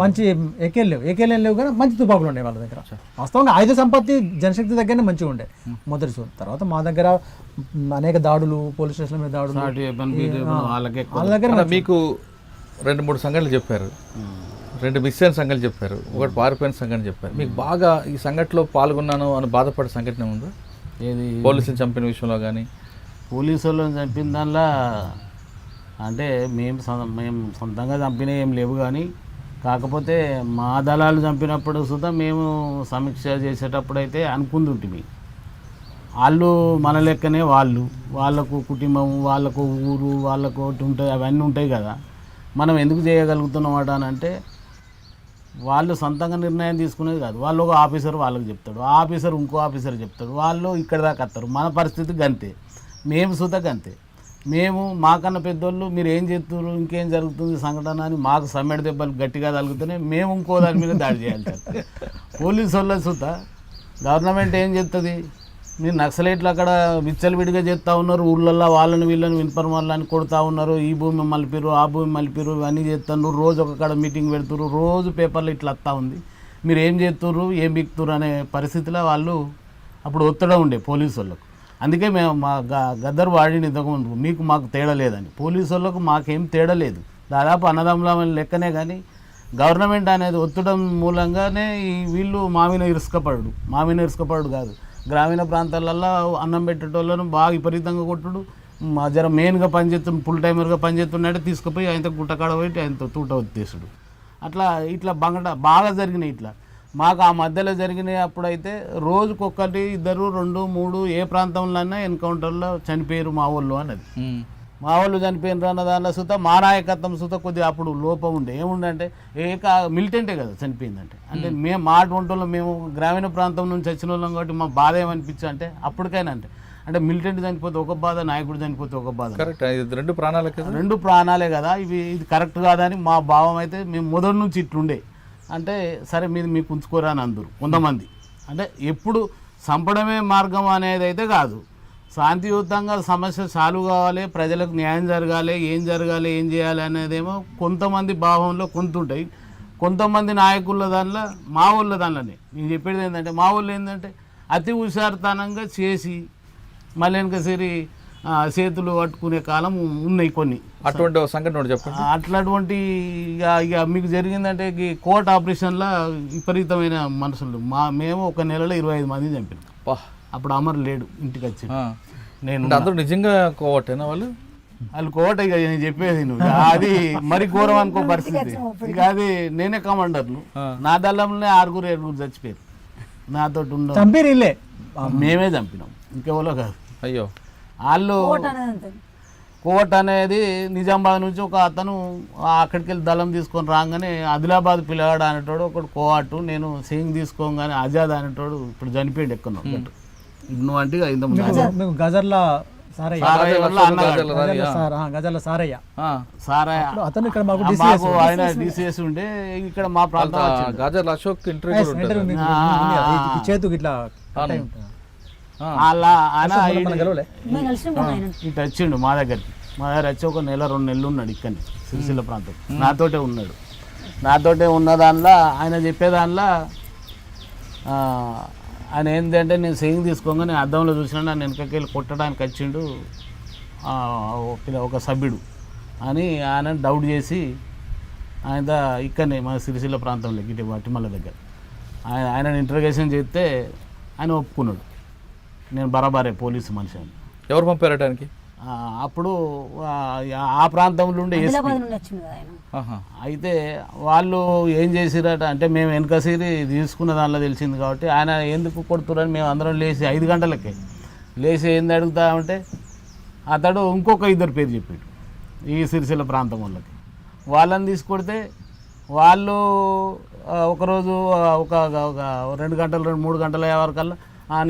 మంచి ఏకేలు లేవు కానీ మంచి తుపాకులు ఉండే వాళ్ళ దగ్గర. వాస్తవంగా ఆయుధ సంపత్తి జనశక్తి దగ్గరనే మంచిగా ఉండే మొదటి చూడు. తర్వాత మా దగ్గర అనేక దాడులు, పోలీస్ స్టేషన్ల మీద దాడులు వాళ్ళ దగ్గర. మీకు 2-3 సంఘటనలు చెప్పారు, 2 మిస్ అయిన సంఘటనలు చెప్పారు, ఒకటి పారిపోయిన సంఘటన చెప్పారు. మీకు బాగా ఈ సంఘటనలో పాల్గొన్నాను అని బాధపడే సంఘటన ఉందా? ఏది? పోలీసులు చంపిన విషయంలో కానీ? పోలీసు వాళ్ళని చంపిన దానిలో అంటే మేము సొంతంగా చంపినవి ఏం లేవు, కానీ కాకపోతే మా దళాలు చంపినప్పుడు సుధా మేము సమీక్ష చేసేటప్పుడు అయితే అనుకుంటుంటిమి, వాళ్ళు మన లెక్కనే వాళ్ళకు కుటుంబం, వాళ్ళకు ఊరు, వాళ్ళకు ఒకటి ఉంటాయి, అవన్నీ ఉంటాయి కదా, మనం ఎందుకు చేయగలుగుతున్నమాట అని అంటే వాళ్ళు సొంతంగా నిర్ణయం తీసుకునేది కాదు. వాళ్ళు ఒక ఆఫీసర్ వాళ్ళకి చెప్తాడు, ఆ ఆఫీసర్ ఇంకో ఆఫీసర్ చెప్తాడు, వాళ్ళు ఇక్కడ దాకా వస్తారు. మన పరిస్థితి గంతే, మేము సుధా గంతే. మేము మాకన్నా పెద్దోళ్ళు మీరు ఏం చేస్తున్నారు, ఇంకేం జరుగుతుంది సంఘటన అని మాకు సమ్మెడి దెబ్బలు గట్టిగా తగులుతూనే మేము ఇంకో దాని మీద దాడి చేయాలి సార్. పోలీసు వాళ్ళ సుధా గవర్నమెంట్ ఏం చేస్తుంది, మీరు నక్సలైట్లు అక్కడ విచ్చలవిడిగా చేస్తూ ఉన్నారు, ఊళ్ళల్లో వాళ్ళని వీళ్ళని విన్ఫర్మర్లని కొడుతూ ఉన్నారు, ఈ భూమి మలిపిరు, ఆ భూమి మలిపిరు, ఇవన్నీ చేస్తున్నారు, రోజు ఒకక్కడ మీటింగ్ పెడుతున్నారు, రోజు పేపర్లు ఇట్లా వస్తూ ఉంది, మీరు ఏం చేస్తున్నారు, ఏం బిక్తున్నారు అనే పరిస్థితిలో వాళ్ళు అప్పుడు ఒత్తిడి ఉండే పోలీసు వాళ్ళకు. అందుకే మేము మా గద్దరు వాడిని ఇంతకుముందు మీకు మాకు తేడా లేదని. పోలీసు వాళ్ళకు మాకేం తేడా లేదు, దాదాపు అన్నదమ్ముల లెక్కనే. కానీ గవర్నమెంట్ అనేది ఒత్తిడి మూలంగానే వీళ్ళు మామిన ఇరుసుకపడు కాదు, గ్రామీణ ప్రాంతాలలో అన్నం పెట్టేటోళ్ళను బాగా విపరీతంగా కొట్టుడు, జర మెయిన్గా పనిచేస్తున్న ఫుల్ టైమర్గా పనిచేస్తున్నట్టే తీసుకుపోయి ఆయనతో గుట్టకాడ పోయి ఆయనతో తూట వచ్చేసుడు. ఇట్లా బాగా జరిగినాయి. ఇట్లా మాకు ఆ మధ్యలో జరిగినాయి. అప్పుడైతే రోజుకొకటి 2, 2, 3 ఏ ప్రాంతంలోనే ఎన్కౌంటర్లో చనిపోయారు మా వాళ్ళు అన్నది. మా వాళ్ళు చనిపోయినారు అన్న దానిలో సుత మా నాయకత్వం సుత కొద్దిగా అప్పుడు లోపం ఉండే. ఏముండంటే మిలిటెంటే కదా చనిపోయిందంటే, అంటే మేము మా వంటల్లో మేము గ్రామీణ ప్రాంతం నుంచి వచ్చిన వాళ్ళం కాబట్టి మా బాధ ఏమనిపించా అంటే అప్పటికైనా అంటే అంటే మిలిటెంట్ చనిపోతే ఒక బాధ, నాయకుడు చనిపోతే ఒక బాధ. కరెక్ట్, ఇది 2 ప్రాణాలే కదా. 2 ప్రాణాలే కదా, ఇది కరెక్ట్ కాదని మా భావం. అయితే మేము మొదటి నుంచి ఇట్లుండే, అంటే సరే మీకు ఉంచుకోరా అని అందరు కొంతమంది. అంటే ఎప్పుడు చంపడమే మార్గం అనేది అయితే కాదు, శాంతియుతంగా సమస్య సాల్వ్ కావాలి, ప్రజలకు న్యాయం జరగాలి, ఏం చేయాలి అనేదేమో కొంతమంది భావంలో కొంతుంటాయి. కొంతమంది నాయకుల దానిలో, మా ఊళ్ళ దానిలోనే నేను చెప్పేది ఏంటంటే, మా ఊళ్ళో ఏంటంటే అతి హుషారుతనంగా చేసి మళ్ళీ వెనకసరి చేతులు పట్టుకునే కాలం ఉన్నాయి కొన్ని. అటువంటి ఒక సంఘటన ఒకటి చెప్పండి. అట్లాంటి ఇక మీకు జరిగిందంటే కోర్ట్ ఆపరేషన్లో విపరీతమైన మనుషులు మేము ఒక నెలలో 25 మంది చంపినాం. అప్పుడు అమర్ లేడు, ఇంటికి వచ్చి నేను. అందరూ నిజంగా కోవటేనా వాళ్ళు? వాళ్ళు కోట ఇక నేను చెప్పేది నువ్వు అది మరి ఘోరం అనుకో పరిస్థితి. ఇక అది నేనే కమాండర్ను, నా దళంలోనే 6-7 చచ్చిపోయారు. నాతో చంపిరిల్లే, మేమే చంపినాం, ఇంకెవరో కాదు. అయ్యో. వాళ్ళు కోట అనేది నిజామాబాద్ నుంచి ఒక అతను అక్కడికి వెళ్ళి దళం తీసుకొని రాగానే ఆదిలాబాద్ పిల్లగాడు అనేటోడు ఒకటి కోవాటు, నేను సింగ్ తీసుకోగానే ఆజాద్ అనేటోడు ఇప్పుడు చనిపోయాడు ఎక్కడో. నువ్వు అంటే గజర్ల అతను ఇక్కడ మాకు ఆయన డిసిఎస్ ఉండే ఇక్కడ మా ప్రాంతం. గాజర్ల అశోక్ ఇంటర్వ్యూ చేతుకి ఇట్లా అలా ఇటు వచ్చిండు మా దగ్గరికి. మా దగ్గర వచ్చి ఒక 1-2 నెలలు ఉన్నాడు ఇక్కడనే సిరిసిల్ల ప్రాంతం. నాతోటే ఉన్నాడు. నాతోటే ఉన్న దానిలో ఆయన చెప్పే దానిలో ఆయన ఏంటంటే, నేను సేయింగ్ తీసుకోగా నేను అద్దంలో చూసినా నన్ను వెనకకెళ్ళి కొట్టడానికి వచ్చిండు ఒక సభ్యుడు అని ఆయన డౌట్ చేసి ఆయన ఇక్కడనే మన సిరిసిల్ల ప్రాంతంలో ఇటు వట్టిమల్ల దగ్గర ఆయన ఇంటర్గేషన్ చేస్తే ఆయన ఒప్పుకున్నాడు, నేను బరాబరే పోలీసు మనిషి అని. ఎవరు పంపారటానికి? అప్పుడు ఆ ప్రాంతంలో ఉండే అయితే వాళ్ళు ఏం చేసిరట అంటే, మేము వెనకసిరి తీసుకున్న దానిలో తెలిసింది కాబట్టి ఆయన ఎందుకు కొడుతున్నారని మేము అందరం లేచి 5 గంటలకే లేచి ఏంది అడుగుతామంటే అతడు ఇంకొక 2 పేరు చెప్పాడు ఈ సిరిసిల్ల ప్రాంతం వాళ్ళకి. వాళ్ళని తీసుకొడితే వాళ్ళు ఒకరోజు ఒక 2 గంటలు 3 గంటల వరకల్లా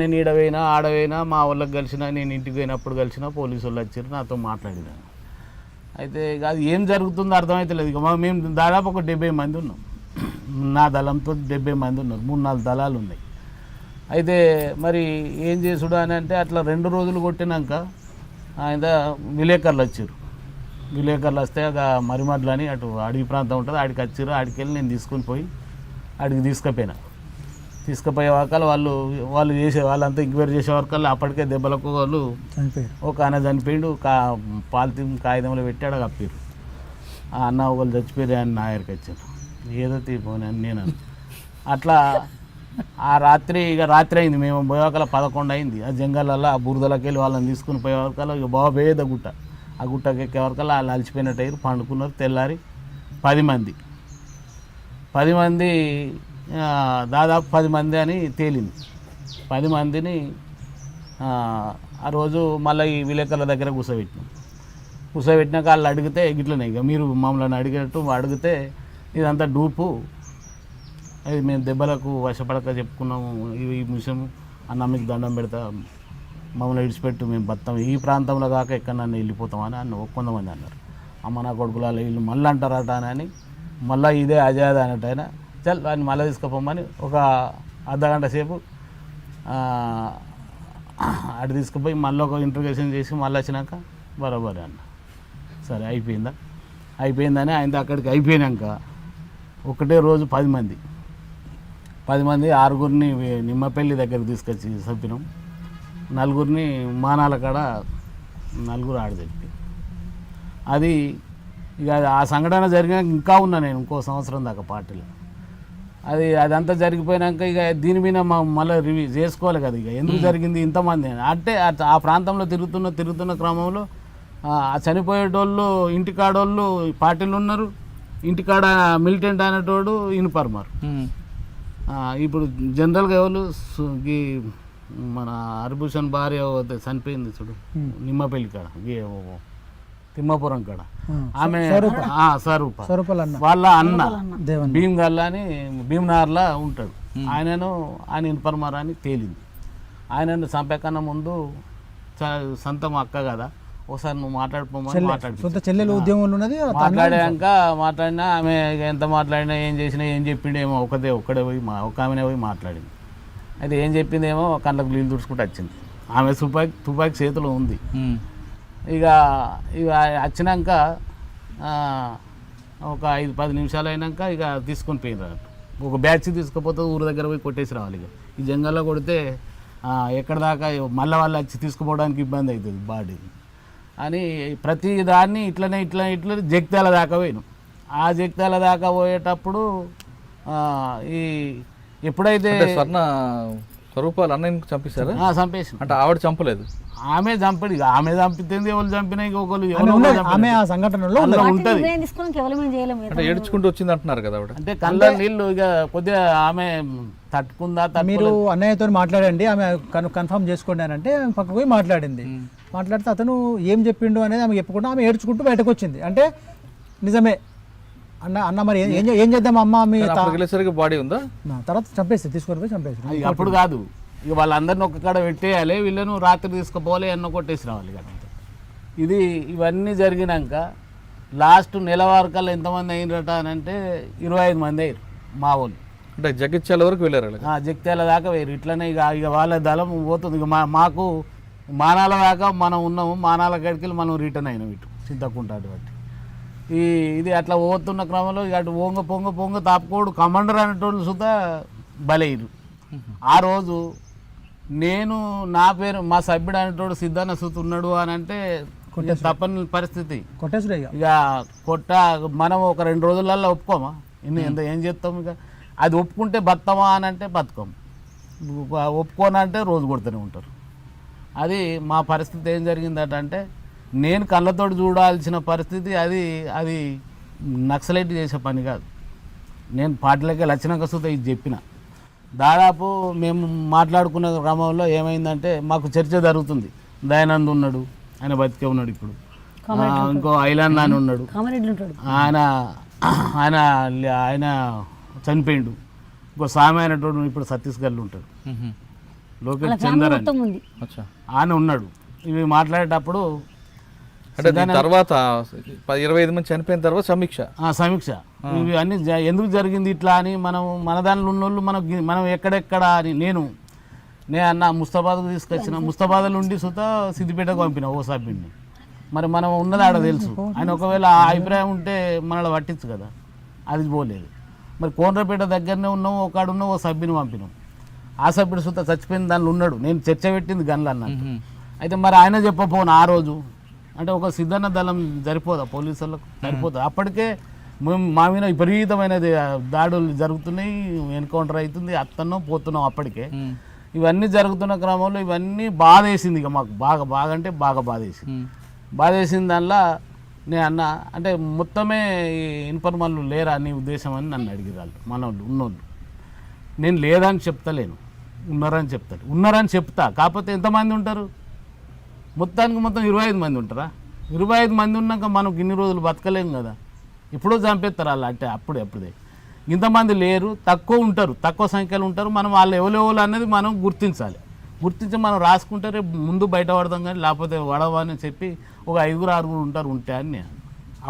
నేను ఈడపోయినా ఆడపోయినా మా వాళ్ళకి కలిసినా, నేను ఇంటికి పోయినప్పుడు కలిసినా పోలీసు వాళ్ళు వచ్చారు నాతో మాట్లాడినాను. అయితే ఇక అది ఏం జరుగుతుందో అర్థమవుతలేదు. ఇక మేము దాదాపు ఒక 70 మంది ఉన్నాం, నా దళంతో 70 మంది ఉన్నారు, 3-4 దళాలు ఉన్నాయి. అయితే మరి ఏం చేసుడు అని అంటే అట్లా 2 రోజులు కొట్టినాక ఆయన విలేకరులు వచ్చారు. విలేకరులు వస్తే ఒక మరిమడ్లని అటు అడవి ప్రాంతం ఉంటుంది, ఆడికి వచ్చారు. ఆడికి వెళ్ళి నేను తీసుకొని పోయి ఆడికి తీసుకుపోయే వరకల్లా వాళ్ళు వాళ్ళంతా ఎంక్వైరీ చేసే వరకల్లా అప్పటికే దెబ్బలకు వాళ్ళు ఒక ఆయన చనిపోయిండు, పాలిథిన్ కాగితంలో పెట్టాడు కప్పారు. ఆ అన్న ఒకళ్ళు చచ్చిపోయారు అని నా దగ్గరికి వచ్చారు, ఏదో తీపోని అని నేను అట్లా. ఆ రాత్రి అయింది, మేము పోయేవరకల్లా 11 అయింది. ఆ జంగల్లో ఆ బురదలకి వెళ్ళి వాళ్ళని తీసుకుని పోయే వరకల్లా ఇక బాగా పేద గుట్ట, ఆ గుట్టకి ఎక్కే వరకల్లా వాళ్ళు అలసిపోయినట్టు అయ్యారు, పండుకున్నారు. తెల్లారి 10 మంది దాదాపు 10 మంది అని తేలింది. 10 మందిని ఆ రోజు మళ్ళీ ఈ విలేకరుల దగ్గర కూర్చోబెట్టినాక వాళ్ళు అడిగితే గిట్లనే ఇక మీరు మమ్మల్ని అడిగినట్టు అడిగితే ఇదంతా డూపు, అది మేము దెబ్బలకు వశపడక చెప్పుకున్నాము ఈ విషయం అన్న, మీకు దండం పెడతా, మమ్మల్ని విడిచిపెట్టు, మేము బతాం, ఈ ప్రాంతంలో కాక ఎక్కడ నన్ను వెళ్ళిపోతామని కొంతమంది అన్నారు. అమ్మ నా కొడుకుల వీళ్ళు మళ్ళీ అంటారట అని మళ్ళీ ఇదే అజాద్ అన్నట్టు ఆయన చల్ వాడిని మళ్ళీ తీసుకుపోమని ఒక అర్ధగంట సేపు అటు తీసుకుపోయి మళ్ళీ ఒక ఇంటర్గేషన్ చేసి మళ్ళీ వచ్చినాక బరాబర్ అన్న సరే అయిపోయిందని ఆయన అక్కడికి అయిపోయినాక ఒకటే రోజు 10 మంది 6గురిని నిమ్మపల్లి దగ్గరికి తీసుకొచ్చి చంపినాం. 4గురిని మానాల కాడ 4 ఆడదెప్పి. అది ఇక ఆ సంఘటన జరిగినాక ఇంకా ఉన్నా నేను ఇంకో సంవత్సరం దాకా పార్టీలో. అదంతా జరిగిపోయినాక ఇక దీని మీద మళ్ళీ రివ్యూ చేసుకోవాలి కదా, ఇక ఎందుకు జరిగింది ఇంతమంది అంటే ఆ ప్రాంతంలో తిరుగుతున్న క్రమంలో ఆ చనిపోయేటోళ్ళు ఇంటికాడోళ్ళు పార్టీలు ఉన్నారు, ఇంటికాడ మిలిటెంట్ అనేటోడు ఇన్ఫార్మర్. ఇప్పుడు జనరల్గా ఎవరు మన హరిభూషణ్ భార్య చనిపోయింది చూడు నిమ్మపల్లి కాడ తిమ్మాపురం కాడ, ఆమె స్వరూప వాళ్ళ అన్న భీమ్గల్లా అని భీమ్నగర్లా ఉంటాడు. ఆయన ఇన్ఫార్మర్ అని తేలింది. ఆయనను చంపకన్నా ముందు సొంతం అక్క కదా, ఒకసారి నువ్వు మాట్లాడిపోమని సొంత మాట్లాడి చెల్లెలు ఉద్యోగంలో ఉన్నది మాట్లాడాక మాట్లాడినా ఆమె ఎంత మాట్లాడినా ఏం చేసినా ఏం చెప్పిండేమో ఒక్కడే పోయి ఒక ఆమెనే పోయి మాట్లాడింది. అయితే ఏం చెప్పిందేమో కళ్ళకు నీళ్ళు తుడుచుకుంటూ వచ్చింది. ఆమె తుపాకి చేతిలో ఉంది. ఇక వచ్చినాక ఒక 5-10 నిమిషాలు అయినాక ఇక తీసుకొని పోయినారు. ఒక బ్యాచ్ తీసుకుపోతే ఊరు దగ్గర పోయి కొట్టేసి రావాలి. ఇక ఈ జంగల్లో కొడితే ఎక్కడ దాకా మళ్ళీ వాళ్ళు వచ్చి తీసుకుపోవడానికి ఇబ్బంది అవుతుంది బాడీ అని ప్రతి దాన్ని ఇట్లా జగిత్యాల దాకా పోయినాం. ఆ జగిత్యాల దాకా పోయేటప్పుడు ఈ ఎప్పుడైతే స్వర్ణ స్వరూపాలు అన్నయ్యకి చంపేశారా? చంపేసి అంటే ఆవిడ చంపలేదు, ఆమె చంపడు. ఇక ఆమె చంపితే ఎవరు చంపినా ఇక ఆమె ఆ సంఘటనలో ఉంటుంది. అంటే ఏడ్చుకుంటూ వచ్చింది అంటున్నారు కదా ఆవిడ. అంటే కళ్ళ నీళ్ళు ఇక కొద్దిగా ఆమె తట్టుకుందా. మీరు అన్నయ్యతో మాట్లాడండి, ఆమె కన్ఫర్మ్ చేసుకోండి అని అంటే పక్కకు పోయి మాట్లాడింది. మాట్లాడితే అతను ఏం చెప్పిండు అనేది ఆమె చెప్పకుండా ఆమె ఏడ్చుకుంటూ బయటకు వచ్చింది. అంటే నిజమే అన్న మరి ఏం చేద్దాం అమ్మ మీ వెళ్ళేసరికి బాడీ ఉందా, తర్వాత తీసుకొని పోయి చంపేసి అప్పుడు కాదు ఇక వాళ్ళందరిని ఒక్క కాడ పెట్టేయాలి, వీళ్ళను రాత్రి తీసుకుపోవాలి, ఎన్నో కొట్టేసి రావాలి కదా. ఇవన్నీ జరిగినాక లాస్ట్ నెల వరకల్లా ఎంతమంది అయినరట అని అంటే 25 మంది అయ్యారు మా వాళ్ళు. అంటే జగిత్యాల వరకు వెళ్ళారు, జగిత్యాల దాకా వేరు. ఇట్లనే ఇక వాళ్ళ దళం పోతుంది. ఇక మాకు మానాల దాకా మనం ఉన్నాము, మానాల గడికి మనం రిటర్న్ అయినాం ఇటు చింతకుంట అటువంటి. ఇది అట్లా పోతున్న క్రమంలో ఇక అటు పొంగ తాపుకోడు కమాండర్ అనేటోళ్ళు సుతా బలయ్యారు. ఆ రోజు నేను నా పేరు మా సభ్యుడు అనేటోడు సిద్ధాన్న సుత ఉన్నాడు అని అంటే తప్పని పరిస్థితి. ఇక మనం ఒక 2 రోజులలో ఒప్పుకోమా, ఏం చేస్తాం? ఇక అది ఒప్పుకుంటే బతామా అని అంటే బతకం, ఒప్పుకోనంటే రోజు కొడుతూనే ఉంటారు. అది మా పరిస్థితి. ఏం జరిగిందట అంటే నేను కళ్ళతోటి చూడాల్సిన పరిస్థితి. అది నక్సలైట్ చేసే పని కాదు. నేను పార్టీలకి వచ్చినాక సుత ఇది చెప్పిన. దాదాపు మేము మాట్లాడుకున్న క్రమంలో ఏమైందంటే మాకు చర్చ జరుగుతుంది. దయానంద్ ఉన్నాడు, ఆయన బతికే ఉన్నాడు ఇప్పుడు. ఇంకో ఐలాండ్ అని ఉన్నాడు, ఆయన చనిపోయిండు. ఇంకో సామె అయినటువంటి ఇప్పుడు ఛత్తీస్గఢ్లో ఉంటాడు, లోకేష్ చందర్ అని ఆయన ఉన్నాడు. ఇవి మాట్లాడేటప్పుడు అంటే తర్వాత 25 మంది చనిపోయిన తర్వాత సమీక్ష ఇవి అన్ని ఎందుకు జరిగింది ఇట్లా అని మన దానిలో ఉన్నోళ్ళు మనం ఎక్కడెక్కడ అని నేను అన్న ముస్తాబాద్కు తీసుకొచ్చిన. ముస్తాబాద్లో ఉండి సుత సిద్దిపేటకు పంపిన ఓ సభ్యుడిని. మరి మనం ఉన్నది ఆడ తెలుసు. ఆయన ఒకవేళ ఆ అభిప్రాయం ఉంటే మనల్ని పట్టించు కదా, అది పోలేదు. మరి కోనరాపేట దగ్గరనే ఉన్నాం, ఒకడున్న ఓ సభ్యుని పంపినాం. ఆ సభ్యుడు సుత చచ్చిపోయిన దానిలో ఉన్నాడు. నేను చర్చ పెట్టింది గన్లు అన్నట్టు. అయితే మరి ఆయన చెప్పపోను ఆ రోజు అంటే ఒక సిద్ధన్న దళం సరిపోదా, పోలీసులకు సరిపోదా? అప్పటికే మా మీద విపరీతమైన దాడులు జరుగుతున్నాయి, ఎన్కౌంటర్ అవుతుంది, అత్తన్నో పోతున్నాం. అప్పటికే ఇవన్నీ జరుగుతున్న క్రమంలో ఇవన్నీ బాధ వేసింది. ఇక మాకు బాగా అంటే బాగా బాధ వేసింది. దానిలో నేను అన్న అంటే మొత్తమే ఇన్ఫర్మర్లు లేరా నీ ఉద్దేశం అని నన్ను అడిగిరాళ్ళు మనోళ్ళు ఉన్నోళ్ళు. నేను లేదని చెప్తలేను, ఉన్నారని చెప్తా. కాకపోతే ఎంతమంది ఉంటారు? మొత్తం 25 మంది ఉంటారా? 25 మంది ఉన్నాక మనకు ఇన్ని రోజులు బతకలేము కదా. ఎప్పుడో చంపేస్తారు వాళ్ళు అంటే అప్పుడే. ఇంతమంది లేరు, తక్కువ ఉంటారు, తక్కువ సంఖ్యలో ఉంటారు. మనం వాళ్ళు ఎవరెవరు అనేది మనం గుర్తించాలి. గుర్తించి మనం రాసుకుంటే రేపు ముందు బయటపడదాం. కానీ లేకపోతే వడవని చెప్పి ఒక 5-6 ఉంటారు ఉంటే అని నేను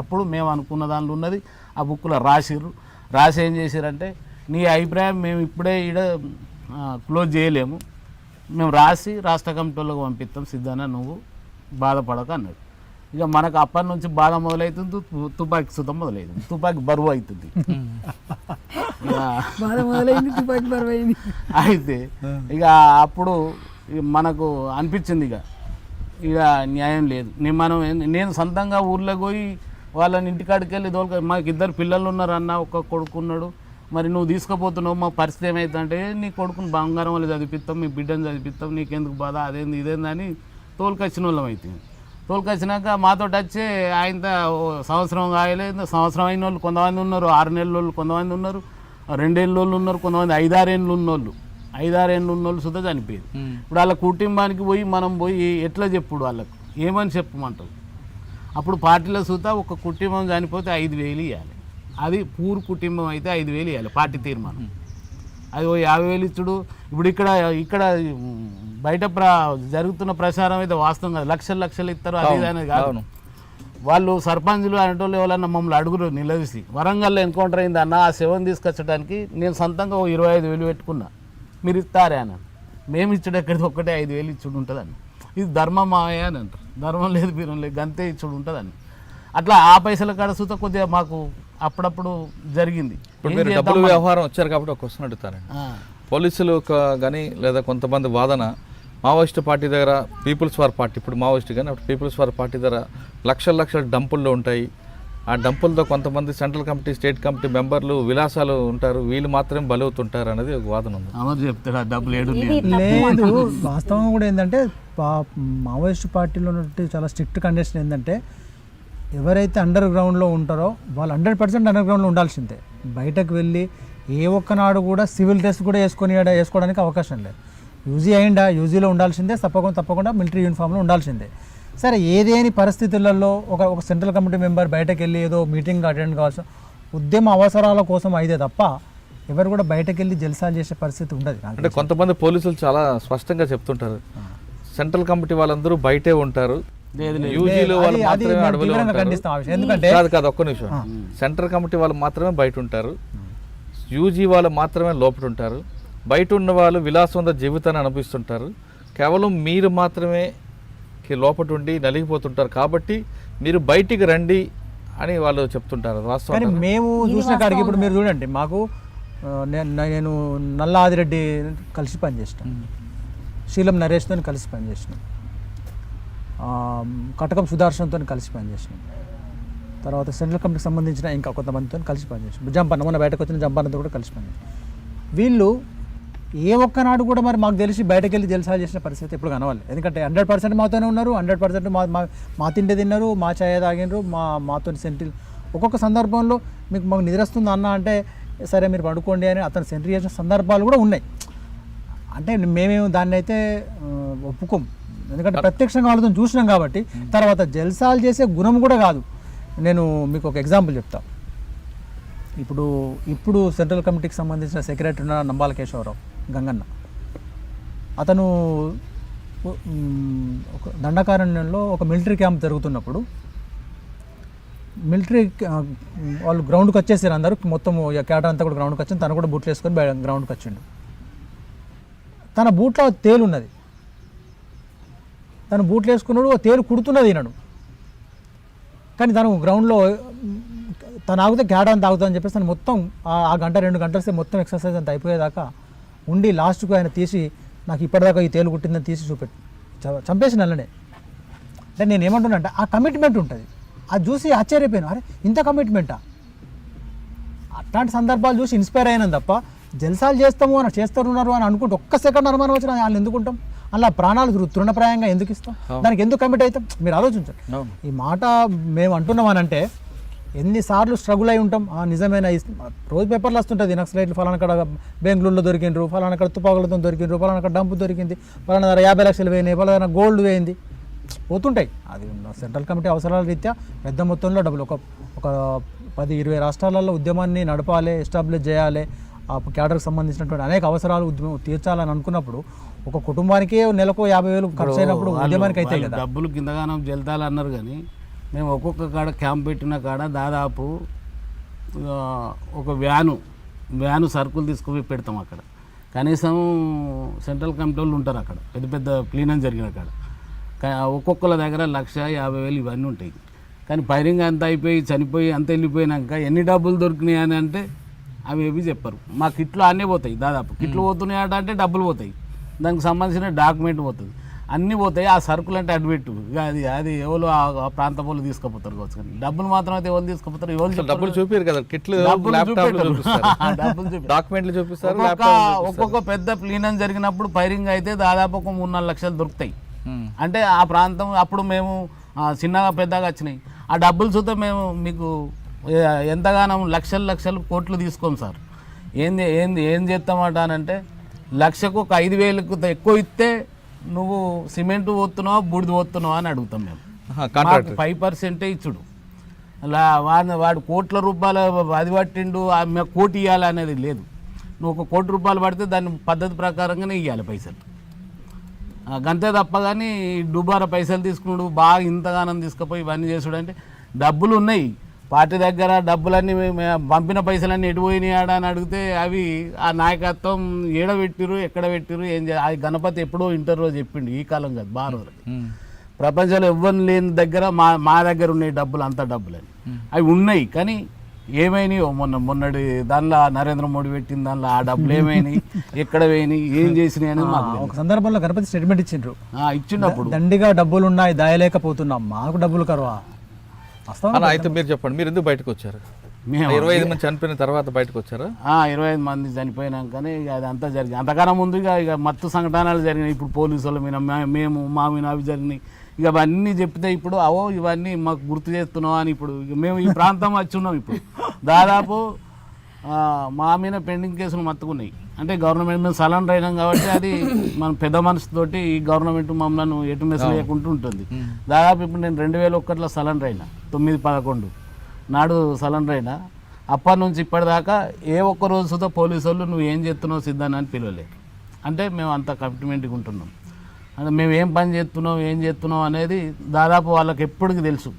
అప్పుడు మేము అనుకున్న దానిలో ఉన్నది ఆ బుక్లో రాసి ఏం చేశారంటే నీ అభిప్రాయం మేము ఇప్పుడే క్లోజ్ చేయలేము, మేము రాష్ట్ర కమిటీలోకి పంపిస్తాం, సిద్ధాన్న నువ్వు బాధపడక అన్నాడు. ఇక మనకు అప్పటి నుంచి బాధ మొదలవుతుంది, తుపాకీ సుతం మొదలవుతుంది, తుపాకీ బరువు అవుతుంది. అయితే ఇక అప్పుడు మనకు అనిపించింది ఇక న్యాయం లేదు. నేను సొంతంగా ఊర్లోకి పోయి వాళ్ళని ఇంటికాడికి వెళ్ళి మాకు 2 పిల్లలు ఉన్నారు అన్న, ఒక కొడుకున్నాడు. మరి నువ్వు తీసుకుపోతున్నావు, మా పరిస్థితి ఏమవుతుందంటే నీ కొడుకుని బంగారం వాళ్ళు చదివిస్తాం, మీ బిడ్డను చదివిస్తాం, నీకెందుకు బాధ, ఇదేందని తోలుకొచ్చిన వాళ్ళం అవుతుంది. తోలుకొచ్చినాక మాతో వచ్చి ఆయన సంవత్సరం కాయలేదు, సంవత్సరం అయిన వాళ్ళు కొంతమంది ఉన్నారు, 6 నెలల వాళ్ళు కొంతమంది ఉన్నారు, 2 ఏళ్ళ వాళ్ళు ఉన్నారు, కొంతమంది 5-6 ఏళ్ళు ఉన్నోళ్ళు, 5-6 ఏళ్ళు ఉన్నోళ్ళు సుద్ధా చనిపోయారు. ఇప్పుడు వాళ్ళ కుటుంబానికి మనం పోయి ఎట్లా చెప్పుడు, వాళ్ళకు ఏమని చెప్పమంటారు? అప్పుడు పార్టీలో సుతా ఒక కుటుంబం చనిపోతే 5,000 ఇవ్వాలి. అది పూర్ కుటుంబం అయితే 5,000 ఇవ్వాలి పార్టీ తీర్మానం. అది 50,000 ఇచ్చుడు. ఇప్పుడు ఇక్కడ ఇక్కడ బయట జరుగుతున్న ప్రచారం అయితే వాస్తవం కాదు, లక్షలు ఇస్తారు అది ఇది అనేది కాదు. అవును. వాళ్ళు సర్పంచులు అనేటోళ్ళు ఎవరన్నా మమ్మల్ని అడుగురు నిలదీసి, వరంగల్లో ఎన్కౌంటర్ అయింది అన్న, ఆ శవం తీసుకొచ్చడానికి నేను సొంతంగా 25,000 పెట్టుకున్నా, మీరు ఇస్తారే అని. మేము ఇచ్చుడు ఎక్కడిది, ఒక్కటే 5,000 ఇచ్చుడు ఉంటుందని. ఇది ధర్మం మావయ్య అని అంటారు. ధర్మం లేదు బీరం లేదు, గంతే ఇచ్చుడు ఉంటుందని. అట్లా ఆ పైసల కాడ సుత కొద్దిగా మాకు అప్పుడప్పుడు జరిగింది. ఇప్పుడు మీరు డబ్బులు వ్యవహారం వచ్చారు కాబట్టి ఒక క్వశ్చన్ అడుగుతారండి. పోలీసులు కానీ లేదా కొంతమంది వాదన మావోయిస్ట్ పార్టీ దగ్గర పీపుల్స్ వార్ పార్టీ, ఇప్పుడు మావోయిస్ట్ కానీ అప్పుడు పీపుల్స్ వార్ పార్టీ దగ్గర లక్షల డంపుల్లో ఉంటాయి. ఆ డంపులతో కొంతమంది సెంట్రల్ కమిటీ స్టేట్ కమిటీ మెంబర్లు విలాసాలు ఉంటారు, వీళ్ళు మాత్రమే బలవుతుంటారు అనేది ఒక వాదన ఉంది. అమరు చెప్తాడు ఆ డబ్బులు ఏడు లేదు. వాస్తవం కూడా ఏంటంటే మావోయిస్ట్ పార్టీలో ఉన్నట్టు చాలా స్ట్రిక్ట్ కండిషన్ ఏంటంటే ఎవరైతే అండర్ గ్రౌండ్లో ఉంటారో వాళ్ళు 100% అండర్ గ్రౌండ్లో ఉండాల్సిందే. బయటకు వెళ్ళి ఏ ఒక్కనాడు కూడా సివిల్ డ్రెస్ కూడా వేసుకోవడానికి అవకాశం లేదు. యూజీ అయిందా, యూజీలో ఉండాల్సిందే, తప్పకుండా మిలిటరీ యూనిఫామ్లో ఉండాల్సిందే. సరే, ఏదేని పరిస్థితులలో ఒక సెంట్రల్ కమిటీ మెంబర్ బయటకు వెళ్ళి ఏదో మీటింగ్ అటెండ్ కావాల్సిన ఉద్యమ అవసరాల కోసం అయితే తప్ప ఎవరు కూడా బయటకు వెళ్ళి జల్సాలు చేసే పరిస్థితి ఉండదు. అంటే కొంతమంది పోలీసులు చాలా స్పష్టంగా చెప్తుంటారు, సెంట్రల్ కమిటీ వాళ్ళందరూ బయటే ఉంటారు, యూజీలో వాళ్ళు మాత్రమే అడవిలో ఉంటారు. ఎందుకంటే కాదు ఒక్క నిమిషం, సెంట్రల్ కమిటీ వాళ్ళు మాత్రమే బయట ఉంటారు, యూజీ వాళ్ళు మాత్రమే లోపల ఉంటారు, బయట ఉన్న వాళ్ళు విలాసవంత జీవితాన్ని అనిపిస్తుంటారు, కేవలం మీరు మాత్రమే లోపల ఉండి నలిగిపోతుంటారు, కాబట్టి మీరు బయటికి రండి అని వాళ్ళు చెప్తుంటారు. కానీ మేము చూసిన కాడికి ఇప్పుడు మీరు చూడండి, మాకు నేను నల్ల ఆదిరెడ్డి కలిసి పనిచేసినాను, శీలం నరేష్తో కలిసి పనిచేసినాం, కటకం సుదర్శన్తో కలిసి పనిచేసినాం, తర్వాత సెంట్రల్ కమిటీకి సంబంధించిన ఇంకా కొంతమందితో కలిసి పనిచేసినాం, జంపన్న మొన్న బయటకు వచ్చిన జంపన్నతో కూడా కలిసి పనిచేసినాం. వీళ్ళు ఏ ఒక్కనాడు కూడా మరి మాకు తెలిసి బయటకు వెళ్ళి జల్సాలు చేసిన పరిస్థితి ఎప్పుడు కనవాలి. ఎందుకంటే 100% మాతోనే ఉన్నారు, 100% మా తిండి తిన్నారు, మా ఛాయ తాగినారు, మాతో సెంట్రీ. ఒక్కొక్క సందర్భంలో మాకు నిద్రస్తుంది అన్న అంటే సరే మీరు పడుకోండి అని అతను సెంట్రీ చేసిన సందర్భాలు కూడా ఉన్నాయి. అంటే మేమేమో దాన్ని అయితే ఒప్పుకోం, ఎందుకంటే ప్రత్యక్షంగా వాళ్ళతో చూసినాం కాబట్టి. తర్వాత జల్సాలు చేసే గుణం కూడా కాదు. నేను మీకు ఒక ఎగ్జాంపుల్ చెప్తా. ఇప్పుడు సెంట్రల్ కమిటీకి సంబంధించిన సెక్రటరీ ఉన్న నంబాల కేశవరావు గంగన్న, అతను ఒక దండకారణ్యంలో ఒక మిలిటరీ క్యాంప్ జరుగుతున్నప్పుడు మిలిటరీ వాళ్ళు గ్రౌండ్కి వచ్చేసారు, అందరూ మొత్తం క్యాడర్ అంతా కూడా గ్రౌండ్కి వచ్చింది, తను కూడా బూట్లు వేసుకొని గ్రౌండ్కి వచ్చిండు. తన బూట్లో తేలు ఉన్నది, తను బూట్లు వేసుకున్నాడు, తేలు కుడుతున్నది ఈనాడు. కానీ తను గ్రౌండ్లో తను ఆగితే క్యాడర్ అంతా ఆగుతుందని చెప్పేసి తను మొత్తం ఆ గంట 2 గంటలు మొత్తం ఎక్సర్సైజ్ అంతా అయిపోయేదాకా ఉండి లాస్ట్కు ఆయన తీసి నాకు ఇప్పటిదాకా ఈ తేలు కుట్టిందని తీసి చూపెట్టి చంపేసి నల్లనే. అంటే నేను ఏమంటున్నా అంటే ఆ కమిట్మెంట్ ఉంటుంది, అది చూసి ఆశ్చర్యపోయాను, అరే ఇంత కమిట్మెంటా. అట్లాంటి సందర్భాలు చూసి ఇన్స్పైర్ అయినాను తప్ప జల్సాలు చేస్తున్నారు అని అనుకుంటే ఒక్క సెకండ్ అనుమానం వచ్చిన వాళ్ళు ఎందుకుంటాం, అలా ప్రాణాలు తృణప్రాయంగా ఎందుకు ఇస్తాం, దానికి ఎందుకు కమిట్ అవుతాం. మీరు ఆలోచించండి. ఈ మాట మేము అంటున్నామనంటే ఎన్నిసార్లు స్ట్రగుల్ అయి ఉంటాం. నిజమైన రోజు పేపర్లు వస్తుంటుంది, నక్సలైట్లు ఫలానా కడ బెంగళూరులో దొరికిండ్రు, ఫలానా కడ తుపాకులతో దొరికిండ్రు, ఫలానా కడ డంపు దొరికింది, ఫలానా దగ్గర 50 లక్షలు పోయినాయి, ఫలానా గోల్డ్ పోయింది, పోతుంటాయి. అది సెంట్రల్ కమిటీ అవసరాల రీత్యా పెద్ద మొత్తంలో డబ్బులు ఒక 10-20 రాష్ట్రాలలో ఉద్యమాన్ని నడపాలి, ఎస్టాబ్లిష్ చేయాలి, ఆ క్యాడర్కి సంబంధించినటువంటి అనేక అవసరాలు తీర్చాలని అనుకున్నప్పుడు ఒక కుటుంబానికి నెలకు 50,000 ఖర్చు అయినప్పుడు ఉద్యమానికి అయితే కదా. డబ్బులు కిందగానం జల్తాలు అన్నారు, కానీ మేము ఒక్కొక్క కాడ క్యాంప్ పెట్టిన కాడ దాదాపు ఒక వ్యాను సరుకులు తీసుకుపోయి పెడతాం అక్కడ. కనీసం సెంట్రల్ కమిటీ వాళ్ళు ఉంటారు అక్కడ, పెద్ద క్లీనింగ్ జరిగిన కాడ. ఒక్కొక్కళ్ళ దగ్గర 1,50,000 ఇవన్నీ ఉంటాయి. కానీ ఫైరింగ్ అంతా అయిపోయి చనిపోయి అంత వెళ్ళిపోయినాక ఎన్ని డబ్బులు దొరికినాయి అని అంటే అవి ఏవి చెప్పరు. మా కిట్లు అన్నీ పోతాయి, దాదాపు కిట్లు పోతున్నాయట అంటే డబ్బులు పోతాయి, దానికి సంబంధించిన డాక్యుమెంట్ పోతుంది, అన్నీ పోతాయి. ఆ సరుకులు అంటే అడ్వెట్టు అది ఎవరు ఆ ప్రాంత వాళ్ళు తీసుకుపోతారు కావచ్చు, కానీ డబ్బులు మాత్రం అయితే ఎవరు తీసుకుపోతారు, ఎవరు డబ్బులు చూపారు కదా, కిట్లు డాక్యుమెంట్లు చూపిస్తారు. ఒక్కొక్క పెద్ద ప్లీనం జరిగినప్పుడు ఫైరింగ్ అయితే దాదాపు ఒక 3-4 లక్షలు దొరుకుతాయి. అంటే ఆ ప్రాంతం అప్పుడు మేము చిన్నగా పెద్దగా వచ్చినాయి. ఆ డబ్బులు చూస్తే మేము మీకు ఎంతగానో లక్షలు కోట్లు తీసుకోం సార్. ఏం చేస్తామట అని అంటే, లక్షకు ఒక 5,000కు ఎక్కువ ఇస్తే నువ్వు సిమెంట్ పోతున్నావా బూడిద పోతున్నావా అని అడుగుతాం మేము. 5% ఇచ్చుడు. అలా వాడు కోట్ల రూపాయలు అది పట్టిండు, కోటి ఇవ్వాలనేది లేదు. నువ్వు 1 కోటి రూపాయలు పడితే దాని పద్ధతి ప్రకారంగానే ఇవ్వాలి పైసలు. గంతే తప్ప కానీ డుబారా పైసలు తీసుకున్నాడు బాగా ఇంతగానం తీసుకుపోయి ఇవన్నీ చేసుడు అంటే డబ్బులు ఉన్నాయి పార్టీ దగ్గర, డబ్బులన్నీ పంపిన పైసలన్నీ ఎటు పోయినాయి ఆడ అని అడిగితే అవి ఆ నాయకత్వం ఏడ పెట్టిరు ఎక్కడ పెట్టిరు ఏం ఆ గణపతి ఎప్పుడో ఇంటర్వ్యూ చెప్పిండు, ఈ కాలం కాదు బాగా రోజులకి. ప్రపంచంలో ఎవ్వరు లేని దగ్గర మా దగ్గర ఉన్నాయి డబ్బులు, అంత డబ్బులని అవి ఉన్నాయి. కానీ ఏమైనాయో మొన్నటి దానిలో నరేంద్ర మోడీ పెట్టిన దానిలో ఆ డబ్బులు ఏమైనాయి, ఎక్కడ పోయినాయి, ఏం చేసినాయి అనేది మాకు ఒక సందర్భంలో గణపతి స్టేట్మెంట్ ఇచ్చిండ్రు, ఇచ్చినప్పుడు దండిగా డబ్బులు ఉన్నాయి దాయలేకపోతున్నాం, మాకు డబ్బులు కరువా. అలా అయితే మీరు చెప్పండి, మీరు ఎందుకు బయటకు వచ్చారు? మేము 25 మంది చనిపోయిన తర్వాత బయటకు వచ్చారా? 25 మంది చనిపోయినాకనే ఇక అది అంతా జరిగింది. అంతకన్నా ముందు ఇక మత్తు సంఘటనలు జరిగినాయి. ఇప్పుడు పోలీసుల మీద మేము మా మీద అవి జరిగినాయి. ఇక అవన్నీ చెప్తే ఇప్పుడు ఇవన్నీ మాకు గుర్తు చేస్తున్నాం అని ఇప్పుడు మేము ఈ ప్రాంతం వచ్చి ఉన్నాం. ఇప్పుడు దాదాపు మా మీద పెండింగ్ కేసులు మత్తుకున్నాయి. అంటే గవర్నమెంట్ మేము సలెండర్ అయినాం కాబట్టి అది మనం పెద్ద మనసుతోటి ఈ గవర్నమెంట్ మమ్మల్ని ఎటు మెస్ లేకుండా ఉంటుంది. దాదాపు ఇప్పుడు నేను 2001లో సలెండర్ అయినా, 9/11 నాడు సలెండర్ అయినా. అప్పటి నుంచి ఇప్పటిదాకా ఏ ఒక్క రోజు సుతా పోలీసు వాళ్ళు నువ్వు ఏం చేస్తున్నావు సిద్ధాన్ని అని పిలవలే. అంటే మేము అంత కమిట్మెంట్గా ఉంటున్నాం. అంటే మేము ఏం పని ఏం చేస్తున్నాం అనేది దాదాపు వాళ్ళకి ఎప్పటికీ తెలుసు.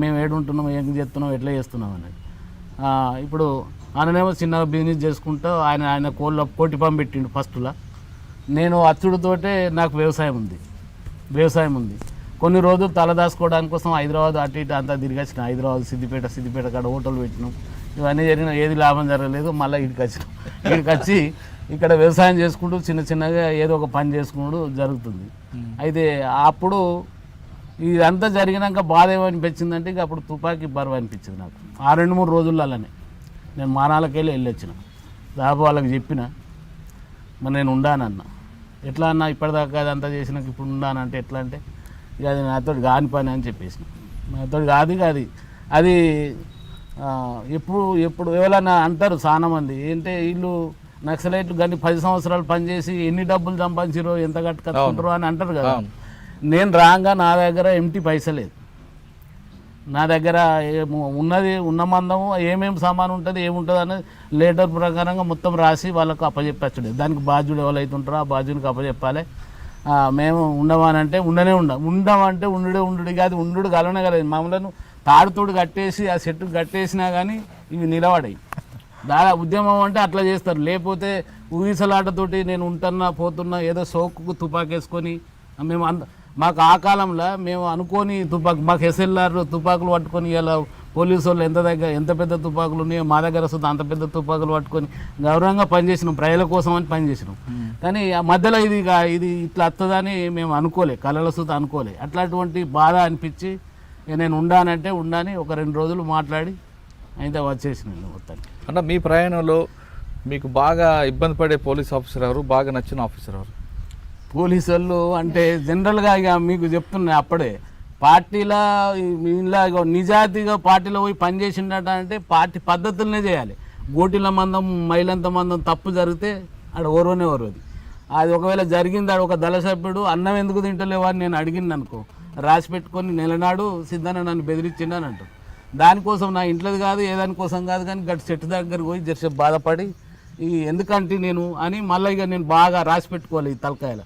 మేము ఏడుంటున్నాం, ఏం చేస్తున్నాం, ఎట్లా చేస్తున్నాం అనేది. ఇప్పుడు ఆయననేమో చిన్నగా బిజినెస్ చేసుకుంటూ ఆయన కోటి పంపు పెట్టిండు ఫస్ట్లో. నేను అచ్చుడితోటే నాకు వ్యవసాయం ఉంది. కొన్ని రోజులు తలదాసుకోవడానికి కోసం హైదరాబాద్ అటు ఇటు అంతా తిరిగి వచ్చినాం. హైదరాబాద్ సిద్దిపేట కాడ హోటల్ పెట్టినాం. ఇవన్నీ జరిగిన ఏది లాభం జరగలేదు. మళ్ళీ ఇక్కడికి వచ్చి ఇక్కడ వ్యవసాయం చేసుకుంటూ చిన్నగా ఏదో ఒక పని చేసుకుంటూ జరుగుతుంది. అయితే అప్పుడు ఇదంతా జరిగినాక బాధ ఏమనిపించిందంటే ఇక అప్పుడు తుపాకీ బరువు అనిపించింది నాకు. 2-3 రోజులలోనే నేను మానాలకెళ్ళి వెళ్ళొచ్చిన. దాదాపు వాళ్ళకి చెప్పిన మరి నేను ఉండానన్న. ఎట్లా అన్నా ఇప్పటిదాకా అదంతా చేసినాక ఇప్పుడు ఉండానంటే ఎట్లా అంటే ఇక అది నాతో కాని పని అని చెప్పేసిన. నాతో కాదు అది ఎప్పుడు ఎవరైనా అంటారు చాలామంది ఏంటంటే వీళ్ళు నక్సలైట్లు కానీ 10 సంవత్సరాలు పనిచేసి ఎన్ని డబ్బులు సంపాదించారో ఎంత కట్టుకుంటారో అని అంటారు కదా. నేను రాగా నా దగ్గర ఎంటీ పైసలేదు. నా దగ్గర ఉన్న మందము ఏమేమి సామాను ఉంటుంది ఏముంటుంది అనేది లేటర్ ప్రకారంగా మొత్తం రాసి వాళ్ళకు అప్పచెప్పచ్చుడే. దానికి బాధ్యుడు ఎవరైతుంటారో ఆ బాధ్యునికి అప్పచెప్పాలి. మేము ఉండమనంటే ఉండమంటే ఉండు కాదు, ఉండు కలవనే కలదు. మమ్మల్ని తాడుతోడు కట్టేసి ఆ చెట్టుకు కట్టేసినా కానీ ఇవి నిలబడాయి. ఉద్యమం అంటే అట్లా చేస్తారు. లేకపోతే ఊగిసలాటతోటి నేను ఉంటున్నా పోతున్నా ఏదో సోకుకు తుపాకేసుకొని మేము మాకు ఆ కాలంలో మేము అనుకోని మాకు ఎస్ఎల్ఆర్ తుపాకులు పట్టుకొని ఇలా పోలీసు వాళ్ళు ఎంత పెద్ద తుపాకులు ఉన్నాయో మా దగ్గర వస్తుంది అంత పెద్ద తుపాకులు పట్టుకొని గౌరవంగా పనిచేసినాం, ప్రజల కోసం అని పనిచేసినాం. కానీ ఆ మధ్యలో ఇది ఇట్లా వస్తుందని మేము అనుకోలే, కళల సుత అనుకోలే. అట్లాంటి బాధ అనిపించి నేను ఉండానంటే ఉండని ఒక 2 రోజులు మాట్లాడి అయితే వచ్చేసినాను మొత్తానికి. అంటే మీ ప్రయాణంలో మీకు బాగా ఇబ్బంది పడే పోలీస్ ఆఫీసర్ ఎవరు, బాగా నచ్చిన ఆఫీసర్ ఎవరు? పోలీసు వాళ్ళు అంటే జనరల్గా ఇక మీకు చెప్తున్నా అప్పుడే పార్టీలో ఇలా నిజాయితీగా పార్టీలో పోయి పనిచేసిండట అంటే పార్టీ పద్ధతులనే చేయాలి. గోటీల మందం మైలంత మందం తప్పు జరిగితే ఆడ ఓర్వనే ఓర్వది. అది ఒకవేళ జరిగింది ఆడ ఒక దళ సభ్యుడు అన్నం ఎందుకు తింటలేవా అని నేను అడిగింది అనుకో, రాసి పెట్టుకొని నెలనాడు సిద్ధాన్ని నన్ను బెదిరించిండని అంటారు. దానికోసం నా ఇంట్లోది కాదు ఏదానికోసం కాదు కానీ గట్టి చెట్టు దగ్గరికి పోయి జరసేపు బాధపడి ఎందుకంటే నేను అని మళ్ళీ ఇక నేను బాగా రాసి పెట్టుకోవాలి ఈ తలకాయలు.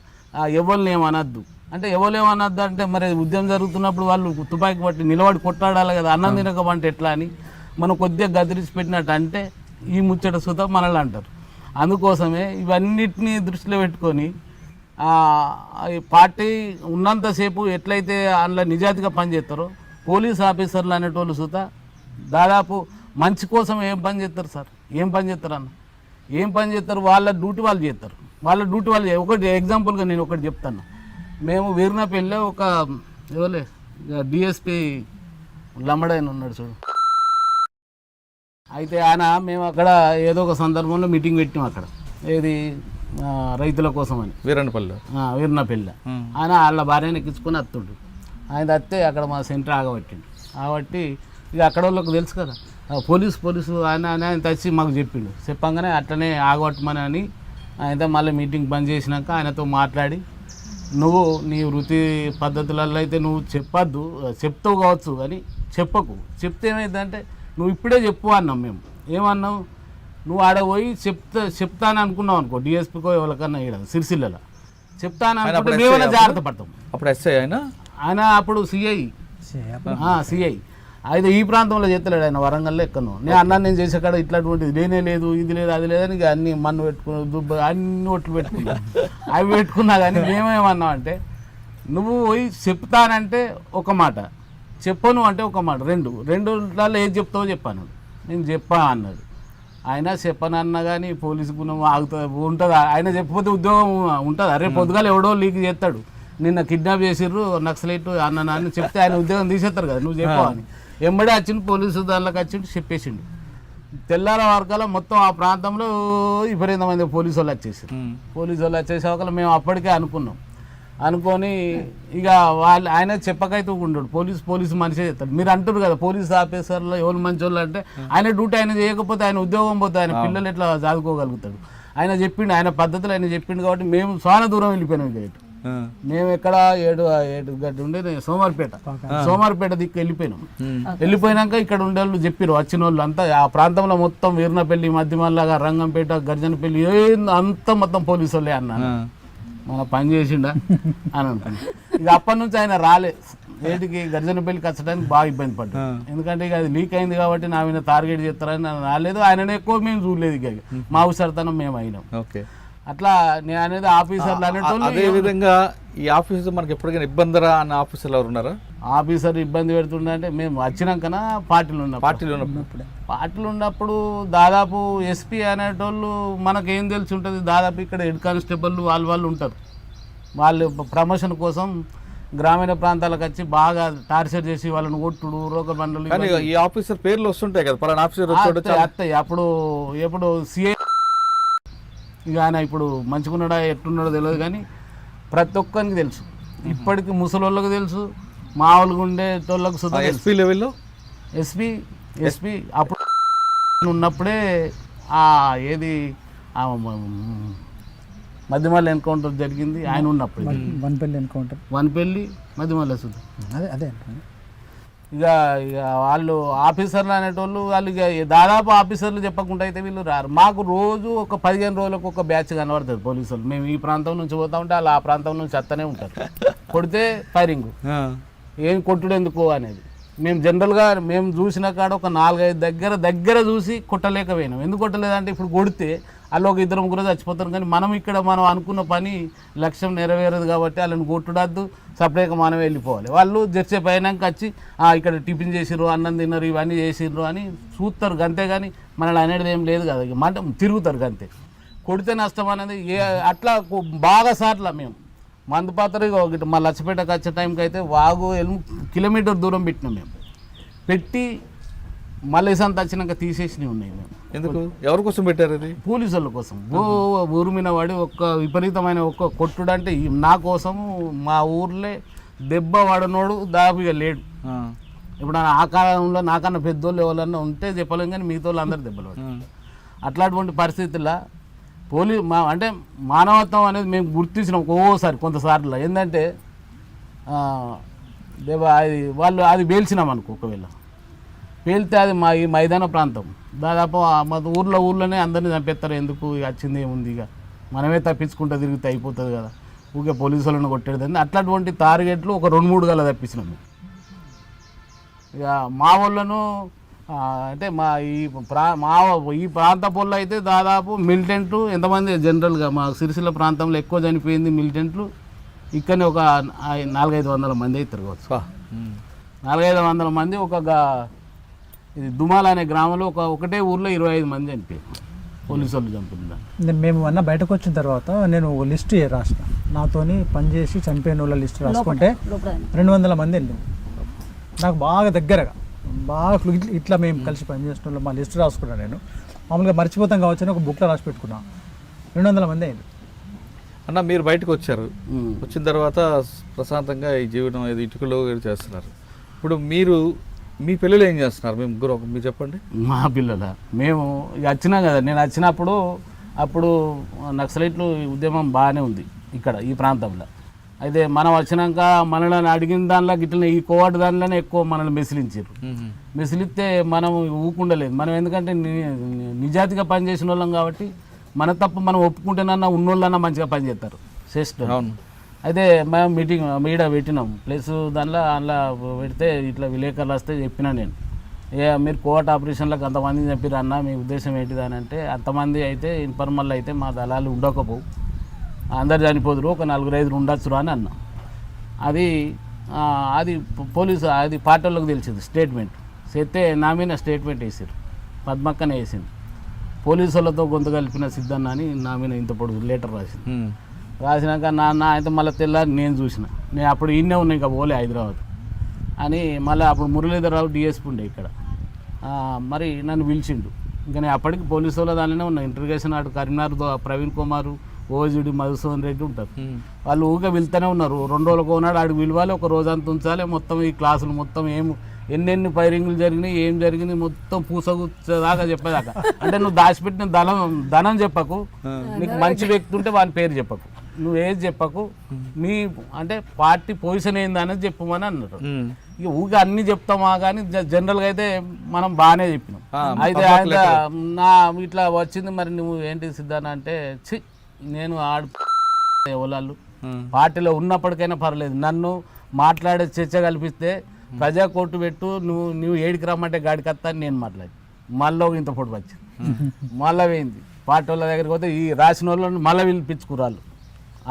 ఎవరిని ఏమనద్దు అంటే ఎవరేమనద్దు అంటే మరి ఉద్యమం జరుగుతున్నప్పుడు వాళ్ళు తుపాకీ పట్టి నిలబడి కొట్లాడాలి కదా, అన్నం తినకమంటే ఎట్లా అని మనం కొద్దిగా గదిరించి పెట్టినట్టు అంటే ఈ ముచ్చట సుత మనల్ని అంటారు. అందుకోసమే ఇవన్నిటినీ దృష్టిలో పెట్టుకొని పార్టీ ఉన్నంతసేపు ఎట్లయితే అందులో నిజాయితీగా పనిచేస్తారో పోలీస్ ఆఫీసర్లు అనేటోళ్ళు సుత దాదాపు మంచి కోసం ఏం పని చేస్తారు సార్, ఏం పని చేస్తారు అన్న, ఏం పని చేస్తారు, వాళ్ళ డ్యూటీ వాళ్ళు చేస్తారు. ఒకటి ఎగ్జాంపుల్గా నేను ఒకటి చెప్తాను. మేము వీర్నపల్లిలో ఒక ఎవరే డిఎస్పి లంబడైన ఉన్నాడు చూడు, అయితే ఆయన మేము అక్కడ ఏదో ఒక సందర్భంలో మీటింగ్ పెట్టాం అక్కడ, ఏది రైతుల కోసం అని వీర్నపల్లి ఆయన వాళ్ళ భార్యను ఎక్కించుకొని వస్తుండు. ఆయన వస్తే అక్కడ మా సెంటర్ ఆగబట్టిండు. కాబట్టి ఇక అక్కడ వాళ్ళకి తెలుసు కదా పోలీసు ఆయన తెచ్చి మాకు చెప్పిండు. చెప్పంగానే అట్లనే ఆగబట్టమని అని ఆయనతో మళ్ళీ మీటింగ్ బంద్ చేసినాక ఆయనతో మాట్లాడి నువ్వు నీ వృత్తి పద్ధతులలో అయితే నువ్వు చెప్తావు కావచ్చు కానీ చెప్తే ఏమైందంటే నువ్వు ఇప్పుడే చెప్పు అన్నాం. మేము ఏమన్నాం, నువ్వు ఆడ పోయి చెప్తాను అనుకున్నావు అనుకో, డిఎస్పీకో ఎవరికన్నా ఇక్కడ సిరిసిల్లలో చెప్తాను అనుకుంటే మేమైనా జాగ్రత్త పడతాం. అప్పుడు ఎస్ఐ ఆయన అప్పుడు సిఐ. అయితే ఈ ప్రాంతంలో చేస్తలేడు ఆయన, వరంగల్లో ఎక్కను. నేను అన్నాను నేను చేసే కాడ ఇట్లాంటిది లేనే లేదు, ఇది లేదు అది లేదని ఇక అన్ని మన్ను పెట్టుకున్నా, అన్ని ఒట్లు పెట్టుకున్నా. అవి పెట్టుకున్నా కానీ మేమేమన్నాం అంటే, నువ్వు పోయి చెప్తానంటే ఒక మాట, చెప్పను అంటే ఒక మాట, రెండులలో ఏది చెప్తావో చెప్పాను. నేను చెప్పా అన్నాడు. ఆయన చెప్పనన్నా కానీ పోలీసు గుణం ఉంటుంది. ఆయన చెప్పకపోతే ఉద్యోగం ఉంటుంది. అరే పొద్దుగాలు ఎవడో లీక్ చేస్తాడు, నిన్న కిడ్నాప్ చేసిర్రు నక్సలైట్ అన్న అని చెప్తే ఆయన ఉద్యోగం తీసేస్తారు కదా, నువ్వు చెప్పవని. ఎంబడే వచ్చిండు పోలీసు దానిలోకి వచ్చిండు, చెప్పేసిండు. తెల్లార వరకల్లా మొత్తం ఆ ప్రాంతంలో విపరీతమైన పోలీసు వాళ్ళు వచ్చేసారు. పోలీసు వాళ్ళు వచ్చేసాక మేము అప్పటికే అనుకొని ఇక ఆయన చెప్పకైతే ఉండడు, పోలీసు మనిషే చెప్తాడు. మీరు అంటారు కదా పోలీస్ ఆఫీసర్లో ఎవరు మంచి వాళ్ళు అంటే, ఆయన డ్యూటీ ఆయన చేయకపోతే ఆయన ఉద్యోగం పోతే ఆయన పిల్లలు ఎట్లా చదువుకోగలుగుతాడు. ఆయన చెప్పిండు, ఆయన పద్ధతులు ఆయన చెప్పిండు కాబట్టి మేము చాలా దూరం వెళ్ళిపోయినాం. ఇక మేము ఎక్కడ 7 గంట ఉండేది సోమార్పేట దిక్కు వెళ్ళిపోయినాక ఇక్కడ ఉండేవాళ్ళు చెప్పారు, వచ్చిన వాళ్ళు అంతా ఆ ప్రాంతంలో మొత్తం వీర్నపల్లి, మధ్యమల్లాగా, రంగంపేట, గర్జనపల్లి అంతా మొత్తం పోలీసు వాళ్ళే అన్నాను. మన పని చేసిండా అని అనుకున్నా. ఇక అప్పటి నుంచి ఆయన రాలే ఏటికి గర్జనపల్లికి వచ్చడానికి బాగా ఇబ్బంది పడ్డాడు. ఎందుకంటే ఇక అది లీక్ అయింది కాబట్టి నా మీద టార్గెట్ చేస్తారని రాలేదు. ఆయననే ఎక్కువ మేము చూడలేదు, ఇక మా ఉసరితనం మేము అయినాం. అట్లా నేను అనేది ఆఫీసర్లు అనేటోళ్ళు. అదే విధంగా ఈ ఆఫీసర్ మనకి ఎప్పటికైనా ఇబ్బందిరా అన్న ఆఫీసర్లు ఎవరు ఉన్నారా? ఆఫీసర్ ఇబ్బంది పెడుతుండే అంటే మేము వచ్చినాకనా పార్టీలు ఉన్నప్పుడు దాదాపు ఎస్పీ అనేటోళ్ళు మనకేం తెలిసి ఉంటుంది, దాదాపు ఇక్కడ హెడ్ కానిస్టేబుల్ వాళ్ళు ఉంటారు. వాళ్ళు ప్రమోషన్ కోసం గ్రామీణ ప్రాంతాలకు వచ్చి బాగా టార్చర్ చేసి వాళ్ళని కొట్టుడు, రోగ బండలు. ఈ ఆఫీసర్ పేర్లు వస్తుంటాయి కదా, పలానా ఆఫీసర్ వస్తాయి. ఎప్పుడు సిఐ ఇక ఆయన ఇప్పుడు మంచిగున్నాడా ఎట్టున్నాడో తెలియదు కానీ ప్రతి ఒక్కరికి తెలుసు. ఇప్పటికీ ముసలోళ్ళకి తెలుసు, మామూలుగా ఉండే తోళ్ళకు సుధా. ఎస్పీ లెవెల్లో ఎస్పీ అప్పుడు ఉన్నప్పుడే ఏది మధ్యమల్లి ఎన్కౌంటర్ జరిగింది ఆయన ఉన్నప్పుడు. వన్పల్లి మధ్యమల్లి సుధా అదే ఇక వాళ్ళు ఆఫీసర్లు అనేటోళ్ళు వాళ్ళు ఇక దాదాపు ఆఫీసర్లు చెప్పకుండా అయితే వీళ్ళు రారు. మాకు రోజు ఒక 15 రోజులకు ఒక బ్యాచ్ కనబడుతుంది పోలీసులు. మేము ఈ ప్రాంతం నుంచి పోతా ఉంటే వాళ్ళు ఆ ప్రాంతం నుంచి వస్తూనే ఉంటారు. కొడితే ఫైరింగ్, ఏం కొట్టుడు ఎందుకు అనేది. మేము జనరల్గా మేము చూసిన కాడ ఒక 4-5 దగ్గర చూసి కొట్టలేకపోయినాం. ఎందుకు కొట్టలేదంటే ఇప్పుడు కొడితే వాళ్ళు ఒక 2-3 చచ్చిపోతారు. కానీ మనం అనుకున్న పని లక్ష్యం నెరవేరదు కాబట్టి వాళ్ళని కొట్టుడద్దు, సపరేట్గా మనం వెళ్ళిపోవాలి. వాళ్ళు జర్సే పైనాక వచ్చి ఇక్కడ టిఫిన్ చేసిర్రు, అన్నం తిన్నారు, ఇవన్నీ చేసిర్రు అని చూస్తారు. అంతే కానీ మనల్ని అనేది ఏం లేదు కదా, మంట తిరుగుతారు అంతే. కొడితే నష్టం అనేది అట్లా బాగా సార్లు మేము మందుపాత్ర మా లచ్చపేటకు వచ్చే టైంకి అయితే వాగు కిలోమీటర్ దూరం పెట్టినాం. మేము పెట్టి మళ్ళీ సంత వచ్చినాక తీసేసినవి ఉన్నాయి. మేము ఎందుకు, ఎవరి కోసం పెట్టారు? అది పోలీసు వాళ్ళ కోసం. ఊరు మీద వాడి విపరీతమైన కొట్టుడు అంటే నా కోసము. మా ఊర్లే దెబ్బ వాడనోడు దాదాపుగా లేడు. ఇప్పుడు ఆ కాలంలో నాకన్నా పెద్దోళ్ళు ఎవరన్నా ఉంటే చెప్పలేం, కానీ మిగతా వాళ్ళు అందరు దెబ్బలు పడు. అట్లాంటి పరిస్థితుల్లో అంటే మానవత్వం అనేది మేము గుర్తించినాం ఒక్కోసారి కొంతసార్లు. ఏంటంటే అది పేల్చినాం అనుకో, ఒకవేళ పేలితే అది ఈ మైదాన ప్రాంతం దాదాపు మా ఊర్లోనే అందరినీ చంపేస్తారు. ఎందుకు వచ్చింది ఏముంది, ఇక మనమే తప్పించుకుంటూ తిరిగితే అయిపోతుంది కదా, ఊరికే పోలీసు వాళ్ళని కొట్టేది. అట్లాంటి టార్గెట్లు ఒక 2-3 గల తప్పించినాం. ఇక మా వాళ్ళను అంటే ఈ ప్రాంత పొల్లో అయితే దాదాపు మిలిటెంట్లు ఎంతమంది జనరల్గా మా సిరిసిల్ల ప్రాంతంలో ఎక్కువ చనిపోయింది మిలిటెంట్లు. ఇక్కడనే ఒక 400-500 మంది అవుతారు కావచ్చు. 400-500 మంది ఇది దుమాల అనే గ్రామంలో ఒకటే ఊర్లో 25 మంది చనిపోయారు పోలీసు వాళ్ళు చంపుతుందా. మేము అన్న బయటకు వచ్చిన తర్వాత నేను లిస్టు రాసిన, నాతోని పనిచేసి చనిపోయిన వాళ్ళ లిస్టు రాసుకుంటే 200 మంది వెళ్ళింది. నాకు బాగా దగ్గరగా ఇట్లా మేము కలిసి పనిచేసిన వాళ్ళు మా లిస్టు రాసుకున్నాను. నేను మామూలుగా మర్చిపోతాం కావచ్చు అని ఒక బుక్లో రాసి పెట్టుకున్నాను. 200 మంది అయింది. అన్న మీరు బయటకు వచ్చారు, వచ్చిన తర్వాత ప్రశాంతంగా ఈ జీవనం ఇటుకలో చేస్తున్నారు. ఇప్పుడు మీ పిల్లలు ఏం చేస్తున్నారు? మేము ముగ్గురు మీరు చెప్పండి. మా పిల్లల మేము ఇక వచ్చినాం కదా, నేను వచ్చినప్పుడు అప్పుడు నక్సలైట్లు ఉద్యమం బాగానే ఉంది ఇక్కడ ఈ ప్రాంతంలో. అయితే మనం వచ్చినాక మనల్ని అడిగిన దానిలో గిట్ల ఈ కోవాటు దానిలోనే ఎక్కువ మనల్ని మెసిలించారు. మెసిలిస్తే మనం ఊకుండలేదు. మనం ఎందుకంటే నిజాతిగా పనిచేసిన వాళ్ళం కాబట్టి మన తప్పు మనం ఒప్పుకుంటేనన్నా ఉన్నోళ్ళన్నా మంచిగా పనిచేస్తారు చేస్తారు. అయితే మేము మీటింగ్ పెట్టినాం ప్లస్ అందులో పెడితే ఇట్లా విలేకరులు వస్తే చెప్పినా నేను, మీరు కోర్ట్ ఆపరేషన్లకు అంతమంది చెప్పారు అన్న, మీ ఉద్దేశం ఏంటిది అని అంటే, అంతమంది అయితే ఇన్ఫర్మల్ అయితే మా దళాలు ఉండకపోవు, అందరు చనిపోదురు, ఒక 4-5 ఉండొచ్చురు అని అన్నా. అది పోలీసు అది పార్టీలకు తెలిసింది స్టేట్మెంట్ చేస్తే నా మీద స్టేట్మెంట్ వేసారు, పద్మక్కనే వేసింది. పోలీసు వాళ్ళతో గొంతు కలిపిన సిద్ధన్న అని నా మీద ఇంత పొడుగు లెటర్ రాసింది. రాసినాక నాన్న అయితే మళ్ళీ తెల్లారి నేను చూసిన, నేను అప్పుడు ఈయనే ఉన్నా ఇంకా పోలే హైదరాబాద్ అని. మళ్ళీ అప్పుడు మురళీధరరావు డిఎస్పీ ఉండే ఇక్కడ, మరి నన్ను పిలిచిండు. ఇంకా నేను అప్పటికి పోలీసు వాళ్ళ దానిలోనే ఉన్నా. ఇంటర్గేషన్ అటు కరీంనగర్తో ప్రవీణ్ కుమారు, ఓజుడి, మధుసూదన్ రెడ్డి ఉంటారు. వాళ్ళు ఊగా వెళ్తూనే ఉన్నారు. 2 రోజులకు ఉన్నాడు ఆడికి విలువాలి, ఒక రోజంతా ఉంచాలి. మొత్తం ఈ క్లాసులు మొత్తం ఎన్నెన్ని ఫైరింగ్లు జరిగినాయి, ఏం జరిగింది మొత్తం పూసగుచ్చేదాకా చెప్పేదాకా. అంటే నువ్వు దాచిపెట్టిన ధనం చెప్పకు, నీకు మంచి వ్యక్తి ఉంటే వాని పేరు చెప్పకు, నువ్వు ఏది చెప్పకు, నీ అంటే పార్టీ పొజిషన్ ఏంది అనేది చెప్పమని అన్నారు. ఇక ఊగా అన్ని చెప్తామా కానీ జనరల్గా అయితే మనం బాగానే చెప్పినాం. అయితే ఆయన నా ఇట్లా వచ్చింది, మరి నువ్వు ఏంటి సిద్ధాన అంటే, నేను ఎవరు పార్టీలో ఉన్నప్పటికైనా పర్లేదు, నన్ను మాట్లాడే చర్చ కల్పిస్తే ప్రజా కోర్టు పెట్టు, నువ్వు ఏడికి రమ్మంటే గాడికి వస్తా అని నేను మాట్లాడి మళ్ళీ ఇంత పొడి వచ్చింది. మళ్ళీ వేయింది పార్టీ వాళ్ళ దగ్గరికి పోతే ఈ రాసిన వాళ్ళని మళ్ళీ పిలిపించుకురాళ్ళు,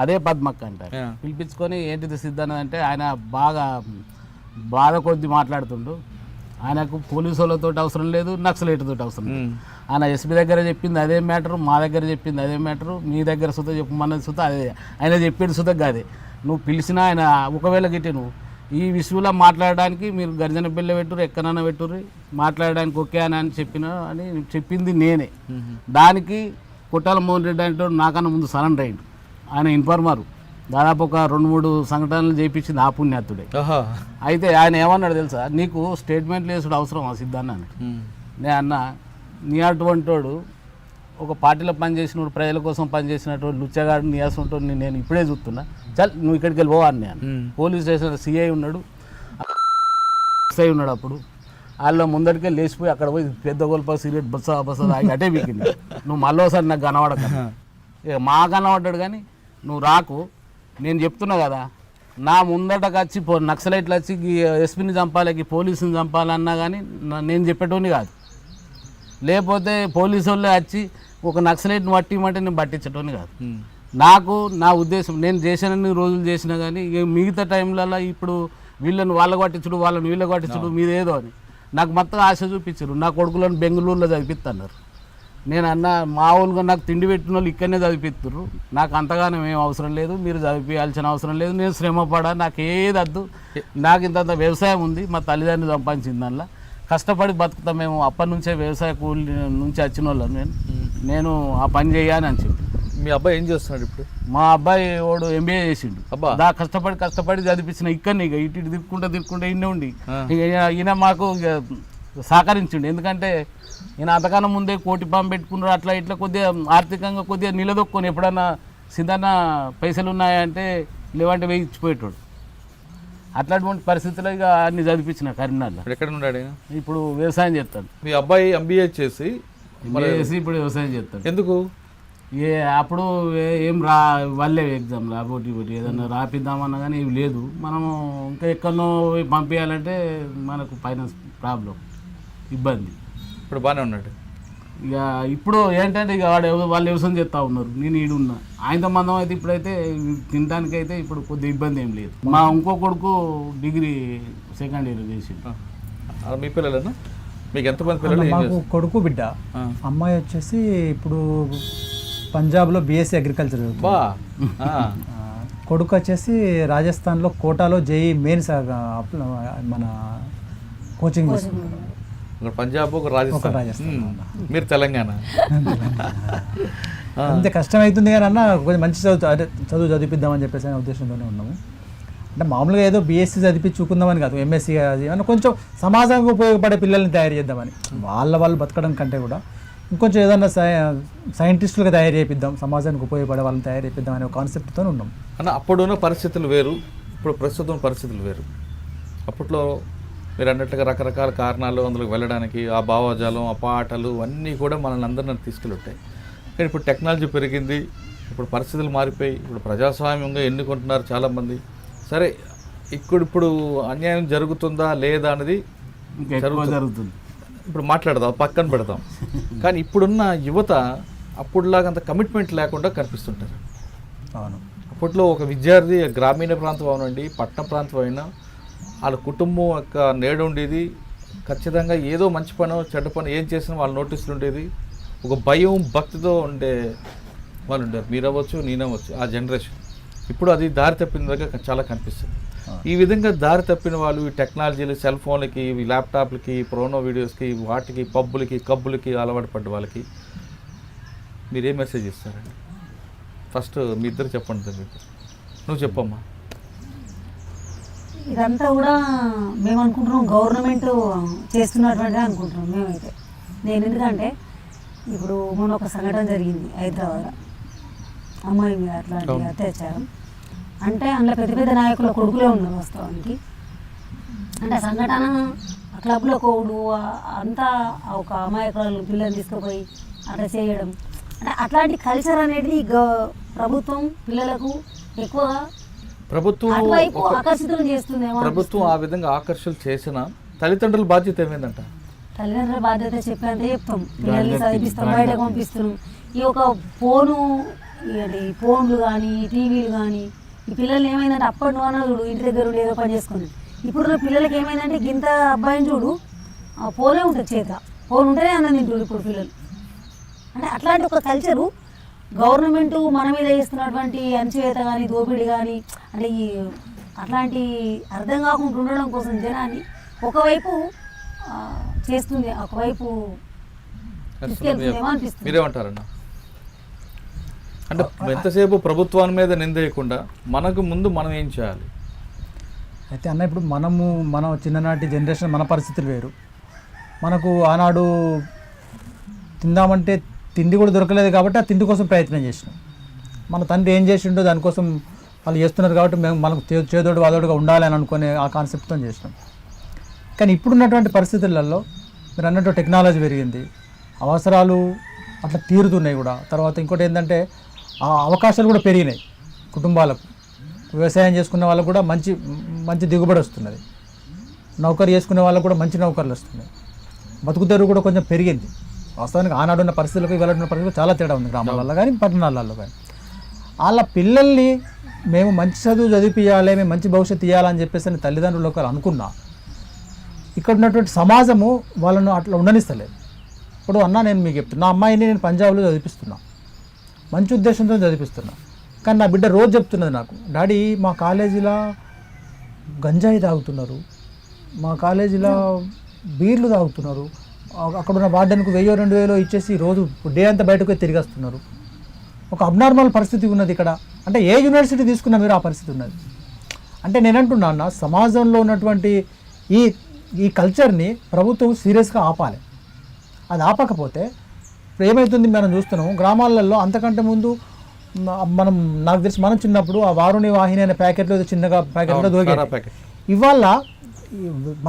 అదే పద్మక్క అంటారు. పిలిపించుకొని ఏంటిది సిద్ధాన అంటే, ఆయన బాధ కొద్ది మాట్లాడుతుండు. ఆయనకు పోలీసు వాళ్ళతో అవసరం లేదు, నక్సలైట్తో అవసరం లేదు. ఆయన ఎస్పీ దగ్గర చెప్పింది అదే మ్యాటరు, మా దగ్గర చెప్పింది అదే మ్యాటరు, మీ దగ్గర సుతా చెప్పమన్నది సుతా అదే, ఆయన చెప్పేది సుతా కాదే. నువ్వు పిలిచినా ఆయన ఒకవేళ గిట్టి నువ్వు ఈ విషయంలో మాట్లాడడానికి మీరు గర్జన బిల్ల పెట్టుర్రు, ఎక్కడైనా పెట్టుర్రు, మాట్లాడడానికి ఓకే అని చెప్పింది నేనే. దానికి కొట్టాల మోహన్ రెడ్డి అంటే నాకన్నా ముందు సరెండర్ అయ్యిండు. ఆయన ఇన్ఫార్మరు, దాదాపు ఒక 2-3 సంఘటనలు చేయించింది ఆ పుణ్యాత్తుడే. అయితే ఆయన ఏమన్నాడు తెలుసా, నీకు స్టేట్మెంట్లు వేసుడు అవసరం ఆ సిద్ధాన్ని అని. నేను అన్న, నీ అటువంటి వాడు ఒక పార్టీలో పనిచేసినోడు, ప్రజల కోసం పనిచేసినటువంటి లుచ్చగాడు నియాసంతో నేను ఇప్పుడే చూస్తున్నా, చల్ నువ్వు ఇక్కడికి వెళ్ళి పోవని. నేను పోలీస్ స్టేషన్ సిఐ ఉన్నాడు, ఎస్ఐ ఉన్నాడు. అప్పుడు వాళ్ళు ముందటికే లేచిపోయి అక్కడ పోయి పెద్ద గొల్ప సిగరెట్ బస్స అటే వీకింది. నువ్వు మళ్ళీ ఒకసారి నాకు కనబడక, ఇక మా కనబడ్డాడు కానీ నువ్వు రాకు, నేను చెప్తున్నా కదా. నా ముందటకు వచ్చి నక్సలైట్లు వచ్చి ఎస్పీని చంపాలి, పోలీసుని చంపాలన్నా కానీ నేను చెప్పేటోని కాదు. లేకపోతే పోలీసు వాళ్ళే వచ్చి ఒక నక్సలైట్ని పట్టిమంటే నేను పట్టించటోని కాదు. నాకు నా ఉద్దేశం, నేను చేసినన్ని రోజులు చేసినా కానీ ఇక మిగతా టైంలలో ఇప్పుడు వీళ్ళని వాళ్ళకు పట్టించుడు, వాళ్ళని వీళ్ళకి పట్టించుడు మీదేదో అని నాకు మొత్తం ఆశ చూపించారు. నా కొడుకులను బెంగళూరులో చదివిస్తున్నారు. నేను అన్న, మామూలుగా నాకు తిండి పెట్టిన వాళ్ళు ఇక్కడనే చదివిస్తున్నారు, నాకు అంతగానో ఏం అవసరం లేదు, మీరు చదివించాల్సిన అవసరం లేదు, నేను శ్రమపడా, నాకు ఏది వద్దు, నాకు ఇంత వ్యవసాయం ఉంది, మా తల్లిదండ్రులు సంపాదించింది, దానిలో కష్టపడి బతుకుతాం మేము, అప్పటి నుంచే వ్యవసాయ కూలి నుంచి వచ్చిన వాళ్ళం, నేను ఆ పని చేయాలని అని చెప్పి. మీ అబ్బాయి ఏం చేస్తున్నాడు ఇప్పుడు? మా అబ్బాయి వాడు MBA చేసిండు. దా కష్టపడి చదివించిన ఇక్కడనే, ఇక ఇటు తిరుక్కుంటే ఇన్నే ఉండి ఈయన మాకు సహకరించిండు. ఎందుకంటే ఈయన అంతకన్నా ముందే కోటి పాము పెట్టుకున్నాడు, అట్లా ఇట్లా కొద్దిగా ఆర్థికంగా కొద్దిగా నిలదొక్కుని ఎప్పుడన్నా సిద్ధన్న పైసలు ఉన్నాయంటే లేవంటే వేయి ఇచ్చిపోయేటోడు. అట్లాంటి పరిస్థితుల్లో ఇక అన్ని చదివించిన కరీంనగర్లో. ఎక్కడ ఉన్నాడు? ఇప్పుడు వ్యవసాయం చేస్తాడు. మీ అబ్బాయి MBA చేసి ఇప్పుడు వ్యవసాయం చేస్తాడు. ఎందుకు? అప్పుడు ఏం వాళ్ళే ఎగ్జామ్ పోటీ ఏదన్నా రాపిద్దామన్నా కానీ ఏం లేదు. మనము ఇంకా ఎక్కడనో పంపించాలంటే మనకు ఫైనాన్స్ ప్రాబ్లం, ఇబ్బంది. ఇప్పుడు బాగానే ఉన్నాడు. ఇక ఇప్పుడు ఏంటంటే ఇక వాళ్ళు వ్యవసాయం చేస్తూ ఉన్నారు, నేను ఈడున్నా. ఆయనతో మందం అయితే ఇప్పుడైతే తినడానికి అయితే ఇప్పుడు కొద్దిగా ఇబ్బంది ఏం లేదు. మా ఇంకో కొడుకు డిగ్రీ 2nd ఇయర్ చేసి. మీ పిల్లలేనా? మీకు ఎంతమంది పిల్లలు? మాకు కొడుకు బిడ్డ, అమ్మాయి వచ్చేసి ఇప్పుడు పంజాబ్లో BSc అగ్రికల్చర్. కొడుకు వచ్చేసి రాజస్థాన్లో కోటాలో JEE మెయిన్స్ మన కోచింగ్ తీసుకుంటున్నాడు. పంజాబ్, ఒక రాజస్థాన్. మీరు తెలంగాణ. అంతే కష్టం అవుతుంది కానీ అన్న కొంచెం మంచి చదువు చదివిద్దామని చెప్పేసి అనే ఉద్దేశంతోనే ఉన్నాము. అంటే మామూలుగా ఏదో BSc చదివించుకుందామని కాదు, MSc అది అని కొంచెం సమాజానికి ఉపయోగపడే పిల్లల్ని తయారు చేద్దామని. వాళ్ళు బతకడం కంటే కూడా ఇంకొంచెం ఏదైనా సైంటిస్టులుగా తయారు చేపిద్దాం, సమాజానికి ఉపయోగపడే వాళ్ళని తయారు చేపిద్దాం అనే కాన్సెప్ట్తో ఉన్నాం. అన్న అప్పుడున్న పరిస్థితులు వేరు, ఇప్పుడు ప్రస్తుతం పరిస్థితులు వేరు. అప్పట్లో మీరు అన్నట్లుగా రకరకాల కారణాలు అందులోకి వెళ్ళడానికి ఆ భావజాలం, ఆ పాటలు అన్నీ కూడా మనల్ని అందరినీ తీసుకెళ్ళుంటాయి. కానీ ఇప్పుడు టెక్నాలజీ పెరిగింది, ఇప్పుడు పరిస్థితులు మారిపోయి, ఇప్పుడు ప్రజాస్వామ్యంగా ఎన్నుకుంటున్నారు చాలామంది. సరే ఇప్పుడు అన్యాయం జరుగుతుందా లేదా అనేది ఇంకా ఎక్కువ జరుగుతుంది. ఇప్పుడు మాట్లాడదాం, పక్కన పెడదాం. కానీ ఇప్పుడున్న యువత అప్పుడులాగా అంత కమిట్మెంట్ లేకుండా కనిపిస్తుంటారు. అవును. అప్పట్లో ఒక విద్యార్థి గ్రామీణ ప్రాంతం అవనండి, పట్టణ ప్రాంతం అయినా వాళ్ళ కుటుంబం యొక్క నేడు ఉండేది. ఖచ్చితంగా ఏదో మంచి పనో చెడ్డ పని ఏం చేసినా వాళ్ళ నోటీసులు ఉండేది. ఒక భయం భక్తితో ఉండే వాళ్ళు ఉండేవారు. మీరవ్వచ్చు, నేనవ్వచ్చు, ఆ జనరేషన్. ఇప్పుడు అది దారి తప్పిన దగ్గర చాలా కనిపిస్తుంది. ఈ విధంగా దారి తప్పిన వాళ్ళు ఈ టెక్నాలజీలు, సెల్ ఫోన్లకి, ఈ ల్యాప్టాప్లకి, ప్రోనో వీడియోస్కి, వాటికి, పబ్బులకి, కబ్బులకి అలవాటు పడ్డ వాళ్ళకి మీరేం మెసేజ్ ఇస్తారండి? ఫస్ట్ మీ ఇద్దరు చెప్పండి. నువ్వు చెప్పమ్మా. ఇదంతా కూడా మేము అనుకుంటున్నాం గవర్నమెంట్ చేస్తున్నటువంటిదే అనుకుంటున్నాం మేమైతే. నేను ఎందుకంటే ఇప్పుడు మొన్న ఒక సంఘటన జరిగింది హైదరాబాద్, అమ్మాయి మీద అట్లాంటి అత్యాచారం. అంటే అందులో పెద్ద పెద్ద నాయకుల కొడుకులే ఉన్నారు వాస్తవానికి. అంటే సంఘటన క్లబ్లో కోడు అంతా ఒక అమాయకురాలు పిల్లల్ని తీసుకుపోయి అట్లా చేయడం, అంటే అట్లాంటి కల్చర్ అనేది ప్రభుత్వం పిల్లలకు ఎక్కువగా ఆకర్షితులు చేస్తుంది. ప్రభుత్వం ఆ విధంగా ఆకర్షణ చేసిన తల్లిదండ్రుల బాధ్యత ఏమైందంట? తల్లిదండ్రుల బాధ్యత చెప్పేంత చెప్తాం, పిల్లల్ని చదివిస్తాం, బయటకు పంపిస్తున్నాం. ఈ ఒక ఫోన్లు కానీ టీవీలు కానీ ఈ పిల్లల్ని ఏమైందంటే అప్పటి నువ్వు చూడు ఇంటి దగ్గర ఉండి ఏదో పని చేసుకుని. ఇప్పుడు పిల్లలకి ఏమైందంటే గింత అబ్బాయిని చూడు ఫోనే ఉంటుంది చేత, ఫోన్ ఉంటేనే అన్నం తింటారు ఇప్పుడు పిల్లలు. అంటే అట్లాంటి ఒక కల్చరు గవర్నమెంట్ మన మీద చేస్తున్నటువంటి అణచివేత కానీ దోపిడీ కానీ అంటే ఈ అట్లాంటి అర్థం కాకుండా ఉండడం కోసం జనాన్ని ఒకవైపు చేస్తుంది, ఒకవైపు తీసుకెళ్తుందేమో అనిపిస్తుంది. మీరేమంటారన్నా? అంటే ఎంతసేపు ప్రభుత్వాన్ని మీద నిందేయకుండా మనకు ముందు మనం ఏం చేయాలి? అయితే అన్న ఇప్పుడు మన చిన్ననాటి జనరేషన్ మన పరిస్థితులు వేరు. మనకు ఆనాడు తిందామంటే తిండి కూడా దొరకలేదు కాబట్టి ఆ తిండి కోసం ప్రయత్నం చేసినాం. మన తండ్రి ఏం చేసిండో దానికోసం వాళ్ళు చేస్తున్నారు కాబట్టి మేము మనకు చేదోడు వాదోడుగా ఉండాలి అని అనుకునే ఆ కాన్సెప్ట్తో చేసినాం. కానీ ఇప్పుడున్నటువంటి పరిస్థితులలో మీరు అన్నట్టు టెక్నాలజీ పెరిగింది, అవసరాలు అట్లా తీరుతున్నాయి కూడా. తర్వాత ఇంకోటి ఏంటంటే ఆ అవకాశాలు కూడా పెరిగినాయి కుటుంబాలకు. వ్యవసాయం చేసుకునే వాళ్ళకు కూడా మంచి దిగుబడి వస్తున్నది, నౌకరీ చేసుకునే వాళ్ళకు కూడా మంచి నౌకర్లు వస్తున్నాయి, బతుకుదెరువు కూడా కొంచెం పెరిగింది. వాస్తవానికి ఆనాడున్న పరిస్థితులకు ఇవాళ పరిస్థితులకు చాలా తేడా ఉంది గ్రామాలలో కానీ పట్టణాలలో కానీ. వాళ్ళ పిల్లల్ని మేము మంచి చదువు చదివించాలి, మేము మంచి భవిష్యత్తు ఇవ్వాలని చెప్పేసి తల్లిదండ్రులు ఒకరు అనుకున్నా ఇక్కడ ఉన్నటువంటి సమాజము వాళ్ళను అట్లా ఉండనిస్తలేదు. ఇప్పుడు అన్నా నేను మీకు చెప్తున్నా, నా అమ్మాయిని నేను పంజాబ్లో చదివిస్తున్నా, మంచి ఉద్దేశంతో చదివిస్తున్నా. కానీ నా బిడ్డ రోజు చెప్తున్నది నాకు, డాడీ మా కాలేజీలో గంజాయి తాగుతున్నారు, మా కాలేజీలో బీర్లు తాగుతున్నారు, అక్కడ ఉన్న వార్డెన్కు 1000-2000 ఇచ్చేసి రోజు డే అంతా బయటకు తిరిగి వస్తున్నారు. ఒక అబ్నార్మల్ పరిస్థితి ఉన్నది ఇక్కడ. అంటే ఏ యూనివర్సిటీ తీసుకున్నా మీరు ఆ పరిస్థితి ఉన్నది. అంటే నేనంటున్నా అన్న, సమాజంలో ఉన్నటువంటి ఈ కల్చర్ని ప్రభుత్వం సీరియస్గా ఆపాలి. అది ఆపకపోతే ఇప్పుడు ఏమవుతుంది మనం చూస్తున్నాం గ్రామాలలో. అంతకంటే ముందు నాకు తెలిసి మనం చిన్నప్పుడు ఆ వారుని వాహిని అనే ప్యాకెట్లో చిన్నగా ప్యాకెట్లో దొరికే, ఇవాళ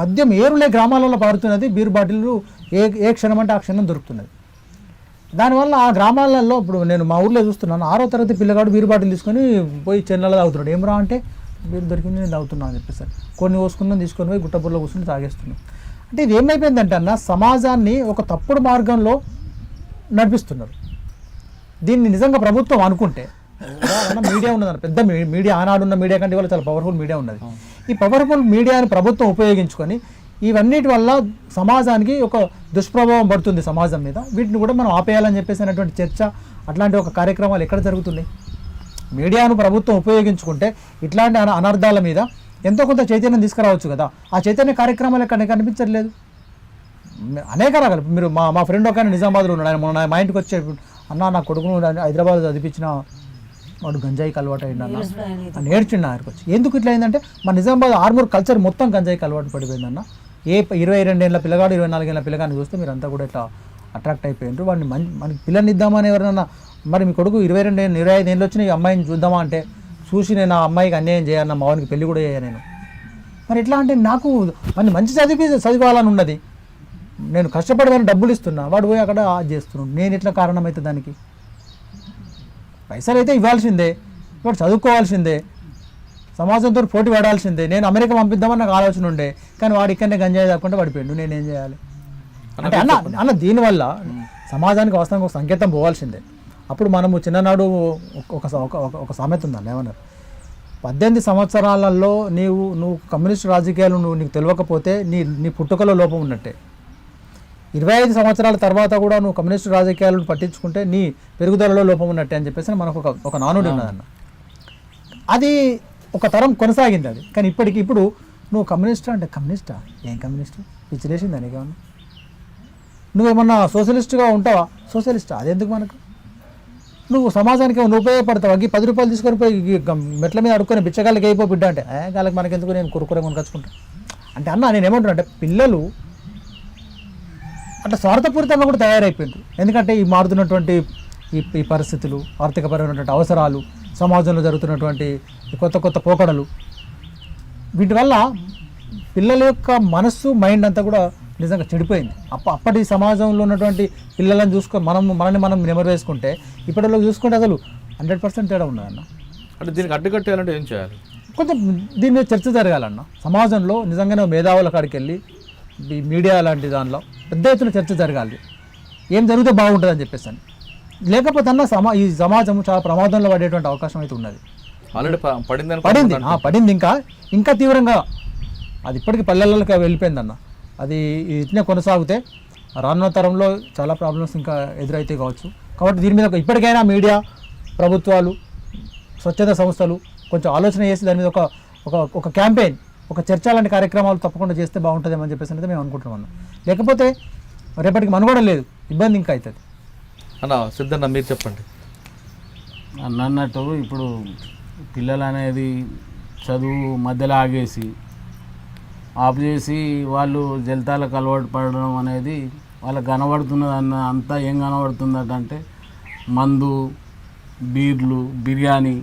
మద్యం ఏరులే గ్రామాలలో పారుతున్నది, బీర్ బాటిల్లు ఏ క్షణం అంటే ఆ క్షణం దొరుకుతున్నది. దానివల్ల ఆ గ్రామాలలో ఇప్పుడు నేను మా ఊర్లో చూస్తున్నాను, 6వ తరగతి పిల్లగాడు బీర్ బాటిల్ తీసుకొని పోయి చెన్నెలలో తాగుతున్నాడు. ఏమరా అంటే బీర్ దొరికింది నేను తాగుతున్నాను అని చెప్పేసి కొన్ని పోసుకున్నాను, తీసుకొని పోయి గుట్టబుర్లో కూర్చొని తాగేస్తున్నాం. అంటే ఇది ఏమైపోయిందంటే అన్న, సమాజాన్ని ఒక తప్పుడు మార్గంలో నడిపిస్తున్నారు. దీన్ని నిజంగా ప్రభుత్వం అనుకుంటే, మీడియా ఉన్నదన్న, పెద్ద మీడియా, ఆనాడున్న మీడియా కంటే ఇవాళ చాలా పవర్ఫుల్ మీడియా ఉన్నది. ఈ పవర్ఫుల్ మీడియాని ప్రభుత్వం ఉపయోగించుకొని ఇవన్నిటి వల్ల సమాజానికి ఒక దుష్ప్రభావం పడుతుంది సమాజం మీద. వీటిని కూడా మనం ఆపేయాలని చెప్పేసి అనేటువంటి చర్చ, అట్లాంటి ఒక కార్యక్రమాలు ఎక్కడ జరుగుతున్నాయి? మీడియాను ప్రభుత్వం ఉపయోగించుకుంటే ఇట్లాంటి అనర్థాల మీద ఎంతో కొంత చైతన్యం తీసుకురావచ్చు కదా. ఆ చైతన్య కార్యక్రమాలు ఎక్కడ కనిపించట్లేదు. అనేక రకాలు. మీరు మా ఫ్రెండ్ ఒక నిజామాబాద్లో ఉన్నాడు, ఆయన మొన్న మా ఇంటికి వచ్చే, అన్న నా కొడుకును హైదరాబాద్ చదివించిన వాడు గంజాయికి అలవాటు అయ్యింది అన్న, నేర్చుండి ఆయనకు వచ్చి. ఎందుకు ఇట్లా అయిందంటే మా నిజామాబాద్ ఆర్మూర్ కల్చర్ మొత్తం గంజాయికి అలవాటు పడిపోయిందన్న. ఏ 22 ఏళ్ళ పిల్లగాడు 24 ఏళ్ళ పిల్లగాడిని చూస్తే మీరంతా కూడా ఇట్లా అట్రాక్ట్ అయిపోయినారు. వాడిని మనకి పిల్లని ఇద్దామని ఎవరైనా, మరి మీ కొడుకు 22-25 ఏళ్ళు వచ్చిన ఈ అమ్మాయిని చూద్దామా అంటే, చూసి నేను ఆ అమ్మాయికి అన్యాయం చేయను, మా వానికి పెళ్లి కూడా చేయను నేను. మరి ఎట్లా అంటే నాకు వాడిని మంచి చదివాలని ఉన్నది, నేను కష్టపడి వాడిని డబ్బులు ఇస్తున్నా, వాడు పోయి అక్కడ చేస్తున్నాడు. నేను ఎట్లా కారణమైతే దానికి? పైసలు అయితే ఇవ్వాల్సిందే, వాడు చదువుకోవాల్సిందే, సమాజంతో పోటీ పడాల్సిందే. నేను అమెరికా పంపిద్దామని నాకు ఆలోచన ఉండే, కానీ వాడు ఇక్కడనే గంజాయి తాకుండా పడిపోయాడు. నేనేం చేయాలి అంటే అన్న దీనివల్ల సమాజానికి వాస్తవంగా ఒక సంకేతం పోవాల్సిందే. అప్పుడు మనము చిన్ననాడు ఒక సామెత ఉందండి, ఏమన్నారు, 18 సంవత్సరాలలో నువ్వు కమ్యూనిస్ట్ రాజకీయాలు నీకు తెలియకపోతే నీ పుట్టుకలో లోపం ఉన్నట్టే. 25 సంవత్సరాల తర్వాత కూడా నువ్వు కమ్యూనిస్ట్ రాజకీయాలను పట్టించుకుంటే నీ పెరుగుదలలో లోపం ఉన్నట్టే అని చెప్పేసి మనకు ఒక నానుడి ఉన్నదన్న. అది ఒక తరం కొనసాగింది అది. కానీ ఇప్పుడు నువ్వు కమ్యూనిస్టా అంటే, కమ్యూనిస్టా? ఏం కమ్యూనిస్టు? పిచ్చిలేసిందా నీకేమన్నా? నువ్వేమన్నా సోషలిస్ట్గా ఉంటావా? సోషలిస్టా? అదెందుకు మనకు? నువ్వు సమాజానికి నువ్వు ఉపయోగపడతావు. 10 రూపాయలు తీసుకొని పోయి మెట్ల మీద అడుక్కొని బిచ్చగాళ్ళకి అయిపో బిడ్డ అంటే, గాళ్ళకి మనకెందుకు, నేను కురుకురే కొనుకొచ్చుకుంటా అంటే. అన్న నేను ఏమంటున్నా అంటే, పిల్లలు అంటే స్వార్థపూరితంగా కూడా తయారైపోయింది. ఎందుకంటే ఈ మారుతున్నటువంటి ఈ పరిస్థితులు, ఆర్థికపరమైనటువంటి అవసరాలు, సమాజంలో జరుగుతున్నటువంటి కొత్త పోకడలు, వీటి వల్ల పిల్లల యొక్క మనస్సు, మైండ్ అంతా కూడా నిజంగా చెడిపోయింది. అప్పటి సమాజంలో ఉన్నటువంటి పిల్లలను చూసుకొని మనల్ని మనం నెమరు వేసుకుంటే ఇప్పటిలో చూసుకుంటే అసలు 100% తేడా ఉన్నదన్న. అంటే దీనికి అడ్డుకట్టేయాలంటే ఏం చేయాలి? కొంచెం దీని మీద చర్చ జరగాలన్న. సమాజంలో నిజంగానే మేధావుల కాడికి వెళ్ళి ఈ మీడియా లాంటి దానిలో పెద్ద ఎత్తున చర్చ జరగాలి, ఏం జరిగితే బాగుంటుంది అని చెప్పేసి అని. లేకపోతే అన్న ఈ సమాజం చాలా ప్రమాదంలో పడేటువంటి అవకాశం అయితే ఉన్నది. ఆల్రెడీ పడింది ఇంకా తీవ్రంగా. అది ఇప్పటికీ పల్లెలకు వెళ్ళిపోయిందన్న. అది ఇట్నే కొనసాగితే రానున్న తరంలో చాలా ప్రాబ్లమ్స్ ఇంకా ఎదురైతే కావచ్చు. కాబట్టి దీని మీద ఇప్పటికైనా మీడియా, ప్రభుత్వాలు, స్వచ్ఛత సంస్థలు కొంచెం ఆలోచన చేసి దాని మీద ఒక క్యాంపెయిన్, ఒక చర్చ లాంటి కార్యక్రమాలు తప్పకుండా చేస్తే బాగుంటుందేమని చెప్పేసి అయితే మేము అనుకుంటున్నాం. లేకపోతే రేపటికి మనుగడ లేదు, ఇబ్బంది ఇంకా అవుతుంది. అన్న సిద్ధన్న మీరు చెప్పండి. అన్నట్టు ఇప్పుడు పిల్లలు అనేది చదువు మధ్యలో ఆఫ్ చేసి వాళ్ళు జలతాలకు అలవాటు పడడం అనేది వాళ్ళకి కనబడుతున్నది అంతా ఏం కనబడుతుందంటే మందు, బీర్లు, బిర్యానీ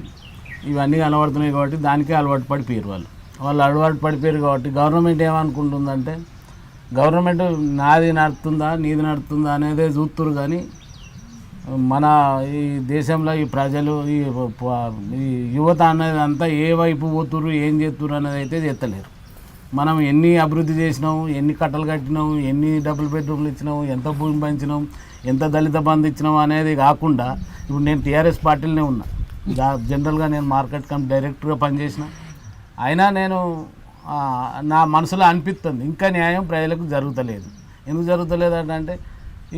ఇవన్నీ కనబడుతున్నాయి. కాబట్టి దానికే అలవాటు పడిపోయారు వాళ్ళు అలవాటు పడిపోయారు. కాబట్టి గవర్నమెంట్ ఏమనుకుంటుందంటే, గవర్నమెంట్ నాది నడుతుందా నీది నడుతుందా అనేదే చూస్తున్నారు. కానీ మన ఈ దేశంలో ఈ ప్రజలు ఈ యువత అనేది అంతా ఏ వైపు పోతుర్రు, ఏం చేస్తుర్రు అనేది అయితే చేస్తలేరు. మనం ఎన్ని అభివృద్ధి చేసినాం, ఎన్ని కట్టలు కట్టినాం, ఎన్ని డబుల్ బెడ్రూమ్లు ఇచ్చినాం, ఎంత భూమి పంచినాం, ఎంత దళిత బంధు ఇచ్చినాం అనేది కాకుండా, ఇప్పుడు నేను టీఆర్ఎస్ పార్టీలోనే ఉన్నా. జనరల్గా నేను మార్కెట్ కమిటీ డైరెక్టర్గా పనిచేసిన. అయినా నేను నా మనసులో అనిపిస్తుంది ఇంకా న్యాయం ప్రజలకు జరుగుతలేదు. ఎందుకు జరుగుతలేదు అంటే,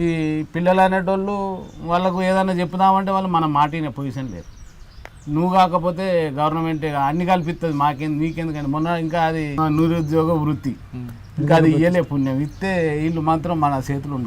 ఈ పిల్లలు అనేటోళ్ళు వాళ్ళకు ఏదైనా చెప్పుదామంటే వాళ్ళు మన మాటినే పొజిషన్ లేదు. నువ్వు కాకపోతే గవర్నమెంటే అన్ని కల్పిస్తుంది, నీకెందుకండి. మొన్న ఇంకా అది నిరుద్యోగ వృత్తి ఇంకా అది ఇయ్యలే పుణ్యం, ఇస్తే వీళ్ళు మాత్రం మన చేతులు ఉండదు.